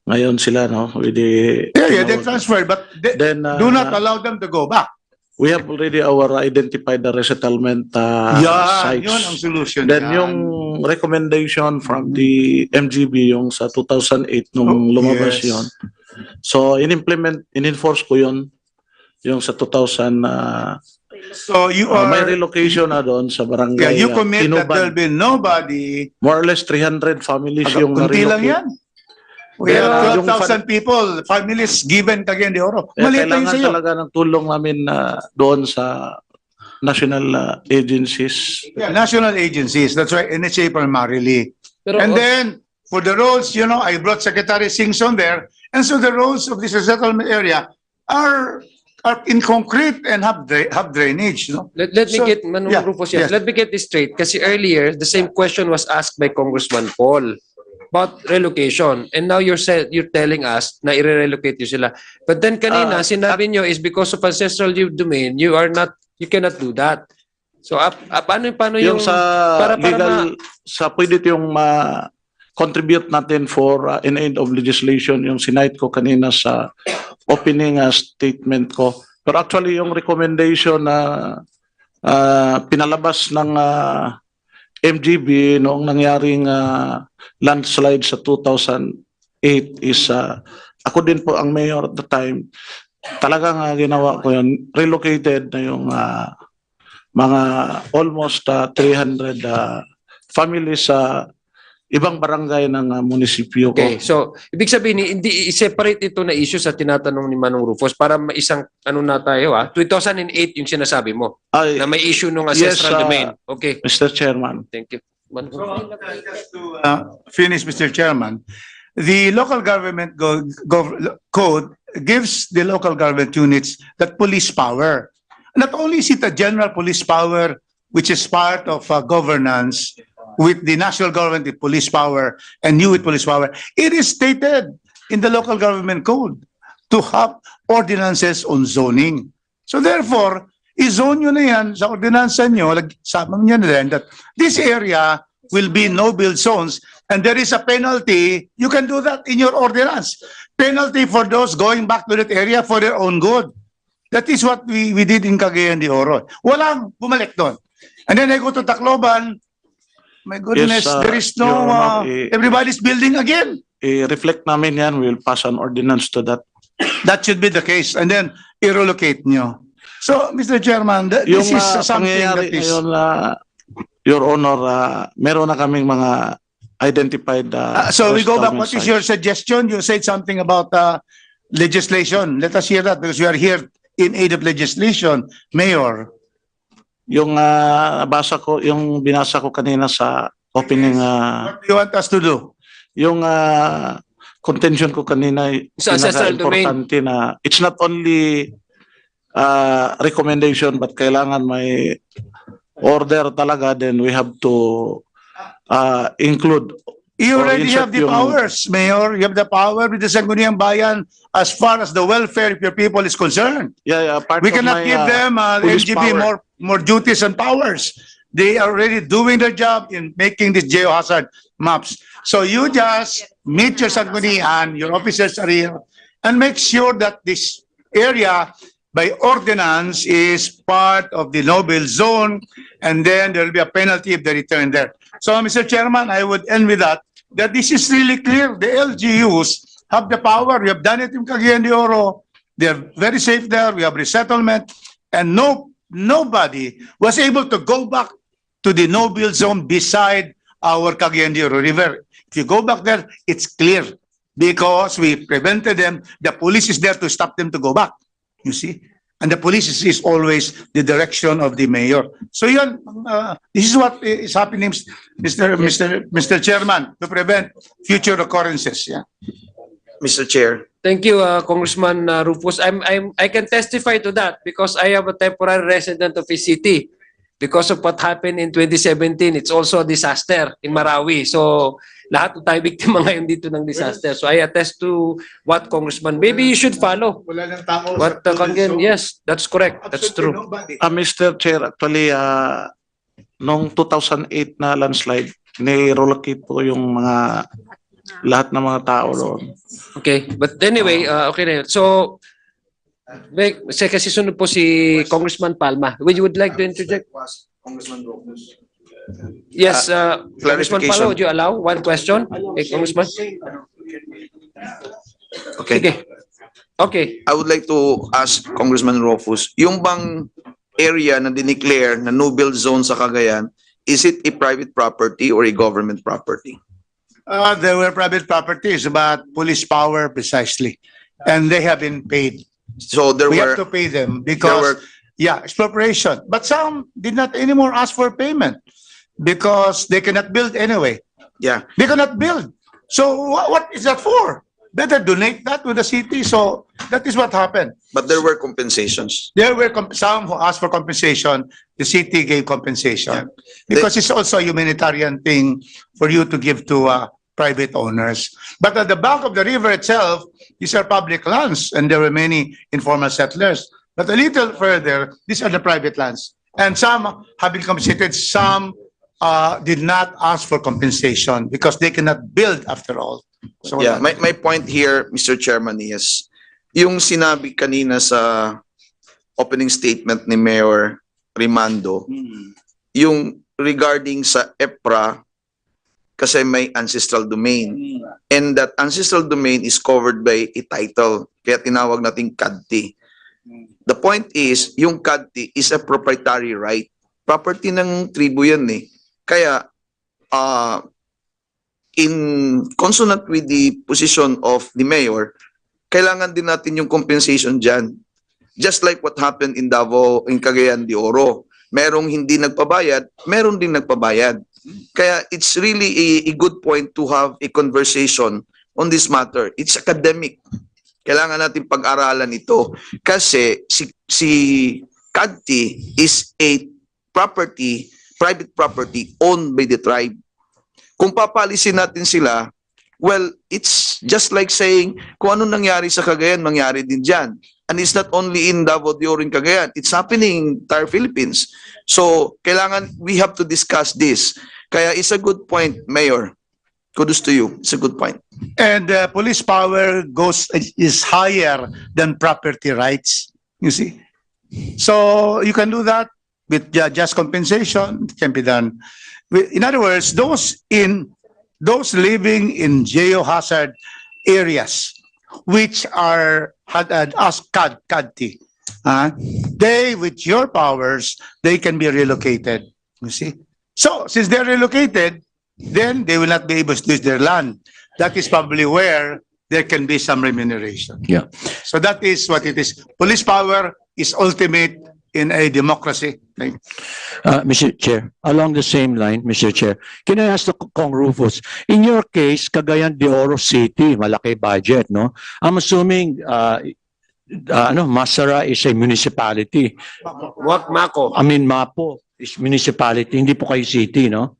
Ngayon sila, no? With the, they transferred, but then, do not allow them to go back. We have already identified the resettlement sites. Yun ang solution. Then yung recommendation from the MGB, yung sa 2008 nung lumabas yun. So, in-enforce ko yun. Yung sa 2000, so you are, may relocation na doon sa barangay. Yeah, you commit that Tinuban. there'll be nobody. More or less 300 families yung Kunti lang yan. We Kaya have 12,000 people, families given Cagayan de Oro. Maliit lang kailangan sa'yo. talaga ng tulong namin doon sa national agencies. Yeah, national agencies. That's right, NHA primarily. Pero And then, for the roads, I brought Secretary Singson there. And so the roads of this resettlement area are in concrete and have drainage. Let me get, Manong Rufus, yes. let me get this straight. Kasi earlier, the same question was asked by Congressman Paul about relocation. And now you're telling us na i-relocate nyo sila. But then kanina, sinabi nyo is because of ancestral domain, you cannot do that. So, paano yung sa legal, pwede yung contribute natin for in aid of legislation, yung sinite ko kanina sa opening statement ko. Pero actually, yung recommendation na pinalabas ng MGB noong nangyaring landslide sa 2008 is, ako din po ang mayor at the time, talagang ginawa ko yun. Relocated na yung mga almost 300 families sa ibang barangay ng munisipyo ko. Okay, so ibig sabihin hindi i-separate ito na issue sa tinatanong ni Manong Rufus para isang ano na tayo 2008 yung sinasabi mo na may issue nung ancestral domain. Okay. Mr. Chairman. Thank you. Just to finish, Mr. Chairman, the local government code gives the local government units that police power. Not only is it a general police power, which is part of governance with the national government with police power and you with police power, it is stated in the local government code to have ordinances on zoning. So therefore, i-zone nyo na yan sa ordinansa nyo, sama nyo na rin that this area will be no-build zones and there is a penalty, you can do that in your ordinance. Penalty for those going back to that area for their own good. That is what we did in Cagayan de Oro. Walang bumalik doon. And then I go to Tacloban, my goodness, Yes, there is no, Your Honor, everybody's building again. I-reflect namin yan, we will pass an ordinance to that. That should be the case. And then, i-relocate nyo. So, Mr. Chairman, this is something that pangyayari is... ngayon, Your Honor, meron na kaming mga identified... so we go back, resettlement what is sites. your suggestion? You said something about legislation. Let us hear that because we are here in aid of legislation. Mayor. Yung binasa ko kanina sa opening... What do you want us to do? Yung contention ko kanina, Sa ancestral domain. importante na it's not only recommendation but kailangan may order talaga, then we have to include. You or already insert have the yung- powers, Mayor. You have the power with the Sangguniang Bayan as far as the welfare of your people is concerned. Yeah, part We of cannot my, give them the police NGB power. more duties and powers. They are already doing their job in making these geohazard maps. So you just meet your Sanggunian, your officers are here, and make sure that this area by ordinance is part of the no-build zone, and then there will be a penalty if they return there. So, Mr. Chairman, I would end with that this is really clear. The LGUs have the power. We have done it in Cagayan de Oro. They are very safe there. We have resettlement, and nobody was able to go back to the no-build zone beside our Cagayan de Oro River. If you go back there, it's clear because we prevented them. The police is there to stop them to go back. You see? And the police is always the direction of the mayor. So yun, this is what is happening, Mr. Chairman, to prevent future occurrences. Yeah. Mr. Chair. Thank you, Congressman Rufus. I can testify to that because I am a temporary resident of his city. Because of what happened in 2017, it's also a disaster in Marawi. So lahat tayo biktima ngayon dito ng disaster. So I attest to what Congressman, maybe you should follow. What yes, that's correct. That's true. Mr. Chair, actually, noong 2008 na landslide, ni-relocate po yung lahat ng mga tao doon. Okay, but anyway, okay na yun. So, kasi sunod po si Congressman Palma. Would you like to interject? Congressman Rufus. Yes, Congressman clarification. Palma, would you allow one question? Okay, Congressman? Okay. Sige. Okay. I would like to ask Congressman Rufus, yung bang area na dineclare na no-build zone sa Cagayan, is it a private property or a government property? There were private properties, but police power precisely. And they have been paid. So we have to pay them because, expropriation. But some did not anymore ask for payment because they cannot build anyway. Yeah. They cannot build. So what is that for? Better donate that to the city. So that is what happened. But there were compensations. There were some who asked for compensation. The city gave compensation because it's also a humanitarian thing for you to give to private owners. But at the bank of the river itself, these are public lands, and there were many informal settlers. But a little further, these are the private lands, and some have been compensated. Some did not ask for compensation because they cannot build after all. So Yeah, my point here, Mr. Chairman, is yung sinabi kanina sa opening statement ni Mayor Rimando, yung regarding sa EPRA, kasi may ancestral domain. And that ancestral domain is covered by a title, kaya tinawag nating CADT. The point is, yung CADT is a proprietary right. Property ng tribu yan eh. Kaya, in consonant with the position of the mayor, kailangan din natin yung compensation dyan. Just like what happened in Davao, in Cagayan de Oro. Merong hindi nagpabayad, meron din nagpabayad. Kaya it's really a good point to have a conversation on this matter. It's academic. Kailangan natin pag-aralan ito. Kasi si CADT is a property, private property owned by the tribe. Kung papalisin natin sila, well, it's just like saying, kung ano nangyari sa Cagayan, mangyari din dyan. And it's not only in Davao de Oro in Cagayan, it's happening in entire Philippines. So, kailangan, we have to discuss this. Kaya it's a good point, Mayor. Kudos to you. It's a good point. And police power is higher than property rights, you see. So you can do that with just compensation. It can be done. In other words, those living in geohazard areas, which are as CADT, they, with your powers, they can be relocated. You see. So since they're relocated, then they will not be able to use their land. That is probably where there can be some remuneration. Yeah. So that is what it is. Police power is ultimate in a democracy. Mr. Chair, along the same line, Mr. Chair, can I ask the Kong Rufus, in your case, Cagayan de Oro City, malaki budget, no? I'm assuming, Masara is a municipality. What Mako? I mean, Mapo is municipality, hindi po kayo city, no?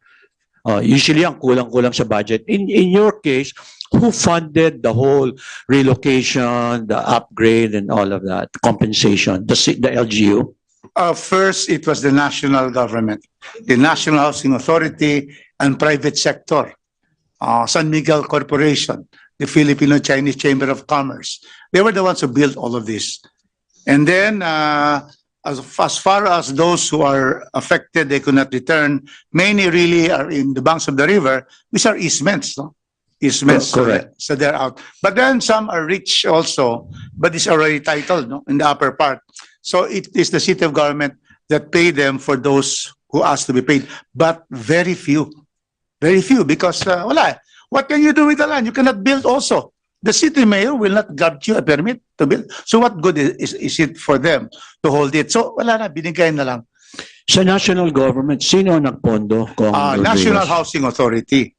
Usually, ang kulang-kulang sa budget. In your case, who funded the whole relocation, the upgrade, and all of that, compensation? The LGU? First, it was the national government, the National Housing Authority, and private sector, San Miguel Corporation, the Filipino-Chinese Chamber of Commerce. They were the ones who built all of this. And then, as far as those who are affected, they could not return, many really are in the banks of the river, which are easements, no? Easements, correct. So they're out. But then some are rich also, but it's already titled, no, in the upper part. So it is the city of government that pay them for those who ask to be paid, but very few, because wala. What can you do with the land? You cannot build also. The city mayor will not grant you a permit to build. So what good is it for them to hold it? So wala na, binigay na lang. Sa national government, sino ang nagpondo? National Housing Authority.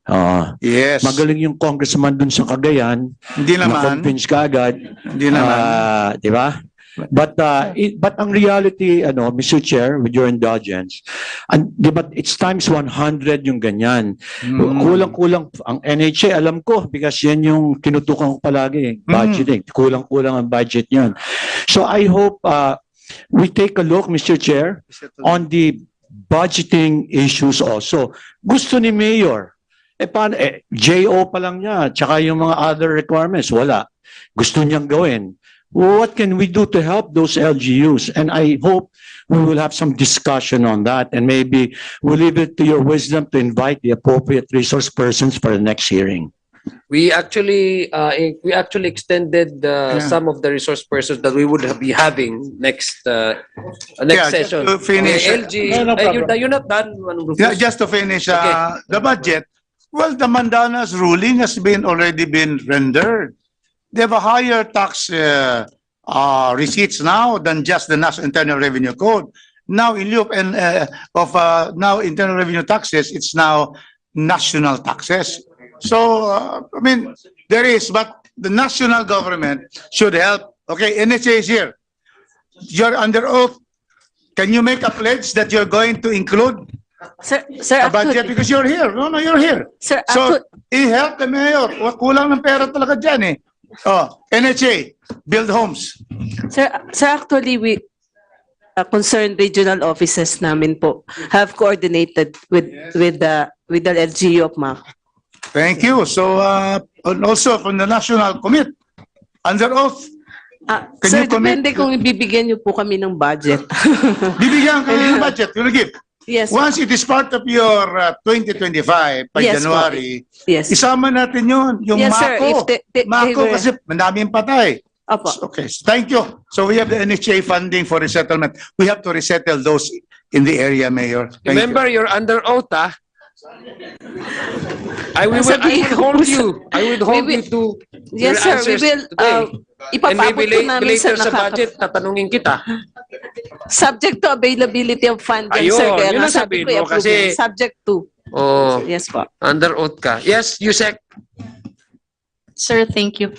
Yes. Magaling yung congressman dun sa Cagayan. Hindi naman. Na-convince ka agad. Hindi naman. Di ba? But ang reality, Mr. Chair, with your indulgence, but it's times 100 yung ganyan. Kulang-kulang ang NHA, alam ko, because yan yung tinutukan ko palagi, budgeting. Kulang-kulang ang budget yan. So I hope we take a look, Mr. Chair, on the budgeting issues also. Gusto ni Mayor, JO pa lang niya, tsaka yung mga other requirements, wala. Gusto niyang gawin. What can we do to help those LGUs? And I hope we will have some discussion on that, and maybe we'll leave it to your wisdom to invite the appropriate resource persons for the next hearing. We actually extended some of the resource persons that we would be having next session. Just to finish, LG, you're not done. Yeah, just to finish the budget. Well, the Mandana's ruling has already been rendered. They have a higher tax receipts now than just the National Internal Revenue Code. Now, in lieu of now internal revenue taxes, it's now national taxes. So, there is, but the national government should help. Okay, NHA is here. You're under oath. Can you make a pledge that you're going to include Sir, a budget? Because you're here. No, you're here. Sir, So, i-help the mayor. Kulang ng pera talaga dyan eh. NHA, build homes. Sir, actually, we concerned regional offices namin po have coordinated with the LGU of MAC. Thank you. So, and also from the National Commit, under oath, Sir, depende kung ibibigyan niyo po kami ng budget. bibigyan kami ng budget. We'll give. Yes. Once it is part of your 2025 by Yes, po. January, Yes. isama natin yun. Yung Yes, sir. Mako. If they Mako were- kasi madaming patay. Opo. Okay, thank you. So we have the NHA funding for resettlement. We have to resettle those in the area, Mayor. Thank Remember, you're under oath, ah. I will hold you. I will hold you to your Yes, sir. We answers will, today. And ipapaabot maybe po namin later sa sa budget, tatanungin kita. Subject to availability of funding, Ayun, sir. Kaya yun nga ang sabi sabihin ko, mo i-approve kasi- yan. Subject to. Oh, Yes po. under oath ka. Yes, Yusek. Sir, thank you.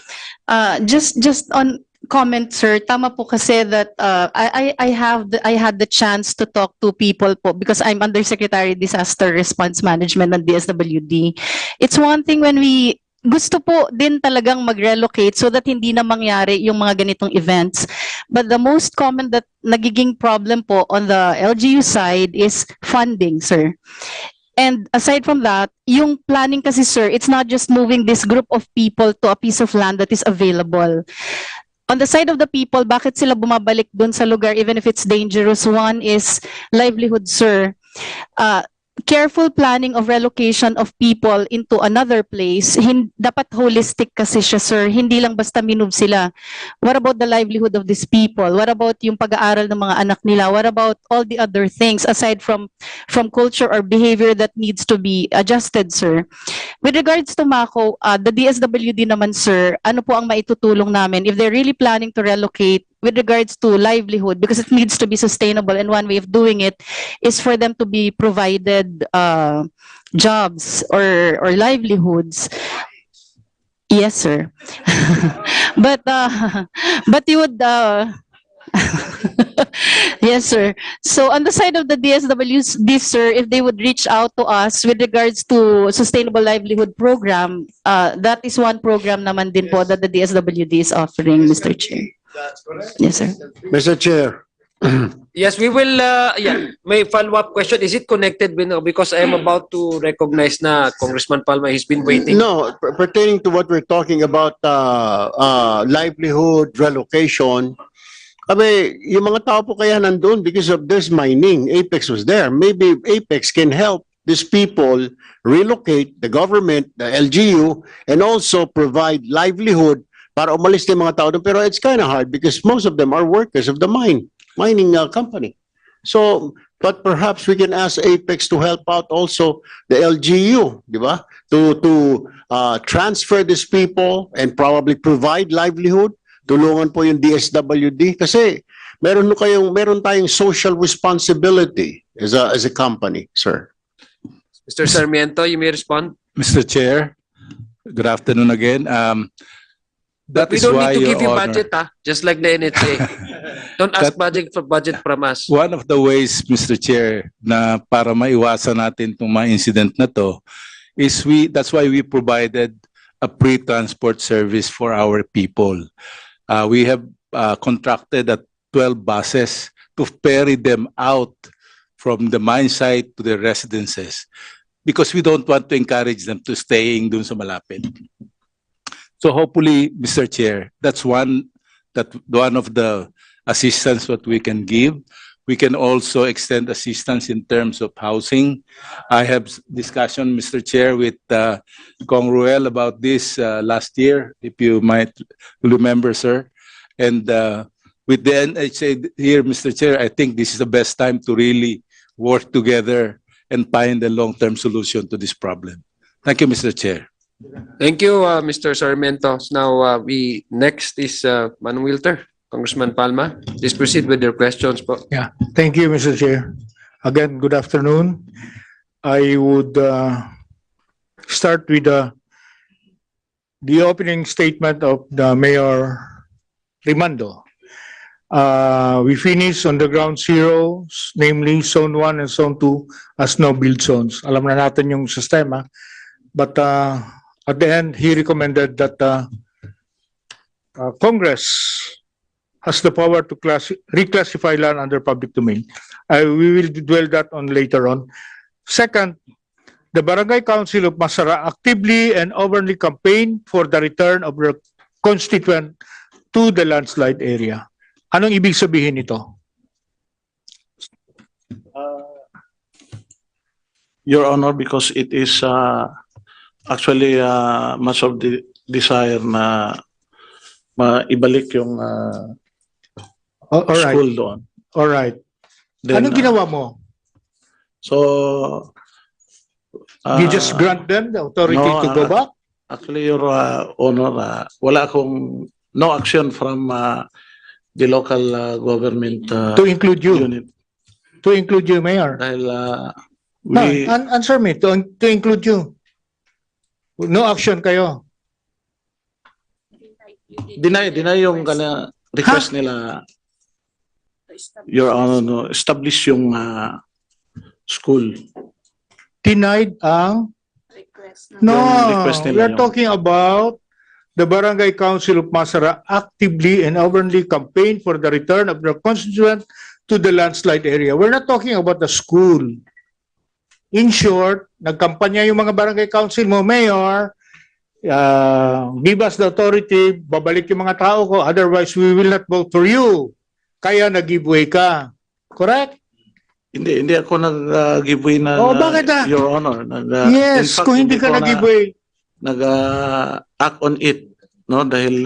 Just on comment, sir, tama po kasi that I had the chance to talk to people po because I'm Undersecretary Disaster Response Management ng DSWD. It's one thing when we gusto po din talagang mag-relocate so that hindi na mangyari yung mga ganitong events. But the most common that nagiging problem po on the LGU side is funding, sir. And aside from that, yung planning kasi, sir, it's not just moving this group of people to a piece of land that is available. On the side of the people, bakit sila bumabalik dun sa lugar even if it's dangerous? One is livelihood, sir. Careful planning of relocation of people into another place, dapat holistic kasi siya, sir. Hindi lang basta minove sila. What about the livelihood of these people? What about yung pag-aaral ng mga anak nila? What about all the other things aside from culture or behavior that needs to be adjusted, sir? With regards to Mako, the DSWD naman, sir, ano po ang maitutulong namin if they're really planning to relocate with regards to livelihood, because it needs to be sustainable, and one way of doing it is for them to be provided jobs or livelihoods. Yes, sir. but you would yes, sir. So on the side of the DSWD, sir, if they would reach out to us with regards to sustainable livelihood program, that is one program naman din po that the DSWD is offering, Mr. Chair. Yes, sir. Mr. Chair. Yes, we will, yeah, may follow-up question. Is it connected with, because I am about to recognize na Congressman Palma, he's been waiting. No, pertaining to what we're talking about, livelihood, relocation, yung mga tao po kaya nandun because of this mining, Apex was there. Maybe Apex can help these people relocate, the government, the LGU, and also provide livelihood para umalis yung mga tao doon. Pero it's kind of hard because most of them are workers of the mining company. So, but perhaps we can ask Apex to help out also the LGU, di ba? To transfer these people and probably provide livelihood. Tulungan po yung DSWD kasi meron tayong social responsibility as a company, sir. Mr. Sarmiento, you may respond. Mr. Chair, good afternoon again. But we don't need to give you budget, just like the NHA. Don't ask budget from us. One of the ways, Mr. Chair, na para maiwasan natin itong mga incident na to is that's why we provided a pre-transport service for our people. We have contracted 12 buses to ferry them out from the mine site to the residences because we don't want to encourage them to staying dun sa malapit. So hopefully, Mr. Chair, that's one of the assistance that we can give. We can also extend assistance in terms of housing. I have discussion, Mr. Chair, with Kong Ruel about this last year, if you might remember, sir. And with the NHA here, Mr. Chair, I think this is the best time to really work together and find a long-term solution to this problem. Thank you, Mr. Chair. Thank you, Mr. Sarmiento. Now, next is Manong Wilter. Congressman Palma, please proceed with your questions po. Yeah, thank you, Mr. Chair. Again, good afternoon. I would start with the opening statement of the Mayor Rimando. We finished on the ground zero, namely Zone 1 and Zone 2 as no-build zones. Alam na natin yung sistema. But at the end, he recommended that Congress has the power to reclassify land under public domain. We will dwell that on later on. Second, the Barangay Council of Masara actively and openly campaigned for the return of their constituent to the landslide area. Anong ibig sabihin nito? Your Honor, because it is actually much of the desire na maibalik yung All right, school doon. all right. Then, Anong ginawa mo? So, You just grant them the authority no, to go back? Actually, Your Honor, wala akong no action from the local government To include you? unit. To include you, Mayor? Dahil No, we, answer me, to include you. No action kayo? deny yung request nila, Your Honor, no, establish yung school. Denied ang? Yung No, request nila we are yung- talking about the Barangay Council of Masara actively and openly campaign for the return of their constituent to the landslide area. We're not talking about the school. In short, nagkampanya yung mga barangay council mo, Mayor, give us the authority, babalik yung mga tao ko, otherwise we will not vote for you. Kaya nag-giveaway ka. Correct? Hindi ako nag-giveaway na, Oh, bakit na? Your Honor. Yes, kung hindi ka nag-giveaway. Nag-act on it, no? Dahil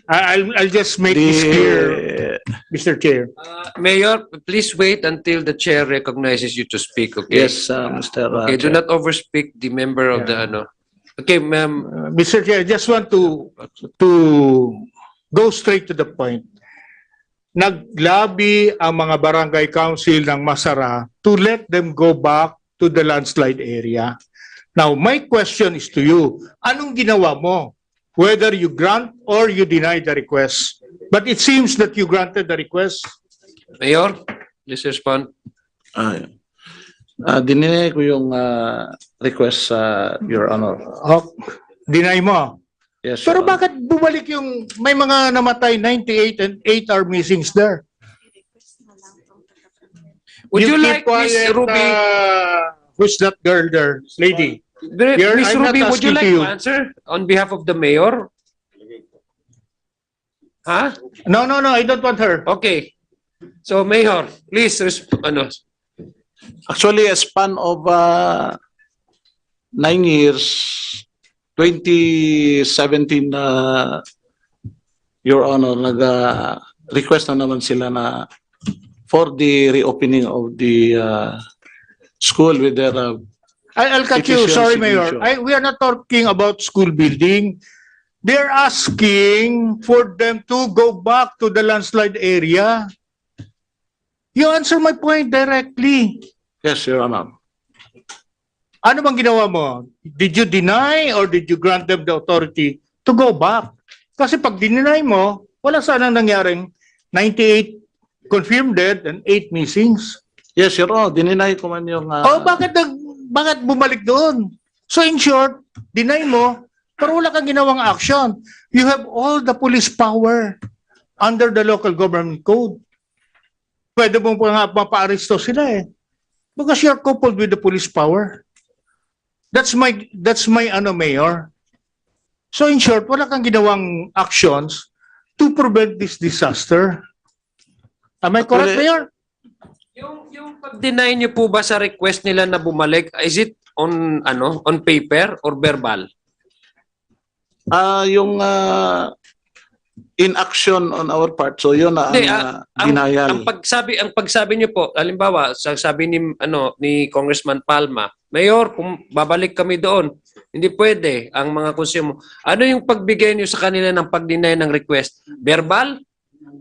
I'll just make this clear, Mr. Chair. Mayor, please wait until the chair recognizes you to speak, okay? Yes, Mr. Okay, do Chair. not overspeak the member of the ano. Okay, ma'am. Mr. Chair, I just want to go straight to the point. Naglabi ang mga barangay council ng Masara to let them go back to the landslide area. Now, my question is to you, anong ginawa mo? Whether you grant or you deny the request. But it seems that you granted the request. Mayor, please respond. Dininay ko yung request, Your Honor. Oh, deny mo? Yes, Pero Your Honor. bakit bumalik yung may mga namatay 98 and 8 are missing there? Would you keep like Miss quiet, Ruby? Who's that girl there, lady? Miss I'm not Ruby, would you asking like to you. to answer on behalf of the mayor? Huh? No, I don't want her. Okay. So, Mayor, please ano. Actually, a span of 9 years, 2017, Your Honor, nag-request na naman sila na for the reopening of the school with their I'll cut you. petition Sorry, Mayor. signature. We are not talking about school building. They're asking for them to go back to the landslide area. You answer my point directly. Yes, Your Honor. Ano bang ginawa mo? Did you deny or did you grant them the authority to go back? Kasi pag dineny mo, wala sanang nangyaring 98 confirmed dead and 8 missings. Yes, Your Honor. Dininay ko man yung... Bakit bumalik doon? So in short, deny mo, pero wala kang ginawang action. You have all the police power under the local government code. Pwede mong mapa-aresto sila eh. Because you're coupled with the police power. That's my Mayor. So in short, wala kang ginawang actions to prevent this disaster. Am I correct, Mayor? Yung pag-deny niyo po ba sa request nila na bumalik, is it on paper or verbal? Yung inaction on our part. So yun na Hindi, ang denial. ang pagsabi niyo po, halimbawa, sabi ni Congressman Palma, Mayor, kung babalik kami doon, hindi pwede ang mga consumer. Ano yung pagbigay niyo sa kanila ng pag-deny ng request? Verbal?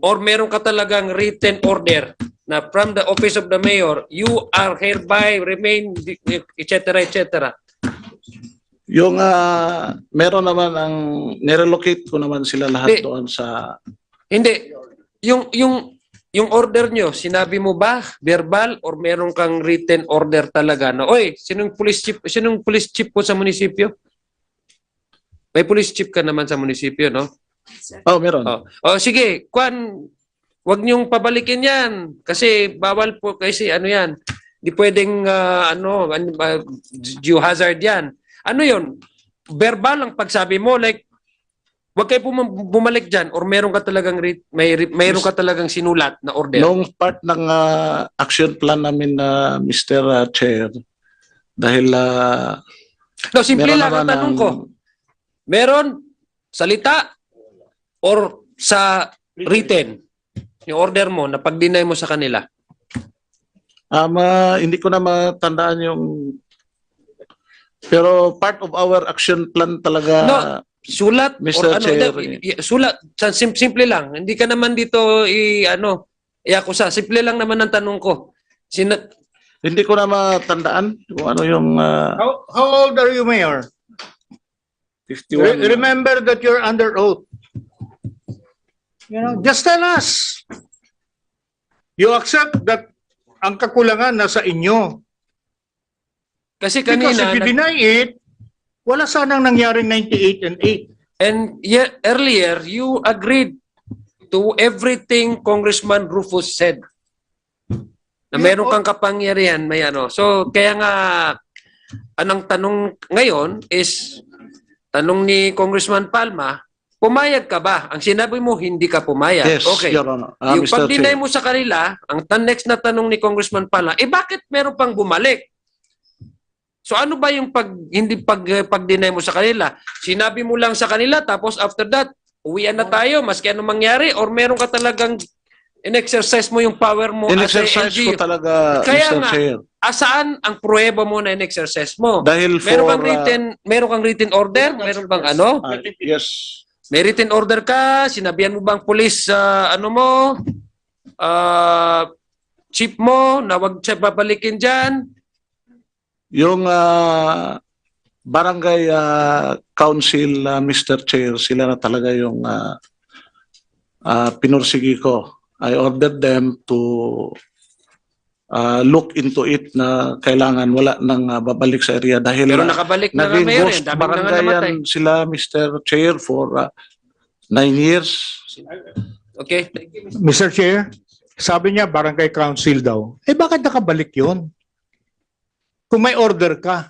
Or meron ka talagang written order na from the office of the mayor, you are hereby remain, etc., etc. Yung meron naman ang nirelocate ko naman sila lahat Hindi. doon sa Hindi. Yung order nyo, sinabi mo ba verbal or meron kang written order talaga na, oy, sinong police chief po sa munisipyo? May police chief ka naman sa munisipyo, no? meron. Sige, wag niyong pabalikin yan kasi bawal po kasi yan. Di pwedeng geohazard yan. Ano yun? Verbal ang pagsabi mo, like wag kayo bumalik dyan or meron ka talagang mayroon ka talagang sinulat na order. Nung part ng action plan namin na Mr. Chair, Dahil No, simple meron lang ang naman tanong ko. Meron salita or sa written yung order mo na pag-deny mo sa kanila? Hindi ko na matandaan yung pero part of our action plan talaga. No, sulat Mr. or ano, Chair. sulat, simple lang. Hindi ka naman dito i-akusa. Simple lang naman ang tanong ko. Hindi ko na matandaan kung ano yung How old are you, Mayor? 51. Remember that you're under oath. You know, just tell us. You accept that ang kakulangan nasa inyo. Kasi Because kanina if you deny it, wala sanang nangyaring 98 and 8. and earlier you agreed to everything Congressman Rufus said. Na meron kang kapangyarihan, may ano. So kaya nga anong tanong ngayon is tanong ni Congressman Palma, pumayag ka ba? Ang sinabi mo, hindi ka pumayag. Yes, Okay. Your Honor. Yung Mr. pag-deny Chair. mo sa kanila, ang next na tanong ni Congressman Palma, bakit meron pang bumalik? So ano ba yung pag-deny mo sa kanila? Sinabi mo lang sa kanila, tapos after that, uwian na tayo, maski anong mangyari, or meron ka talagang in-exercise mo yung power mo as a In-exercise LGU? ko talaga, Kaya Mr. nga, Chair. asaan ang pruweba mo na in-exercise mo? Dahil Meron kang written order? Meron bang ano? Yes. May written order ka? Sinabihan mo bang pulis chief mo na wag siya babalikin dyan? Yung barangay council, Mr. Chair, sila na talaga yung pinursigi ko. I ordered them to look into it na kailangan wala nang babalik sa area dahil Pero nakabalik na nga naging mayor, ghost daming na nga barangay namatay. sila, Mr. Chair, for 9 years. Okay. Mr. Chair, sabi niya barangay council daw. Bakit nakabalik yun? Kung may order ka.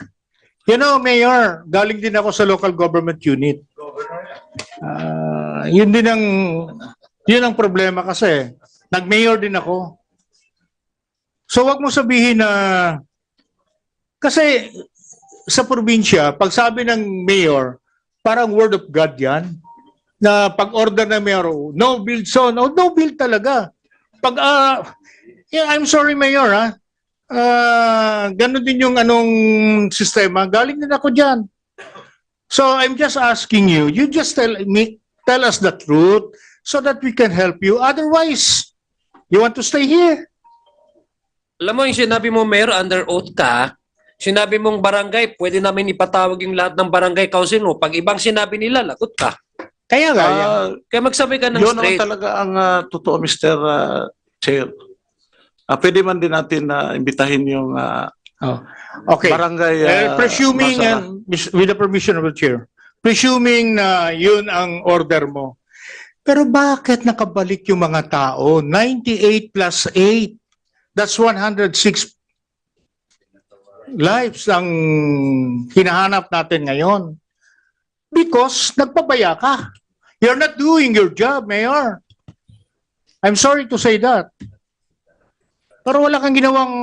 You know, Mayor, galing din ako sa local government unit. Yun ang problema kasi. Nag-mayor din ako. So wag mo sabihin na kasi sa probinsya, pag sabi ng mayor, parang word of God yan, na pag-order ng mayor, no build zone, no build talaga. I'm sorry, Mayor, ganun din yung anong sistema. Galing din ako dyan. So I'm just asking you, you just tell us the truth so that we can help you. Otherwise, you want to stay here. Alam mo, yung sinabi mo, Mayor, under oath ka, sinabi mong barangay, pwede namin ipatawag yung lahat ng barangay council mo. Pag ibang sinabi nila, lagot ka. Kaya nga. Kaya magsabi ka ng Yun straight. naman talaga ang totoo, Mr. Chair. Pwede man din natin imbitahin yung Okay. barangay Presuming, Masara. with the permission of the chair, presuming na yun ang order mo, pero bakit nakabalik yung mga tao? 98 plus 8. That's 106 lives ang hinahanap natin ngayon. Because nagpabaya ka. You're not doing your job, Mayor. I'm sorry to say that. Pero wala kang ginawang...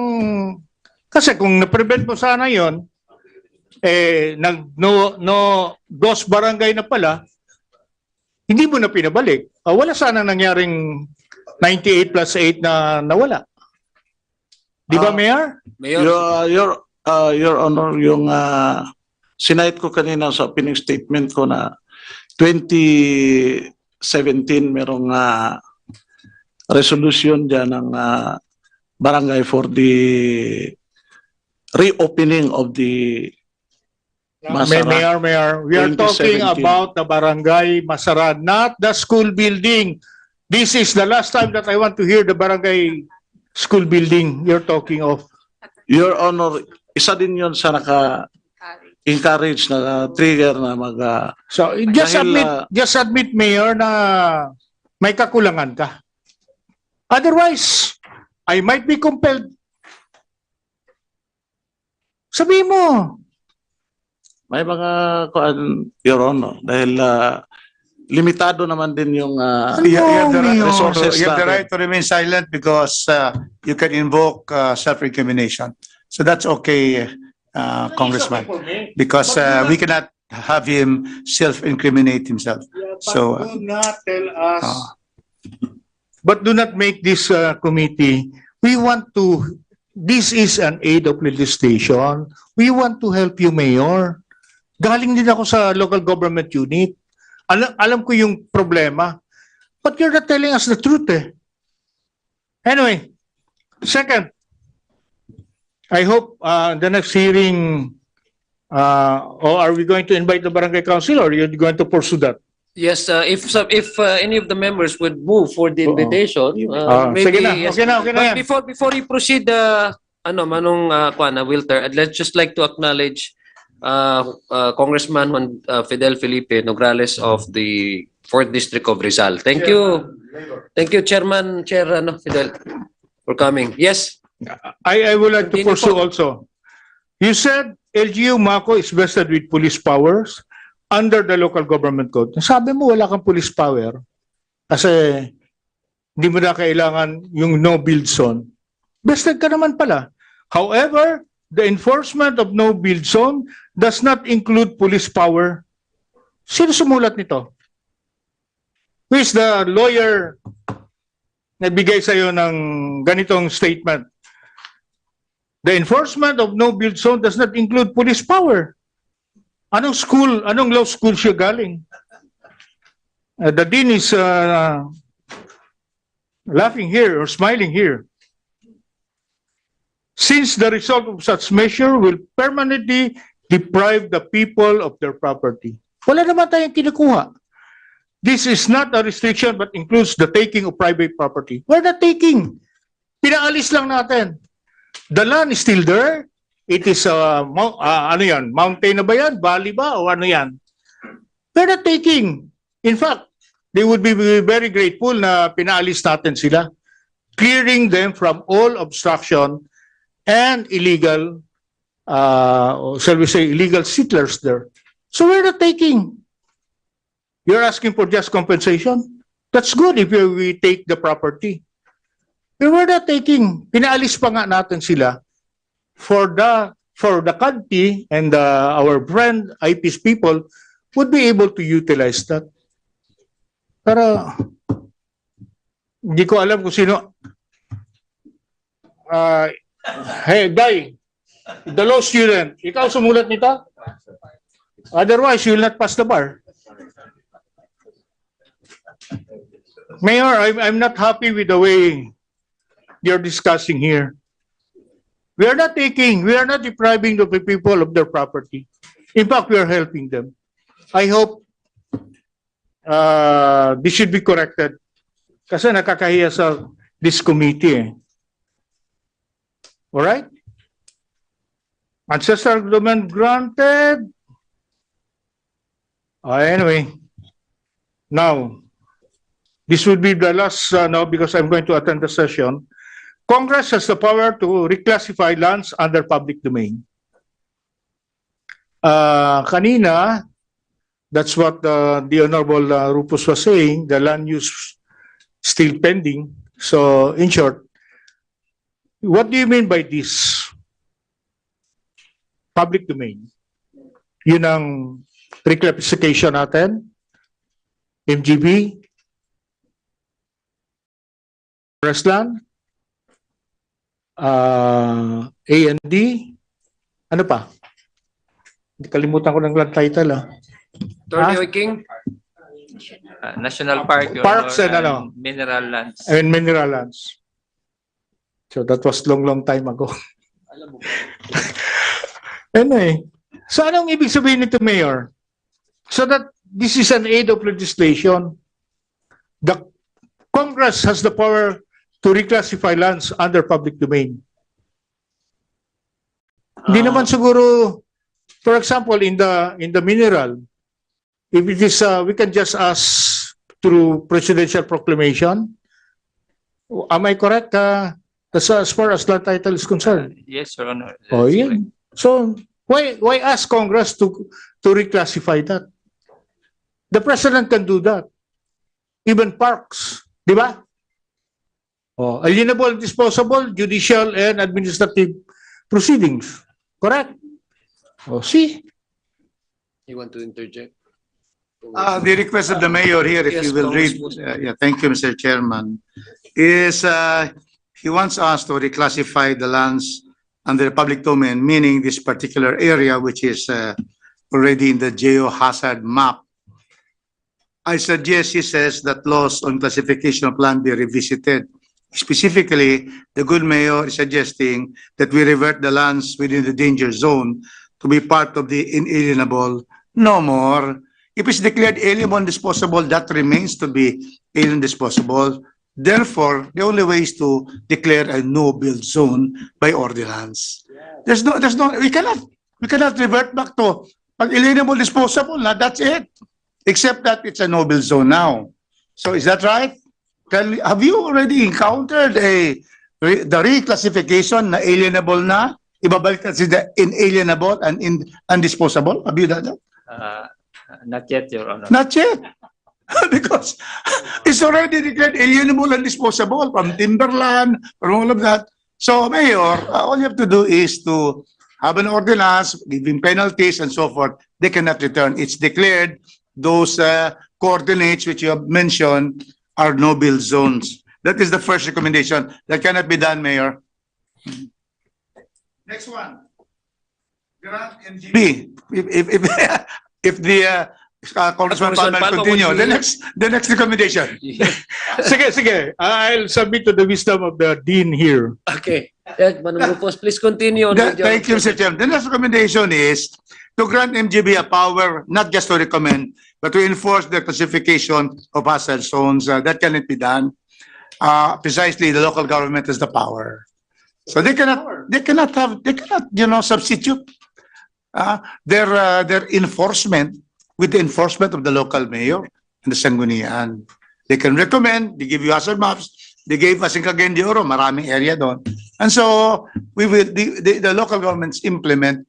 Kasi kung na-prevent mo sana yon, dos barangay na pala, hindi mo na pinabalik. Wala sana nangyaring 98 plus 8 na nawala. Di ba, Mayor? Your Honor, yung sinayit ko kanina sa opening statement ko na 2017 merong resolution dyan ng barangay for the reopening of the Masara. Mayor, we are talking 2017. about the barangay Masara, not the school building. This is the last time that I want to hear the barangay school building you're talking of. Your Honor, isa din yun sa naka-encourage, naka-trigger na So, just admit, Mayor, na may kakulangan ka. Otherwise, I might be compelled. Sabihin mo. may mga Your Honor, dahil limitado naman din yung You have the right, resources you have the natin. right to remain silent because you can invoke self-incrimination. So that's okay, Congressman, because we cannot have him self-incriminate himself. So, Do not tell us, but do not make this committee. We want to, this is an aid of legislation. We want to help you, Mayor. Galing din ako sa local government unit. Alam ko yung problema. But you're not telling us the truth eh. Anyway, second, I hope the next hearing, or are we going to invite the barangay council or are you going to pursue that? Yes, if any of the members would move for the invitation, Sige na, yes. okay na But yan. before you proceed, Manong Wilter, I'd just like to acknowledge Congressman Juan Fidel Felipe Nograles of the 4th District of Rizal. Thank you, Chair Fidel, for coming. Yes. I would like to Continue pursue po. also. You said LGU Mako is vested with police powers under the local government code. Sabi mo wala kang police power kasi hindi mo na kailangan yung no-build zone. Vested ka naman pala. However, the enforcement of no-build zone does not include police power. Sino sumulat nito? Who is the lawyer na bigay sa'yo ng ganitong statement? The enforcement of no-build zone does not include police power. Anong school, anong law school siya galing? The dean is laughing here or smiling here. Since the result of such measure will permanently deprive the people of their property. Wala naman tayong kinukuha. This is not a restriction but includes the taking of private property. We're not taking. Pinaalis lang natin. The land is still there. It is ano yan? Mountain na ba yan? Valley ba? O ano yan? We're not taking. In fact, they would be very grateful na pinaalis natin sila, clearing them from all obstruction and illegal, shall we say, illegal settlers there. So we're not taking. You're asking for just compensation? That's good if we take the property. We were not taking. Pinaalis pa nga natin sila for the country and our friend IP's people would be able to utilize that. Pero hindi ko alam kung sino. Hey, Guy, the law student, ikaw sumulat nito? Otherwise, you will not pass the bar. Mayor, I'm not happy with the way you're discussing here. We are not depriving the people of their property. In fact, we are helping them. I hope this should be corrected. Kasi nakakahiya sa this committee eh. Alright? Ancestral domain granted. Anyway, now, this would be the last now because I'm going to attend the session. Congress has the power to reclassify lands under public domain. Kanina, that's what the Honorable Rufus was saying, the land use still pending. So, in short, what do you mean by this? Public domain. Yun ang reclassification natin. MGB. Land. A&D. Ano pa? Kalimutan ko ng land title Attorney King? National Park, Your Parks Honor, and ano? Mineral lands. And mineral lands. So that was long time ago. Anyway, so anong ibig sabihin nito, Mayor? So that this is an aid of legislation. The Congress has the power to reclassify lands under public domain. Hindi naman siguro, for example, in the mineral, if it is, we can just ask through presidential proclamation. Am I correct? As far as that title is concerned. Yes, Your Honor. Oh, yeah. So why ask Congress to reclassify that? The president can do that. Even parks, di ba? Oh, alienable, disposable, judicial and administrative proceedings. Correct? Oh, see? You want to interject? The request of the mayor here, if Yes, you will read, Congressman. yeah, thank you, Mr. Chairman, is he wants us to reclassify the lands under the public domain, meaning this particular area, which is already in the geohazard map. I suggest, he says, that laws on classification of land be revisited. Specifically, the good mayor is suggesting that we revert the lands within the danger zone to be part of the inalienable no more. If it's declared alienable and disposable, that remains to be alien disposable. Therefore, the only way is to declare a no-build zone by ordinance. We cannot revert back to alienable disposable. Now, that's it. Except that it's a no-build zone now. So is that right? Have you already encountered the reclassification na alienable na? Ibabalik na sila inalienable and undisposable? Have you done that? Not yet, Your Honor. Not yet. Because it's already declared alienable and disposable from timberland, from all of that. So, Mayor, all you have to do is to have an ordinance, giving penalties and so forth. They cannot return. It's declared. Those coordinates which you have mentioned are no-build zones. That is the first recommendation. That cannot be done, Mayor. Next one. Grant MGB. If the Congressman Palmer continue, the next recommendation. Sige. I'll submit to the wisdom of the dean here. Okay. Manong Rufus, please continue. Thank you, Mr. Chairman. The next recommendation is to grant MGB a power not just to recommend, but to enforce the classification of hazard zones. That cannot be done. Precisely, the local government has the power. So they cannot substitute their enforcement with the enforcement of the local mayor and the Sangguniang. They can recommend, they give you hazard maps, they gave us in Cagayan de Oro, maraming area doon. And so the local governments implement.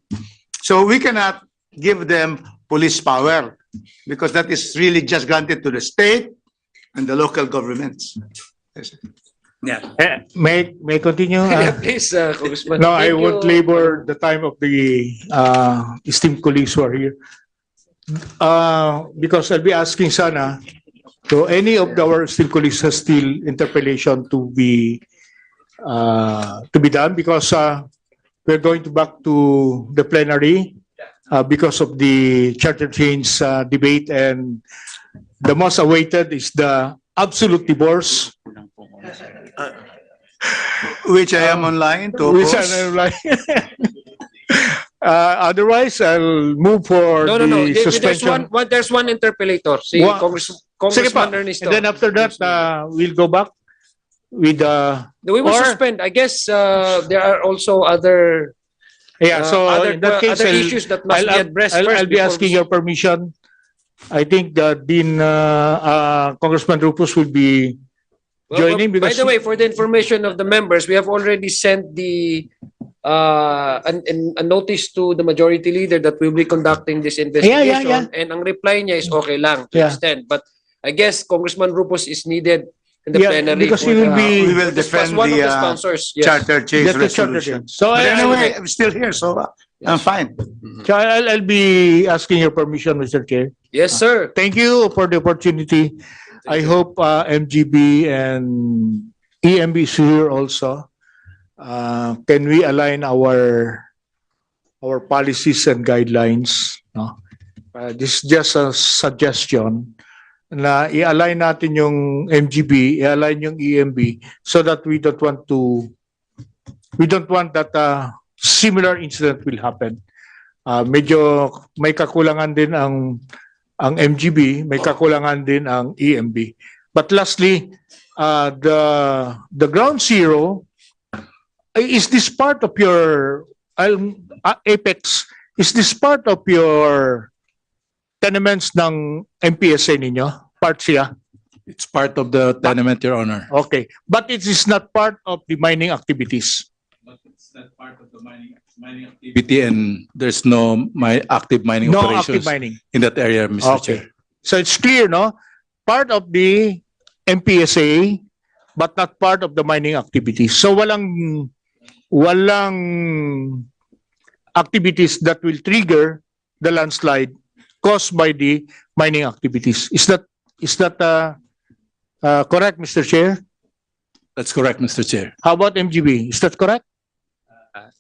So we cannot give them police power because that is really just granted to the state and the local governments. Yeah. May I continue? Please, Congressman. No, I Thank won't you. labor the time of the esteemed colleagues who are here. Because I'll be asking sana to any of our esteemed colleagues has still interpellation to be done because we're going to back to the plenary because of the charter change debate, and the most awaited is the absolute divorce. Which I am online to Which oppose. I'm online. Otherwise, I'll move for No. the suspension. There's one interpellator. Si Wa- Congressman Sige pa. Ernesto. And then after that, we'll go back with We will or- suspend. I guess there are also other in that case, other issues that must be addressed first. I'll be before asking we- your permission. I think the Dean, Congressman Rufus will be joining By because the way, for the information of the members, we have already sent a notice to the majority leader that we will be conducting this investigation. Yeah. And ang reply niya is okay lang to Yeah. extend. But I guess Congressman Rufus is needed in the Yeah, plenary. because for he will the- be- We will as defend one of the the sponsors. Yes. charter change That's the charter resolution. change. So But I- anyway, I'm still here, so I'm fine. So I'll be asking your permission, Mr. Chair. Yes, sir. Thank you for the opportunity. I hope MGB and EMB is here also. Can we align our policies and guidelines? No? This is just a suggestion na i-align natin yung MGB, i-align yung EMB so that we don't want that similar incident will happen. Medyo may kakulangan din ang MGB, may kakulangan din ang EMB. But lastly, the ground zero, is this part of your Apex? Is this part of your tenements ng MPSA ninyo? Part siya? It's part of the tenement, Your Honor. Okay. But it is not part of the mining activities. But it's not part of the mining activity, and there's no active mining No operations active mining. in that area, Mr. Okay. Chair. So it's clear, no? Part of the MPSA, but not part of the mining activities. So walang activities that will trigger the landslide caused by the mining activities. Is that correct, Mr. Chair? That's correct, Mr. Chair. How about MGB? Is that correct?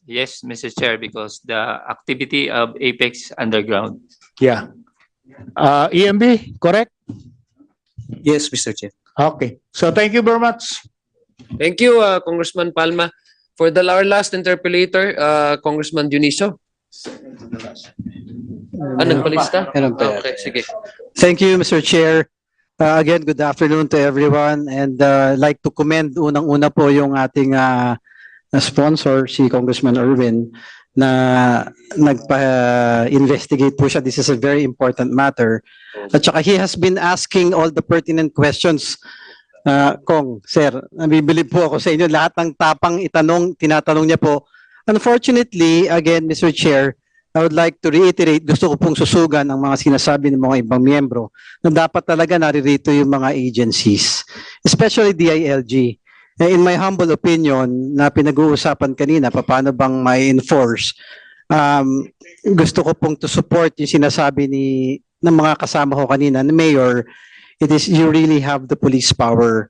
Yes, Mr. Chair, because the activity of Apex underground. Yeah. EMB, correct? Yes, Mr. Chair. Okay. So thank you very much. Thank you, Congressman Palma. For our last interpellator, Congressman Dionisio. Nagpalista? Okay, sige. Thank you, Mr. Chair. Again, good afternoon to everyone, and I'd like to commend unang-una po yung ating sponsor, si Congressman Erwin, na nagpa-investigate po siya. This is a very important matter. At saka he has been asking all the pertinent questions. Kong, sir, nabibilib po ako sa inyo. Lahat ng tapang tinatanong niya po. Unfortunately, again, Mr. Chair, I would like to reiterate, gusto ko pong susugan ang mga sinasabi ng mga ibang miyembro na dapat talaga naririto yung mga agencies, especially DILG. In my humble opinion, na pinag-uusapan kanina, paano bang may enforce, gusto ko pong to support yung sinasabi ng mga kasama ko kanina, na Mayor, it is you really have the police power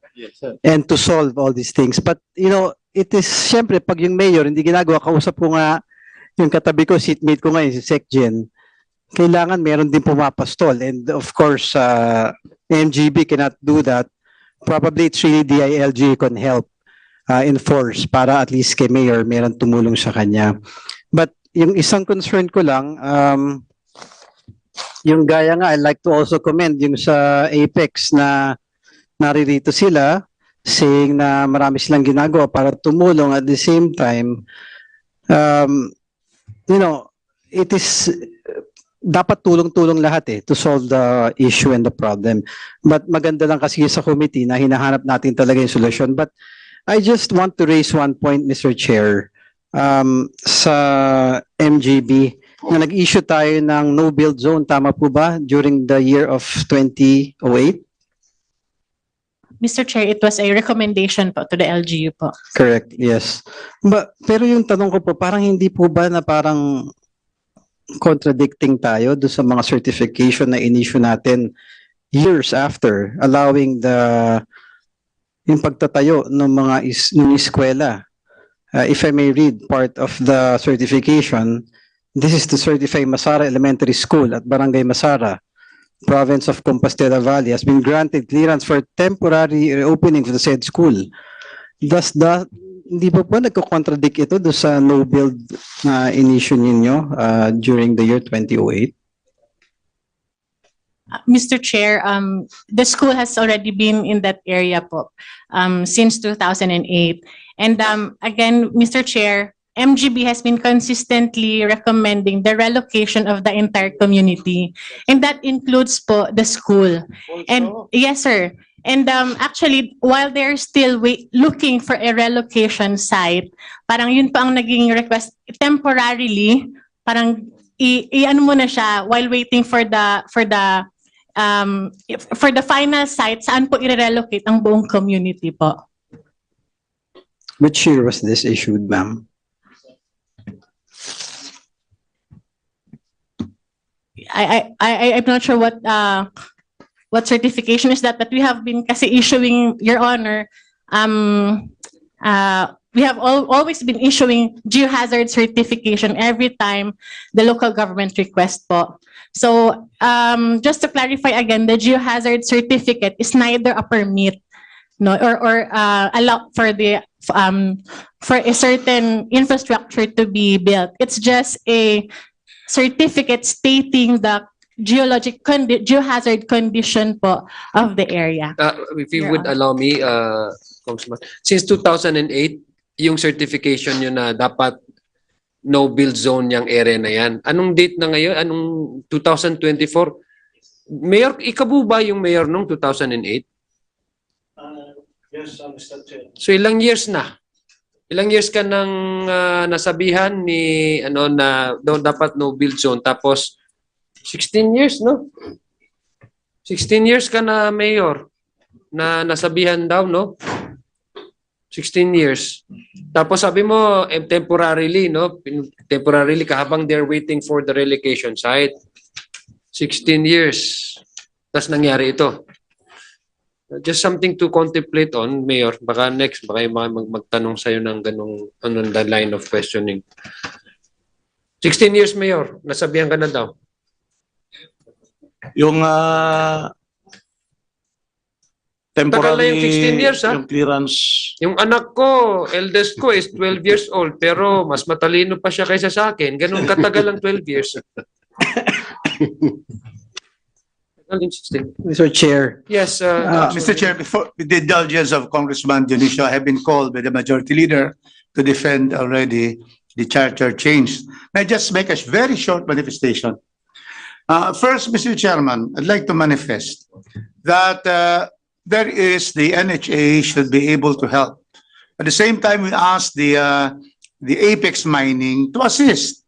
and to solve all these things. But, you know, it is, syempre, pag yung Mayor, hindi ginagawa, kausap ko nga, yung katabi ko, seatmate ko ngayon, si SecGen, kailangan meron din pumapastol. And of course, MGB cannot do that. Probably it's really DILG can help enforce para at least kay Mayor meron tumulong sa kanya. But yung isang concern ko lang, yung gaya nga, I'd like to also commend yung sa Apex na naririto sila, saying na marami silang ginagawa para tumulong at the same time, you know, it is dapat tulong-tulong lahat to solve the issue and the problem. But maganda lang kasi sa committee na hinahanap natin talaga yung solution. But I just want to raise one point, Mr. Chair, sa MGB na nag-issue tayo ng no-build zone, tama po ba, during the year of 2008? Mr. Chair, it was a recommendation po to the LGU po. Correct, yes. Pero yung tanong ko po, parang hindi po ba na parang contradicting tayo do sa mga certification na in-issue natin years after, allowing yung pagtatayo ng mga ng eskwela. If I may read part of the certification, this is to certify Masara Elementary School at Barangay Masara, Province of Compostela Valley, has been granted clearance for temporary reopening of the said school. Does that, hindi po nagko-contradict ito do sa no-build na in-issue ninyo during the year 2008? Mr. Chair, the school has already been in that area po since 2008. And again, Mr. Chair, MGB has been consistently recommending the relocation of the entire community. And that includes po the school. And yes, sir. And actually, while they're still looking for a relocation site, parang yun pa ang naging request temporarily, parang i-ano mo na siya while waiting for the final site, saan po i-relocate ang buong community po. Which year was this issued, ma'am? I'm not sure what certification is that, but we have been kasi issuing, Your Honor, we have always been issuing geohazard certification every time the local government request po. So just to clarify again, the geohazard certificate is neither a permit, no, or allow for a certain infrastructure to be built. It's just a certificate stating the geohazard condition po of the area. If you would allow me, Congressman, since 2008, yung certification nyo na dapat no-build zone yung area na yan. Anong date na ngayon? Anong 2024? Mayor, ikabu ba yung mayor nung 2008? Yes, Mr. Chair. So ilang years na? Ilang years ka nang nasabihan ni na dapat no build zone, tapos 16 years, no? 16 years ka na mayor na nasabihan daw, no? 16 years. Tapos sabi mo, temporarily, no? Temporarily habang they're waiting for the relocation site. 16 years. Tapos nangyari ito. Just something to contemplate on, Mayor. Baka next, baka yung mga magtanong sa'yo ng ganong the line of questioning. 16 years, Mayor. Nasabihan ka na daw. Yung Tagal na temporary yung 16 years, ha? yung clearance. Yung anak ko, eldest ko is 12 years old, pero mas matalino pa siya kaysa sa akin. Ganun katagal ang 12 years. Mr. Chair. Yes, Mr. Chair, before with the indulgence of Congressman Dionisio, I have been called by the Majority Leader to defend already the charter change. May I just make a very short manifestation? First, Mr. Chairman, I'd like to manifest that there is the NHA should be able to help. At the same time, we ask the Apex Mining to assist.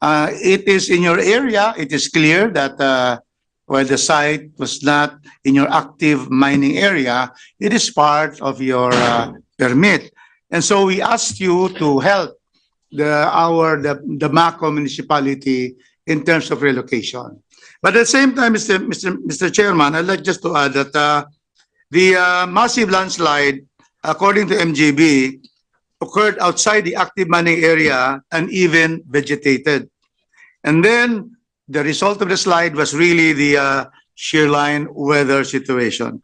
It is in your area, it is clear that where the site was not in your active mining area, it is part of your permit. And so we asked you to help the Mako municipality in terms of relocation. But at the same time, Mr. Chairman, I'd like just to add that the massive landslide, according to MGB, occurred outside the active mining area and even vegetated. And then the result of the slide was really the shear line weather situation.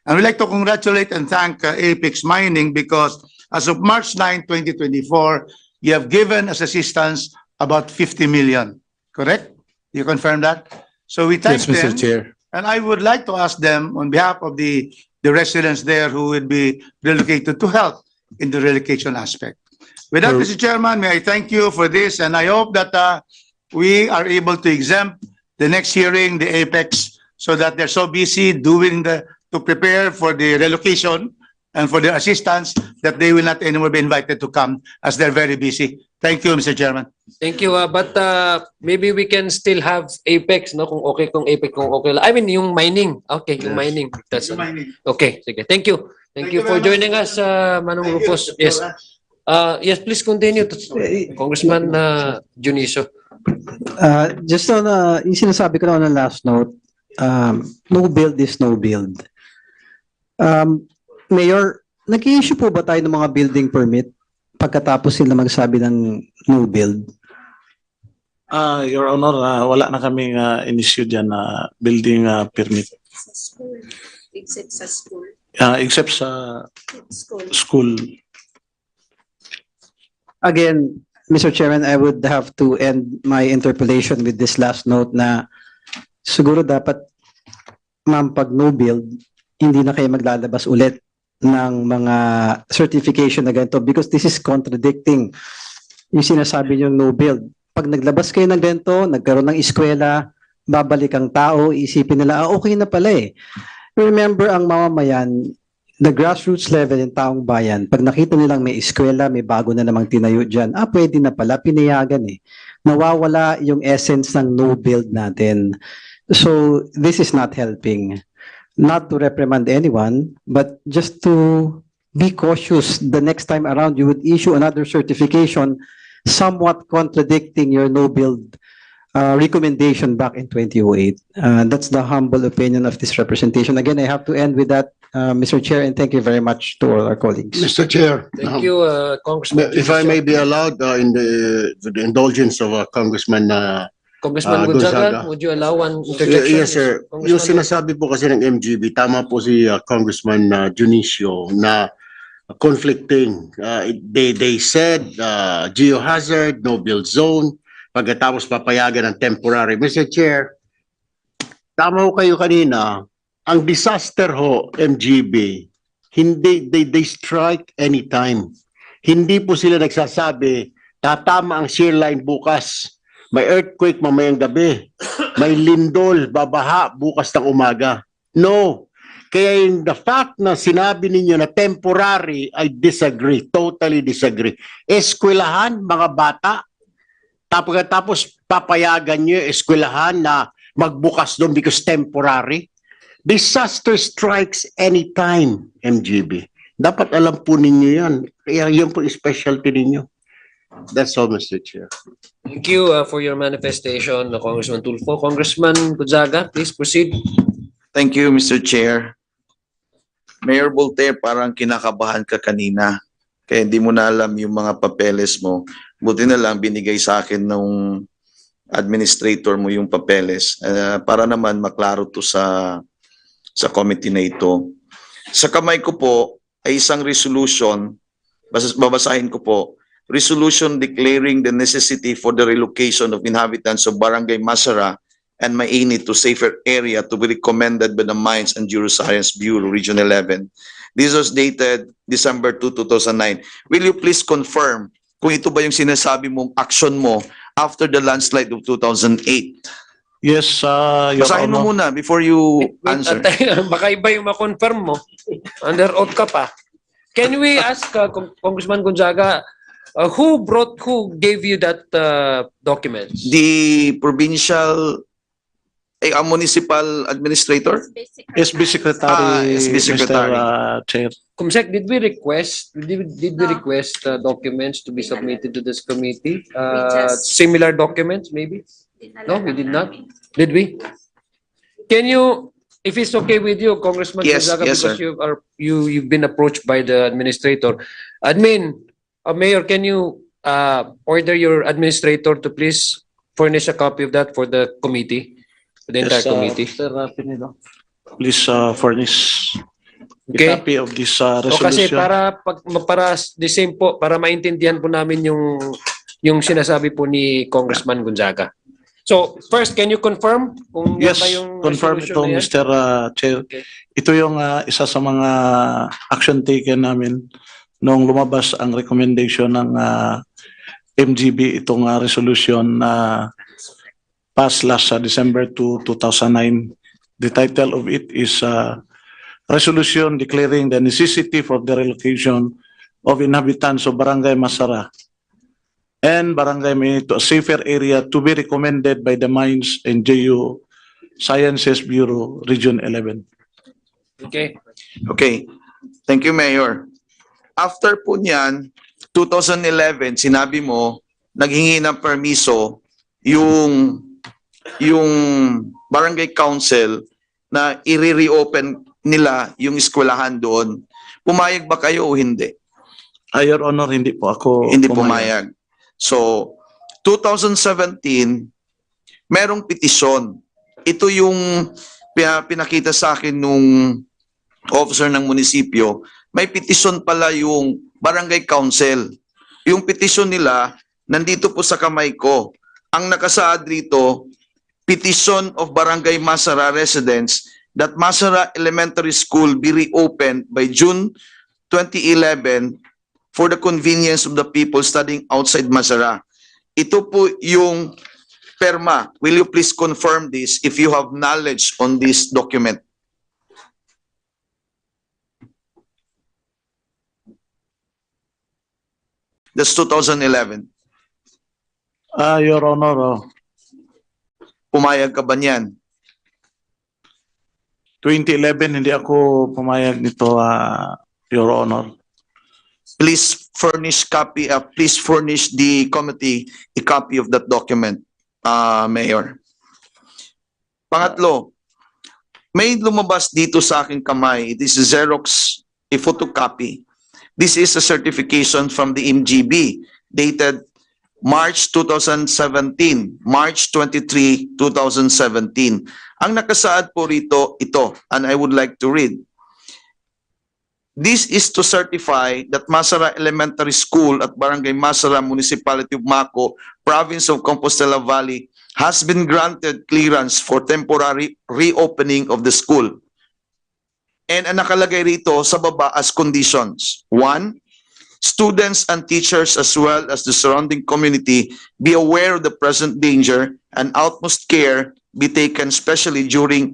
And we'd like to congratulate and thank Apex Mining because as of March 9, 2024, you have given us assistance about 50 million, correct? You confirm that? So we thank Yes, Mr. them. Chair. And I would like to ask them on behalf of the residents there who would be relocated to help in the relocation aspect. With that, Mr. Chairman, may I thank you for this, and I hope that we are able to exempt the next hearing, the Apex, so that they're so busy to prepare for the relocation and for their assistance that they will not anymore be invited to come as they're very busy. Thank you, Mr. Chairman. Thank you. But maybe we can still have Apex, no? Kung okay, kung okay lang. I mean, yung mining. Okay, yung mining. That's okay. Sige. Thank you. Thank you for joining us, Manong Rufus. Yes. Yes, please continue, Congressman Dionisio. Just on, yung sinasabi ko na on the last note, no build is no build. Mayor, nag-i-issue po ba tayo ng mga building permit pagkatapos sila magsabi ng no build? Your Honor, wala na kaming in-issue dyan na building permit. Except sa school. Except sa school. Again, Mr. Chairman, I would have to end my interpellation with this last note na siguro dapat, ma'am, pag no build, hindi na kayo maglalabas ulit ng mga certification na ganito because this is contradicting yung sinasabi nyo no build. Pag naglabas kayo ng ganito, nagkaroon ng eskwela, babalik ang tao, isipin nila, okay na pala eh. Remember, ang mamamayan, the grassroots level ng taong bayan, pag nakita nilang may eskwela, may bago na namang tinayo dyan, pwede na pala, pinayagan eh. Nawawala yung essence ng no build natin. So, this is not helping. Not to reprimand anyone, but just to be cautious the next time around you would issue another certification somewhat contradicting your no build recommendation back in 2008. That's the humble opinion of this representation. Again, I have to end with that, Mr. Chair, and thank you very much to all our colleagues. Mr. Chair. Thank you, Congressman. If I may be allowed, in the indulgence of Congressman Congressman Gonzaga, would you allow one interjection? Yes, sir. Yung sinasabi po kasi ng MGB, tama po si Congressman Dionisio na conflicting. They said geohazard, no build zone, pagkatapos papayagan ng temporary. Mr. Chair, tama ho kayo kanina, ang disaster ho, MGB, hindi, they strike anytime. Hindi po sila nagsasabi, tatama ang shear line bukas. May earthquake mamayang gabi. May lindol, babaha bukas ng umaga. No. Kaya yung the fact na sinabi ninyo na temporary, I disagree. Totally disagree. Eskwelahan, mga bata. Tapos papayagan nyo yung eskwelahan na magbukas doon because temporary. Disaster strikes anytime, MGB. Dapat alam po ninyo yan. Kaya yan po yung specialty ninyo. That's all, Mr. Chair. Thank you for your manifestation, Congressman Tulfo. Congressman Gonzaga, please proceed. Thank you, Mr. Chair. Mayor Voltaire, parang kinakabahan ka kanina. Kaya hindi mo na alam yung mga papeles mo. Buti na lang binigay sa akin nung administrator mo yung papeles para naman maklaro to sa committee na ito. Sa kamay ko po ay isang resolution, babasahin ko po, resolution declaring the necessity for the relocation of inhabitants of Barangay Masara and Mainit to safer area to be recommended by the Mines and Geoscience Bureau, Region 11. This was dated December 2, 2009. Will you please confirm kung ito ba yung sinasabi mong action mo after the landslide of 2008? Yes, Your Basahin mo Honor. muna before you answer. Baka iba yung ma-confirm mo. Under oath ka pa. Can we ask Congressman Gonzaga, who gave you that documents? The provincial, a municipal administrator? SB Secretary, SB Secretary. Mr. Chair. Kumsek, did we request documents to be submitted to this committee? Similar documents, maybe? No, we did not. Did we? Can you, if it's okay with you, Congressman Yes, Gonzaga, yes, because sir. you've been approached by the administrator. Mayor, can you order your administrator to please furnish a copy of that for the committee, for the entire Yes, committee? Mr. Pinedo. Please furnish Okay. a copy of this O kasi resolution. para the same po, para maintindihan po namin yung sinasabi po ni Congressman Gonzaga. So, first, can you confirm kung yan Yes, ba yung confirm resolution ito, na yan? Mr. Chair. Okay. Ito yung isa sa mga action taken namin nung lumabas ang recommendation ng MGB, itong resolution na passed last December 2, 2009. The title of it is Resolution Declaring the Necessity for the Relocation of Inhabitants of Barangay Masara and Barangay Mainit to a safer area to be recommended by the Mines and Geosciences Bureau, Region 11. Okay. Okay. Thank you, Mayor. After po niyan, 2011, sinabi mo, naghingi ng permiso yung barangay council na i-reopen nila yung eskwelahan doon. Pumayag ba kayo o hindi? Your Honor, hindi po ako Hindi pumayag. So, 2017, merong petisyon. Ito yung pinakita sa akin nung officer ng munisipyo. May petisyon pala yung barangay council. Yung petisyon nila, nandito po sa kamay ko. Ang nakasaad rito, petition of Barangay Masara residents that Masara Elementary School be reopened by June 2011 for the convenience of the people studying outside Masara. Ito po yung perma. Will you please confirm this if you have knowledge on this document? That's 2011. Your Honor, Pumayag ka ba niyan? 2011 hindi ako pumayag nito, Your Honor. Please furnish the committee a copy of that document, Mayor. Pangatlo, may lumabas dito sa aking kamay. It is a Xerox, a photocopy. This is a certification from the MGB dated March 2017, March 23, 2017. Ang nakasaad po rito, ito, and I would like to read. This is to certify that Masara Elementary School at Barangay Masara, Municipality of Maco, Province of Compostela Valley, has been granted clearance for temporary reopening of the school. And ang nakalagay rito sa baba as conditions. 1, students and teachers as well as the surrounding community be aware of the present danger and utmost care be taken especially during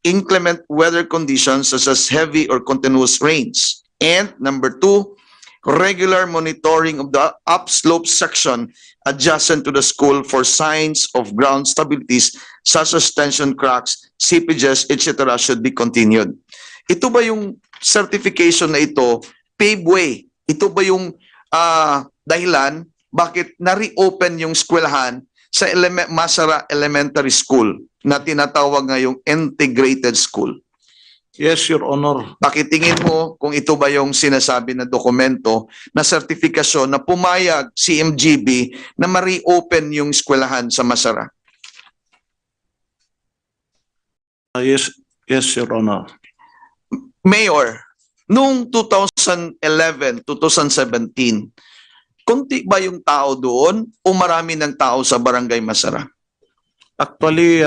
inclement weather conditions such as heavy or continuous rains. And number 2, regular monitoring of the upslope section adjacent to the school for signs of ground stabilities such as tension cracks, seepages, etc. should be continued. ito ba yung certification na ito, pave way? Ito ba yung dahilan bakit na-reopen yung eskwelahan sa Masara Elementary School na tinatawag ngayong integrated school? Yes, Your Honor. Pakitingin mo kung ito ba yung sinasabi na dokumento na sertifikasyon na pumayag si MGB na ma-reopen yung eskwelahan sa Masara. Yes, Your Honor. Mayor, noong 2011, 2017, konti ba yung tao doon o marami ng tao sa Barangay Masara? Actually,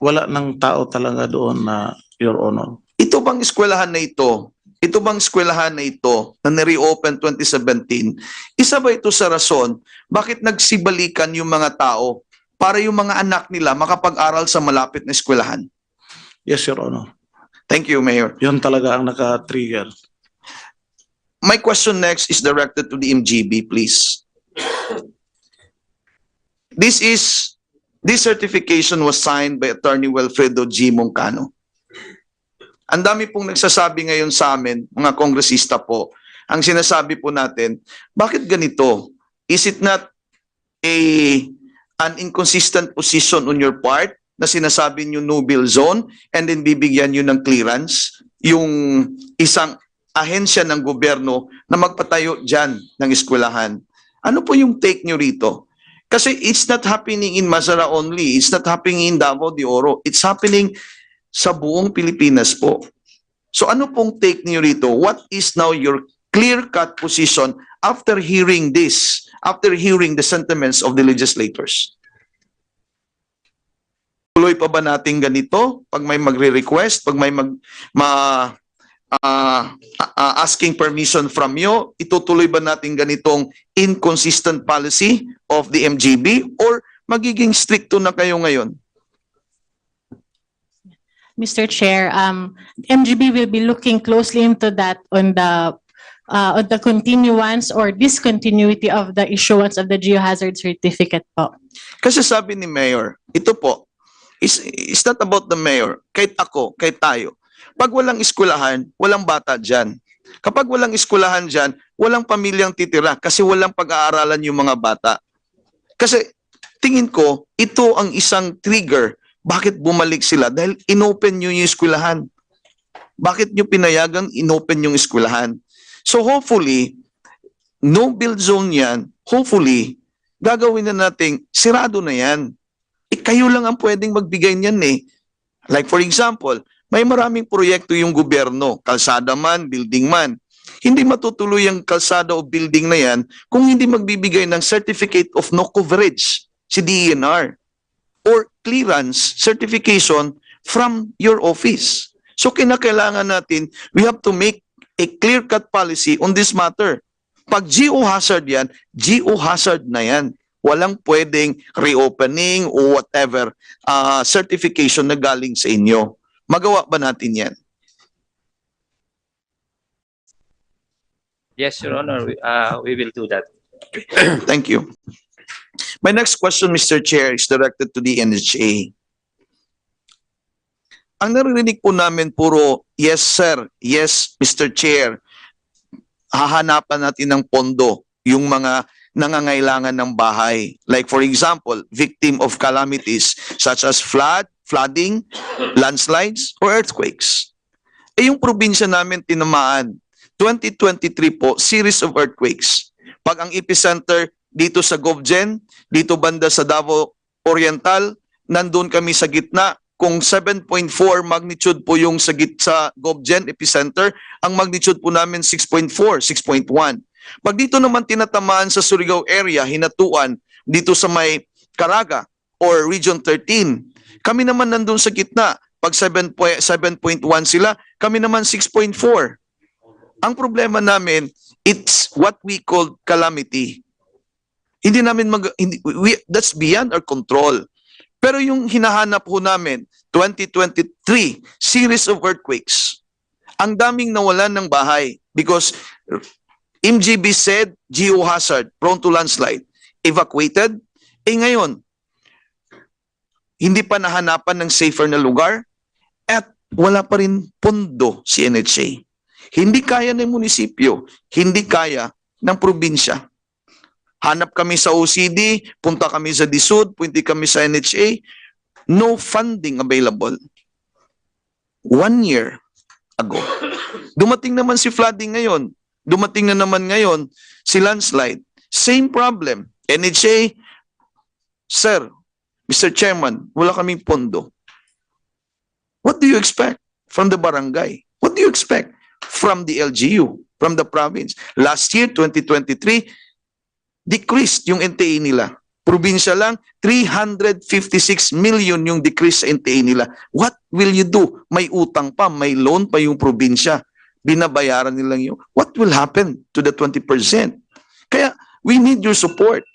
wala ng tao talaga doon na Your Honor. Ito bang eskwelahan na ito? Ito bang eskwelahan na ito na ni-reopen 2017? Isa ba ito sa rason bakit nagsibalikan yung mga tao para yung mga anak nila makapag-aral sa malapit na eskwelahan? Yes, Your Honor. Thank you, Mayor. Yun talaga ang naka-trigger. My question next is directed to the MGB, please. This certification was signed by Attorney Wilfredo G. Moncano. Ang dami pong nagsasabi ngayon sa amin, mga kongresista po, ang sinasabi po natin, bakit ganito? Is it not an inconsistent position on your part na sinasabi nyo no-bill zone and then bibigyan nyo ng clearance yung isang ahensya ng gobyerno na magpatayo dyan ng eskwelahan? Ano po yung take nyo rito? Kasi it's not happening in Masara only. It's not happening in Davao de Oro. It's happening sa buong Pilipinas po. So ano pong take niyo rito? What is now your clear-cut position after hearing this, after hearing the sentiments of the legislators? Tuloy pa ba natin ganito? Pag may magre-request, pag may asking permission from you, itutuloy ba natin ganitong inconsistent policy of the MGB or magiging stricto na kayo ngayon? Mr. Chair, MGB will be looking closely into that on the continuance or discontinuity of the issuance of the geohazard certificate po. Kasi sabi ni Mayor, ito po, it's not about the Mayor, kahit ako, kahit tayo. Pag walang eskwelahan, walang bata dyan. Kapag walang eskwelahan dyan, walang pamilyang titira kasi walang pag-aaralan yung mga bata. Kasi tingin ko, ito ang isang trigger. Bakit bumalik sila? Dahil inopen nyo yung eskwelahan. Bakit nyo pinayagang inopen yung eskwelahan? So hopefully, no build zone yan. Hopefully, gagawin na natin, sirado na yan. Kayo lang ang pwedeng magbigay niyan eh. Like for example, may maraming proyekto yung gobyerno, kalsada man, building man. Hindi matutuloy ang kalsada o building na yan kung hindi magbibigay ng certificate of no coverage, si DENR, or clearance certification from your office. So kinakailangan natin, we have to make a clear-cut policy on this matter. Pag geohazard yan, geohazard na yan. Walang pwedeng reopening o whatever certification na galing sa inyo. Magawa ba natin yan? Yes, Your Honor, we will do that. Thank you. My next question, Mr. Chair, is directed to the NHA. Ang narinig po namin puro, yes sir, yes Mr. Chair, hahanapan natin ng pondo yung mga nangangailangan ng bahay. Like for example, victim of calamities such as flooding, landslides, or earthquakes. Yung probinsya namin tinamaan, 2023 po, series of earthquakes. Pag ang epicenter dito sa GovGen, dito banda sa Davao Oriental, nandun kami sa gitna. Kung 7.4 magnitude po yung sa GovGen epicenter, ang magnitude po namin 6.4, 6.1. Pag dito naman tinatamaan sa Surigao area, Hinatuan, dito sa may Caraga or Region 13, kami naman nandun sa gitna. Pag 7.1 sila, kami naman 6.4. Ang problema namin, it's what we call calamity. Hindi namin that's beyond our control. Pero yung hinahanap ho namin, 2023, series of earthquakes. Ang daming nawalan ng bahay because MGB said geohazard, prone to landslide, evacuated. Ngayon, hindi pa nahanapan ng safer na lugar. At wala pa rin pondo si NHA. Hindi kaya ng munisipyo, hindi kaya ng probinsya. Hanap kami sa OCD, punta kami sa DSUD, punta kami sa NHA, no funding available. 1 year ago. Dumating naman si flooding ngayon. Dumating na naman ngayon si landslide. Same problem. NHA, Sir, Mr. Chairman, wala kaming pondo. What do you expect from the barangay? What do you expect from the LGU, from the province? Last year, 2023, decreased yung NTE nila. Probinsya lang, 356 million yung decrease sa NTE nila. What will you do? May utang pa, may loan pa yung probinsya. Binabayaran nilang yun. What will happen to the 20%? Kaya, we need your support.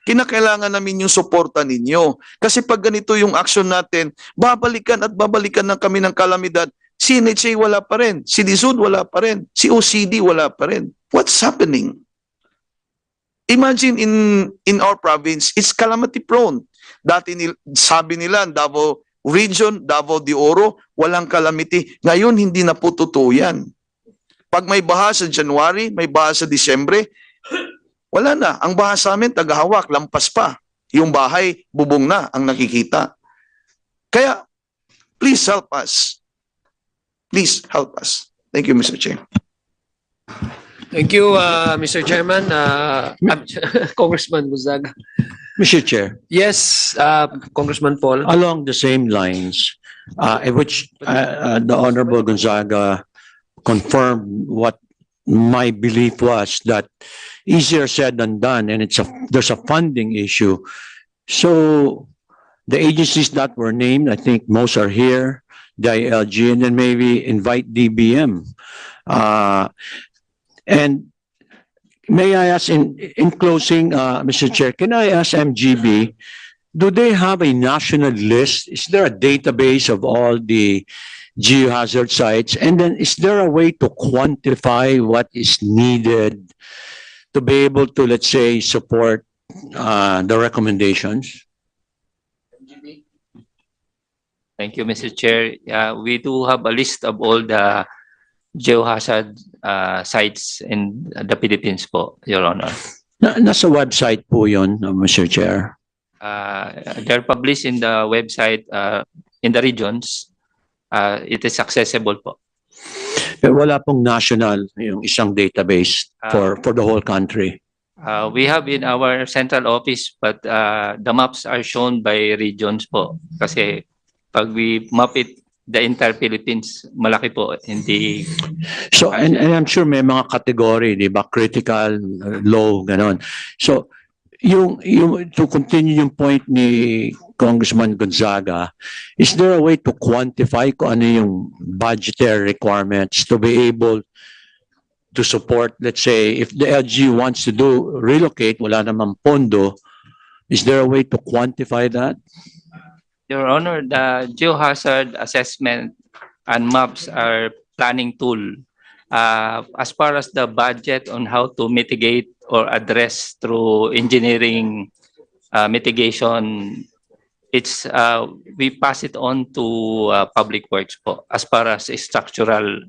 Kinakailangan namin yung suporta ninyo. Kasi pag ganito yung action natin, babalikan at babalikan ng kami ng kalamidad. Si NHA wala pa rin. Si DSUD wala pa rin. Si OCD wala pa rin. What's happening? Imagine in our province, it's calamity prone. Dati sabi nila, Davao Region, Davao de Oro, walang calamity. Ngayon, hindi na po totoo yan. Pag may baha sa January, may baha sa Disyembre, wala na. Ang baha sa amin, tagahawak, lampas pa. Yung bahay, bubong na ang nakikita. Kaya, please help us. Please help us. Thank you, Mr. Chair. Thank you, Mr. Chairman. Congressman Gonzaga. Mr. Chair, Yes, Congressman Paul. along the same lines, in which the Honorable Gonzaga confirmed what my belief was, that easier said than done, and there's a funding issue. So the agencies that were named, I think most are here, the ILG, and then maybe invite DBM. And may I ask in closing, Mr. Chair, can I ask MGB, do they have a national list? Is there a database of all the geohazard sites? And then is there a way to quantify what is needed to be able to, let's say, support the recommendations? Thank you, Mr. Chair. We do have a list of all the geohazard sites in the Philippines po, Your Honor. Nasa website po yun, Mr. Chair. They're published in the website in the regions. It is accessible po. Pero wala pong national, yung isang database for the whole country. We have in our central office, but the maps are shown by regions po. Kasi pag we map it, the entire Philippines, malaki po, hindi. So, and I'm sure may mga category, di ba? Critical, low, ganon. So, to continue yung point ni Congressman Gonzaga, is there a way to quantify kung ano yung budgetary requirements to be able to support, let's say, if the LG wants to relocate, wala namang pondo, is there a way to quantify that? Your Honor, the geohazard assessment and maps are planning tool. As far as the budget on how to mitigate or address through engineering mitigation, it's we pass it on to public works po, as far as structural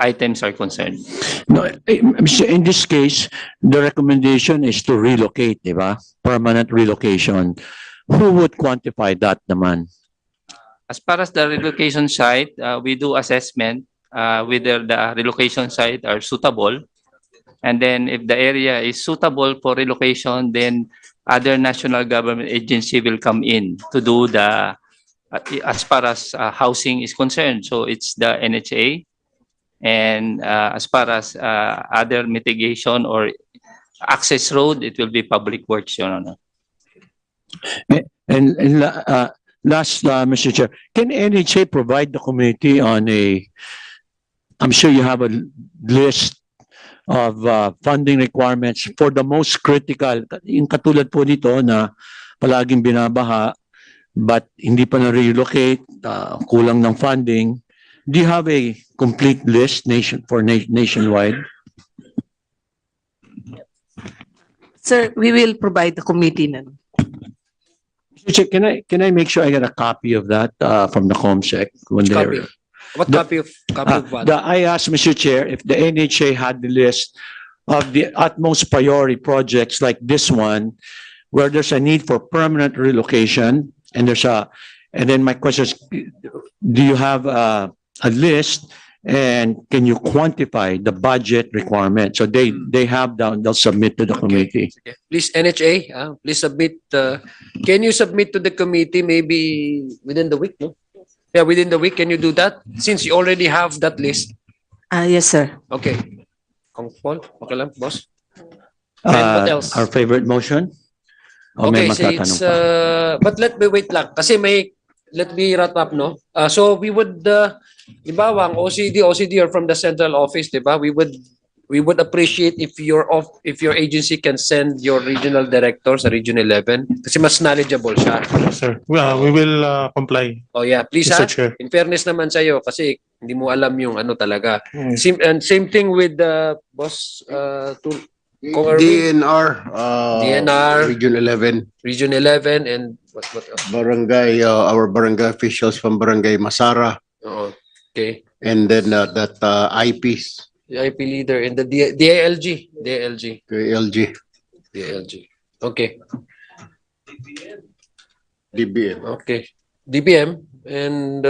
items are concerned. No, in this case, the recommendation is to relocate, di ba? Permanent relocation. Who would quantify that naman? As far as the relocation site, we do assessment whether the relocation site are suitable. And then if the area is suitable for relocation, then other national government agency will come in to do the, as far as housing is concerned. So it's the NHA. And as far as other mitigation or access road, it will be public works, Your Honor. And last, Mr. Chair, can NHA provide the committee on I'm sure you have a list of funding requirements for the most critical, yung katulad po nito na palaging binabaha, but hindi pa na-relocate, kulang ng funding. Do you have a complete list nationwide? Sir, we will provide the committee na. Mr. Chair, can I make sure I get a copy of that from the COMSEC when Which they're copy? What The- copy of what? I asked, Mr. Chair, if the NHA had the list of the utmost priority projects like this one, where there's a need for permanent relocation, and and then my question is, do you have a list, and can you quantify the budget requirement? So they have they'll submit to the committee. Okay. Please, NHA, please submit. Can you submit to the committee maybe within the week? No? Yeah, within the week. Can you do that? Since you already have that list. Yes, sir. Okay. Kong Paul, okay lang, boss. And what else? Our favorite motion? O may Okay, so magtatanong it's pa? but let me wait lang kasi let me wrap up, no. So we would di ba, ang OCD are from the central office, di ba? We would appreciate if your agency can send your regional director sa Region 11 kasi mas knowledgeable siya. Yes, sir. Well, we will comply. Oh yeah, please Mr. ha. Chair. In fairness naman sa iyo kasi hindi mo alam yung ano talaga. Mm. Same thing with boss Kung Erwin. DNR. Region 11. Region 11 and what else? Barangay, our barangay officials from Barangay Masara. Oo. Okay. And then that IPs. The IP leader and the DALG. LG. Okay. DBM. Okay. DBM and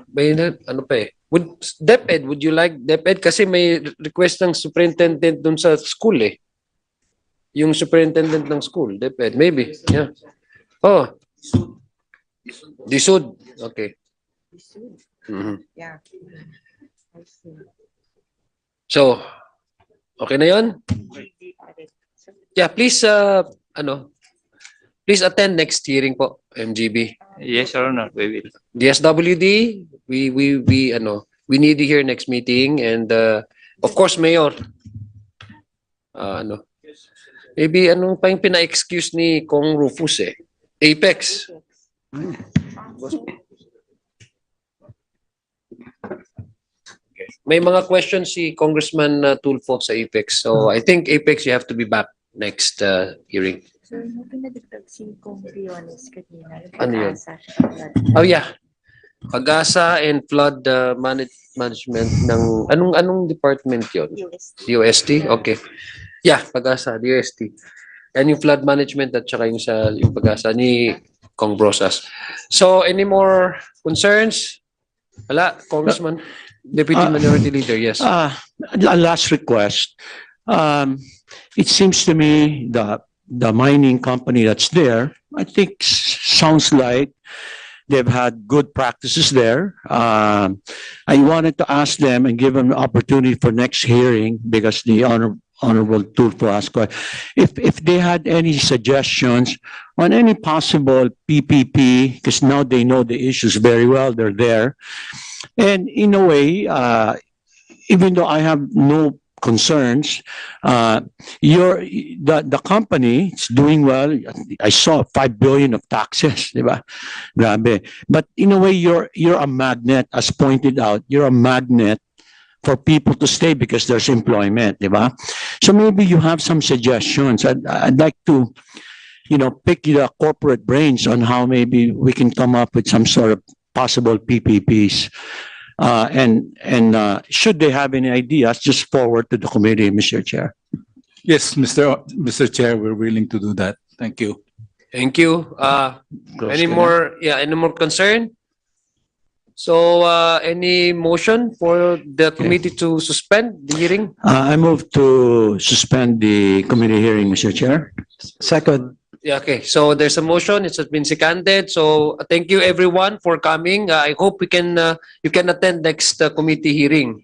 may ano pa eh. Would DepEd, would you like DepEd kasi may request ng superintendent dun sa school eh. Yung superintendent ng school, DepEd, maybe. Yeah. Oh. DSUD. Okay. Mhm. Yeah. So, okay na 'yon? Yeah, please please attend next hearing po, MGB. Yes, Your Honor, we will. DSWD, we need you here next meeting and of course Mayor. Maybe anong pa yung pina-excuse ni Kong Rufus eh. Apex. May mga questions si Congressman Tulfo sa Apex. So I think Apex, you have to be back next hearing. Sir, may pinadagdag si Kong Riones kanina. Ano yun? Pag-asa. Oh yeah. Pag-asa and flood management ng anong department 'yon? UST. Okay. Yeah, Pag-asa, UST. And yung flood management at saka yung Pag-asa ni Kong Brosas. So any more concerns? Wala, Congressman, Deputy Minority Leader, yes. A last request. It seems to me that the mining company that's there, I think sounds like they've had good practices there. I wanted to ask them and give them the opportunity for next hearing because the Honorable Tulfo asked if they had any suggestions on any possible PPP, because now they know the issues very well, they're there. And in a way, even though I have no concerns, the company is doing well. I saw 5 billion of taxes, di ba? Grabe. But in a way, you're a magnet, as pointed out. You're a magnet for people to stay because there's employment, di ba? So maybe you have some suggestions. I'd like to, pick the corporate brains on how maybe we can come up with some sort of possible PPPs. And should they have any ideas, just forward to the committee, Mr. Chair. Yes, Mr. Chair, we're willing to do that. Thank you. Thank you. Any more concern? So any motion for the committee to suspend the hearing? I move to suspend the committee hearing, Mr. Chair. Second. Yeah, okay. So there's a motion. It has been seconded. So thank you everyone for coming. I hope you can attend next committee hearing.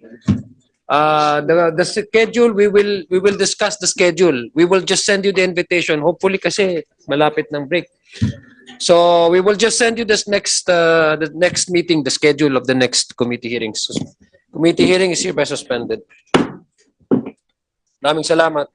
The schedule, we will discuss the schedule. We will just send you the invitation. Hopefully kasi malapit ng break. So we will just send you this the next meeting, the schedule of the next committee hearings. Committee hearing is hereby suspended. Maraming salamat.